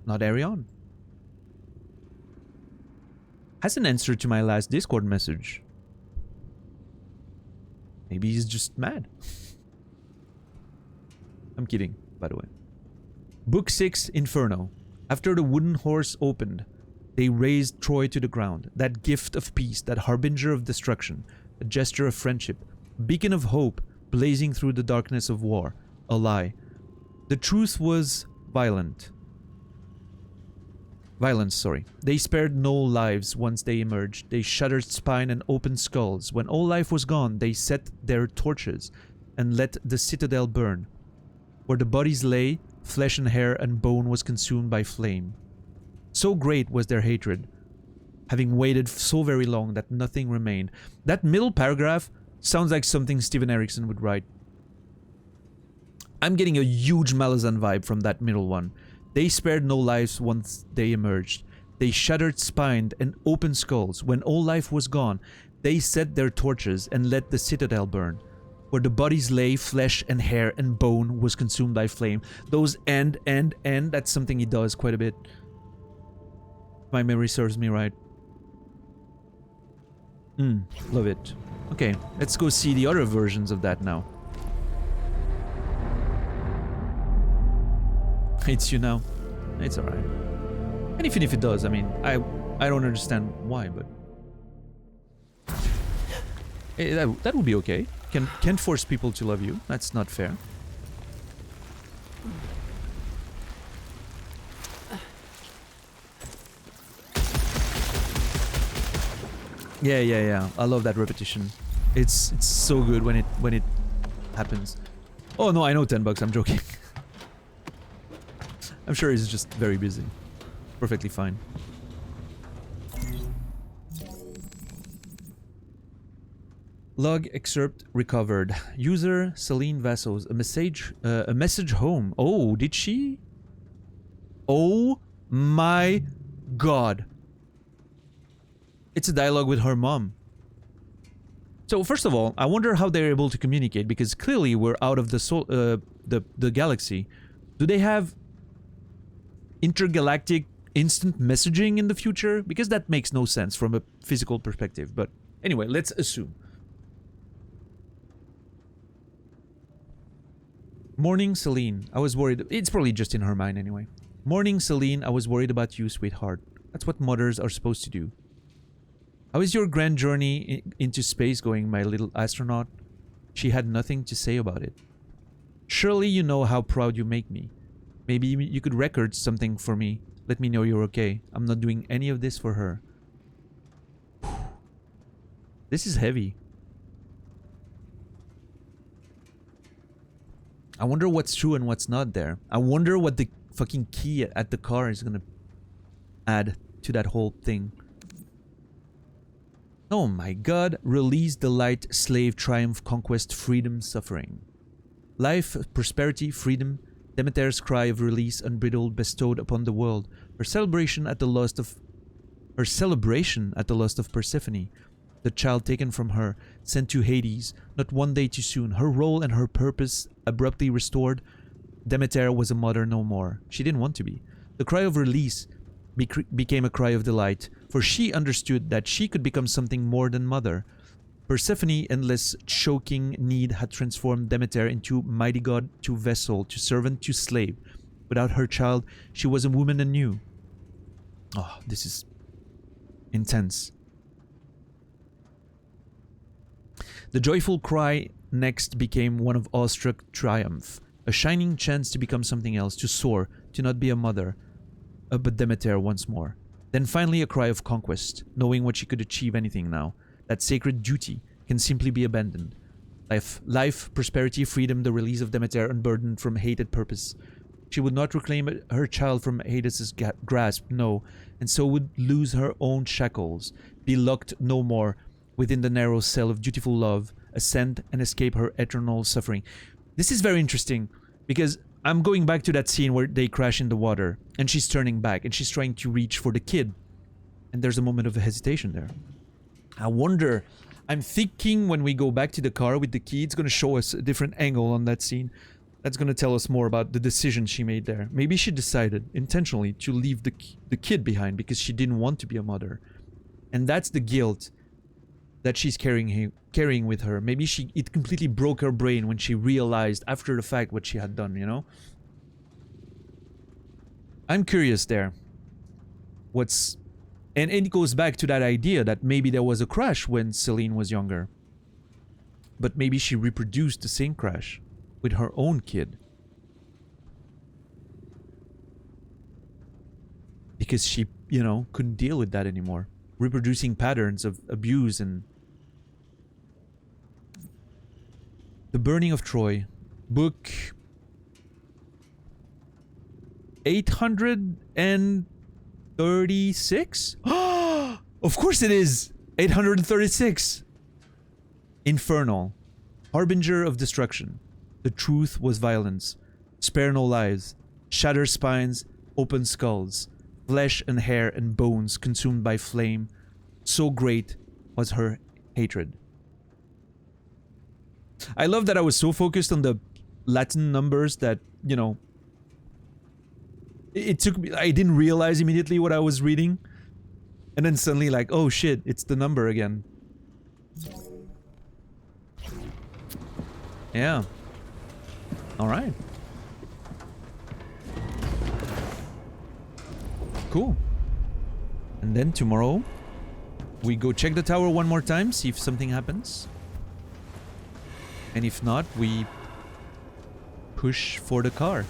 A: Not Arion. Hasn't answered to my last Discord message. Maybe he's just mad. I'm kidding, by the way. Book 6, Inferno. After the wooden horse opened, they razed Troy to the ground. That gift of peace, that harbinger of destruction, a gesture of friendship, a beacon of hope blazing through the darkness of war. A lie. The truth was violence. They spared no lives once they emerged. They shuddered spine and opened skulls. When all life was gone, they set their torches and let the citadel burn. Where the bodies lay, flesh and hair and bone was consumed by flame. So great was their hatred, having waited so very long that nothing remained. That middle paragraph sounds like something Steven Erikson would write. I'm getting a huge Malazan vibe from that middle one. They spared no lives once they emerged. They shuddered spined and opened skulls. When all life was gone, they set their torches and let the citadel burn. Where the bodies lay, flesh and hair and bone was consumed by flame. Those end, that's something he does quite a bit. If my memory serves me right. Love it. Okay, let's go see the other versions of that now. Hates you now. It's alright. And even if it does, I mean, I don't understand why, but that would be okay. Can't force people to love you. That's not fair. Yeah. I love that repetition. It's so good when it happens. Oh no, I know $10. I'm joking. I'm sure he's just very busy. Perfectly fine. Log excerpt recovered. User Celine Vassos. A message home. Oh, did she? Oh my god. It's a dialogue with her mom. So first of all, I wonder how they're able to communicate, because clearly we're out of the galaxy. Do they have intergalactic instant messaging in the future? Because that makes no sense from a physical perspective. But anyway, let's assume. Morning, Celine. I was worried. It's probably just in her mind anyway. Morning, Celine. I was worried about you, sweetheart. That's what mothers are supposed to do. How is your grand journey into space going, my little astronaut? She had nothing to say about it. Surely you know how proud you make me. Maybe you could record something for me. Let me know you're okay. I'm not doing any of this for her. This is heavy. I wonder what's true and what's not there. I wonder what the fucking key at the car is gonna add to that whole thing. Oh my god. Release, delight, slave, triumph, conquest, freedom, suffering. Life, prosperity, freedom. Demeter's cry of release, unbridled, bestowed upon the world. Her celebration at the loss of Persephone. The child taken from her, sent to Hades, not one day too soon. Her role and her purpose abruptly restored. Demeter was a mother no more. She didn't want to be. The cry of release became a cry of delight, for she understood that she could become something more than mother. Persephone's endless choking need had transformed Demeter into mighty god, to vessel, to servant, to slave. Without her child, she was a woman anew. Oh, this is intense. The joyful cry next became one of awestruck triumph, a shining chance to become something else, to soar, to not be a mother, but Demeter once more. Then finally a cry of conquest, knowing what she could achieve anything now. That sacred duty can simply be abandoned. Life, prosperity, freedom, the release of Demeter unburdened from hated purpose. She would not reclaim her child from Hades' grasp, no, and so would lose her own shackles, be locked no more within the narrow cell of dutiful love, ascend and escape her eternal suffering. This is very interesting, because I'm going back to that scene where they crash in the water, and she's turning back, and she's trying to reach for the kid, and there's a moment of hesitation there. I wonder, I'm thinking when we go back to the car with the key, it's going to show us a different angle on that scene. That's going to tell us more about the decision she made there. Maybe she decided intentionally to leave the kid behind because she didn't want to be a mother. And that's the guilt that she's carrying with her. Maybe it completely broke her brain when she realized after the fact what she had done, you know? I'm curious there. And it goes back to that idea that maybe there was a crash when Celine was younger. But maybe she reproduced the same crash with her own kid. Because she, you know, couldn't deal with that anymore. Reproducing patterns of abuse and... The Burning of Troy. Book... 836? Of course it is! 836! Infernal. Harbinger of destruction. The truth was violence. Spare no lives. Shatter spines, open skulls. Flesh and hair and bones consumed by flame. So great was her hatred. I love that I was so focused on the Latin numbers that, you know, it took me, I didn't realize immediately what I was reading. And then suddenly like, oh shit, it's the number again. Yeah. Alright. Cool. And then tomorrow, we go check the tower one more time, see if something happens. And if not, we push for the car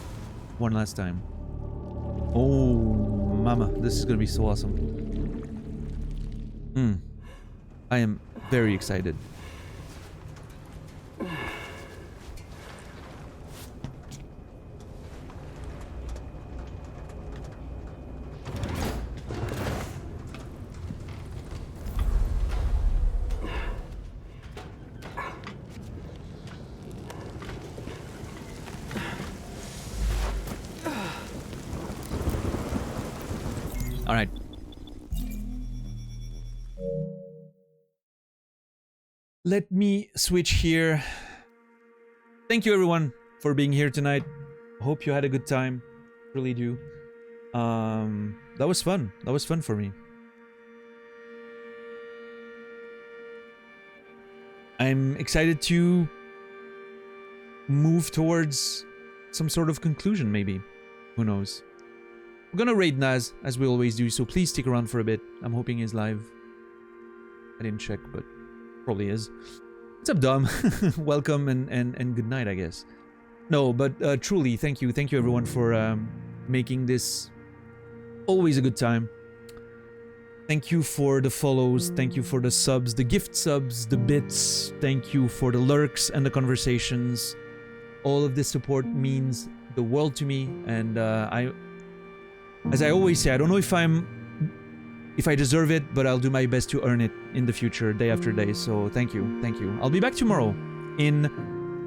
A: one last time. Oh, mama, this is gonna be so awesome. I am very excited. All right. let me switch here. Thank you everyone for being here tonight. Hope you had a good time. Really do. That was fun. That was fun for me. I'm excited to move towards some sort of conclusion, maybe. Who knows? We're gonna raid Naz, as we always do, so please stick around for a bit. I'm hoping he's live. I didn't check, but probably is. What's up, Dom? Welcome and good night, I guess. No, but truly, thank you. Thank you, everyone, for making this always a good time. Thank you for the follows. Thank you for the subs, the gift subs, the bits. Thank you for the lurks and the conversations. All of this support means the world to me, and as I always say, I don't know if I deserve it, but I'll do my best to earn it in the future, day after day. So thank you, thank you. I'll be back tomorrow in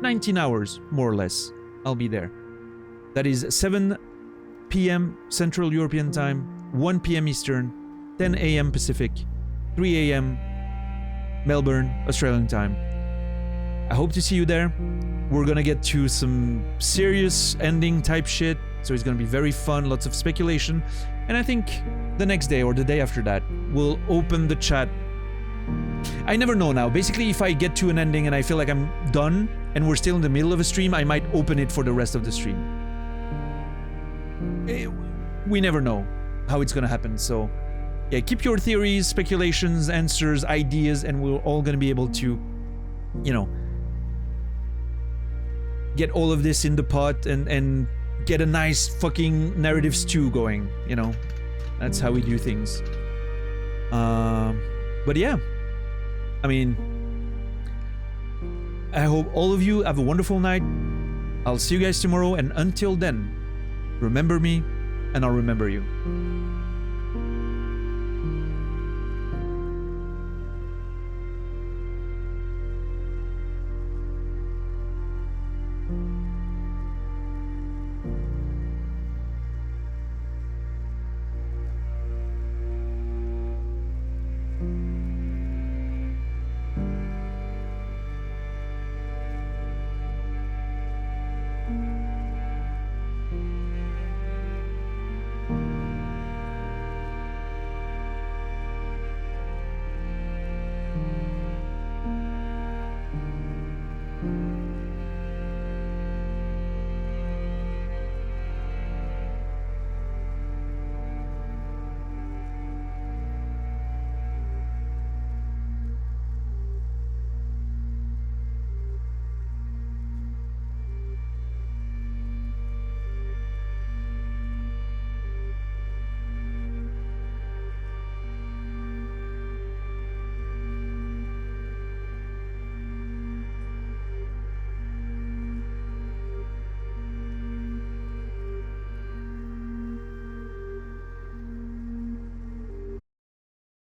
A: 19 hours, more or less. I'll be there. That is 7 p.m. Central European Time, 1 p.m. Eastern, 10 a.m. Pacific, 3 a.m. Melbourne, Australian Time. I hope to see you there. We're gonna get to some serious ending type shit, so it's gonna be very fun, lots of speculation. And I think the next day or the day after that, we'll open the chat. I never know now. Basically, if I get to an ending and I feel like I'm done and we're still in the middle of a stream, I might open it for the rest of the stream. We never know how it's gonna happen, so yeah, keep your theories, speculations, answers, ideas, and we're all gonna be able to, you know, get all of this in the pot and get a nice fucking narrative stew going, you know. That's how we do things. But yeah, I mean, I hope all of you have a wonderful night. I'll see you guys tomorrow, and until then, remember me and I'll remember you.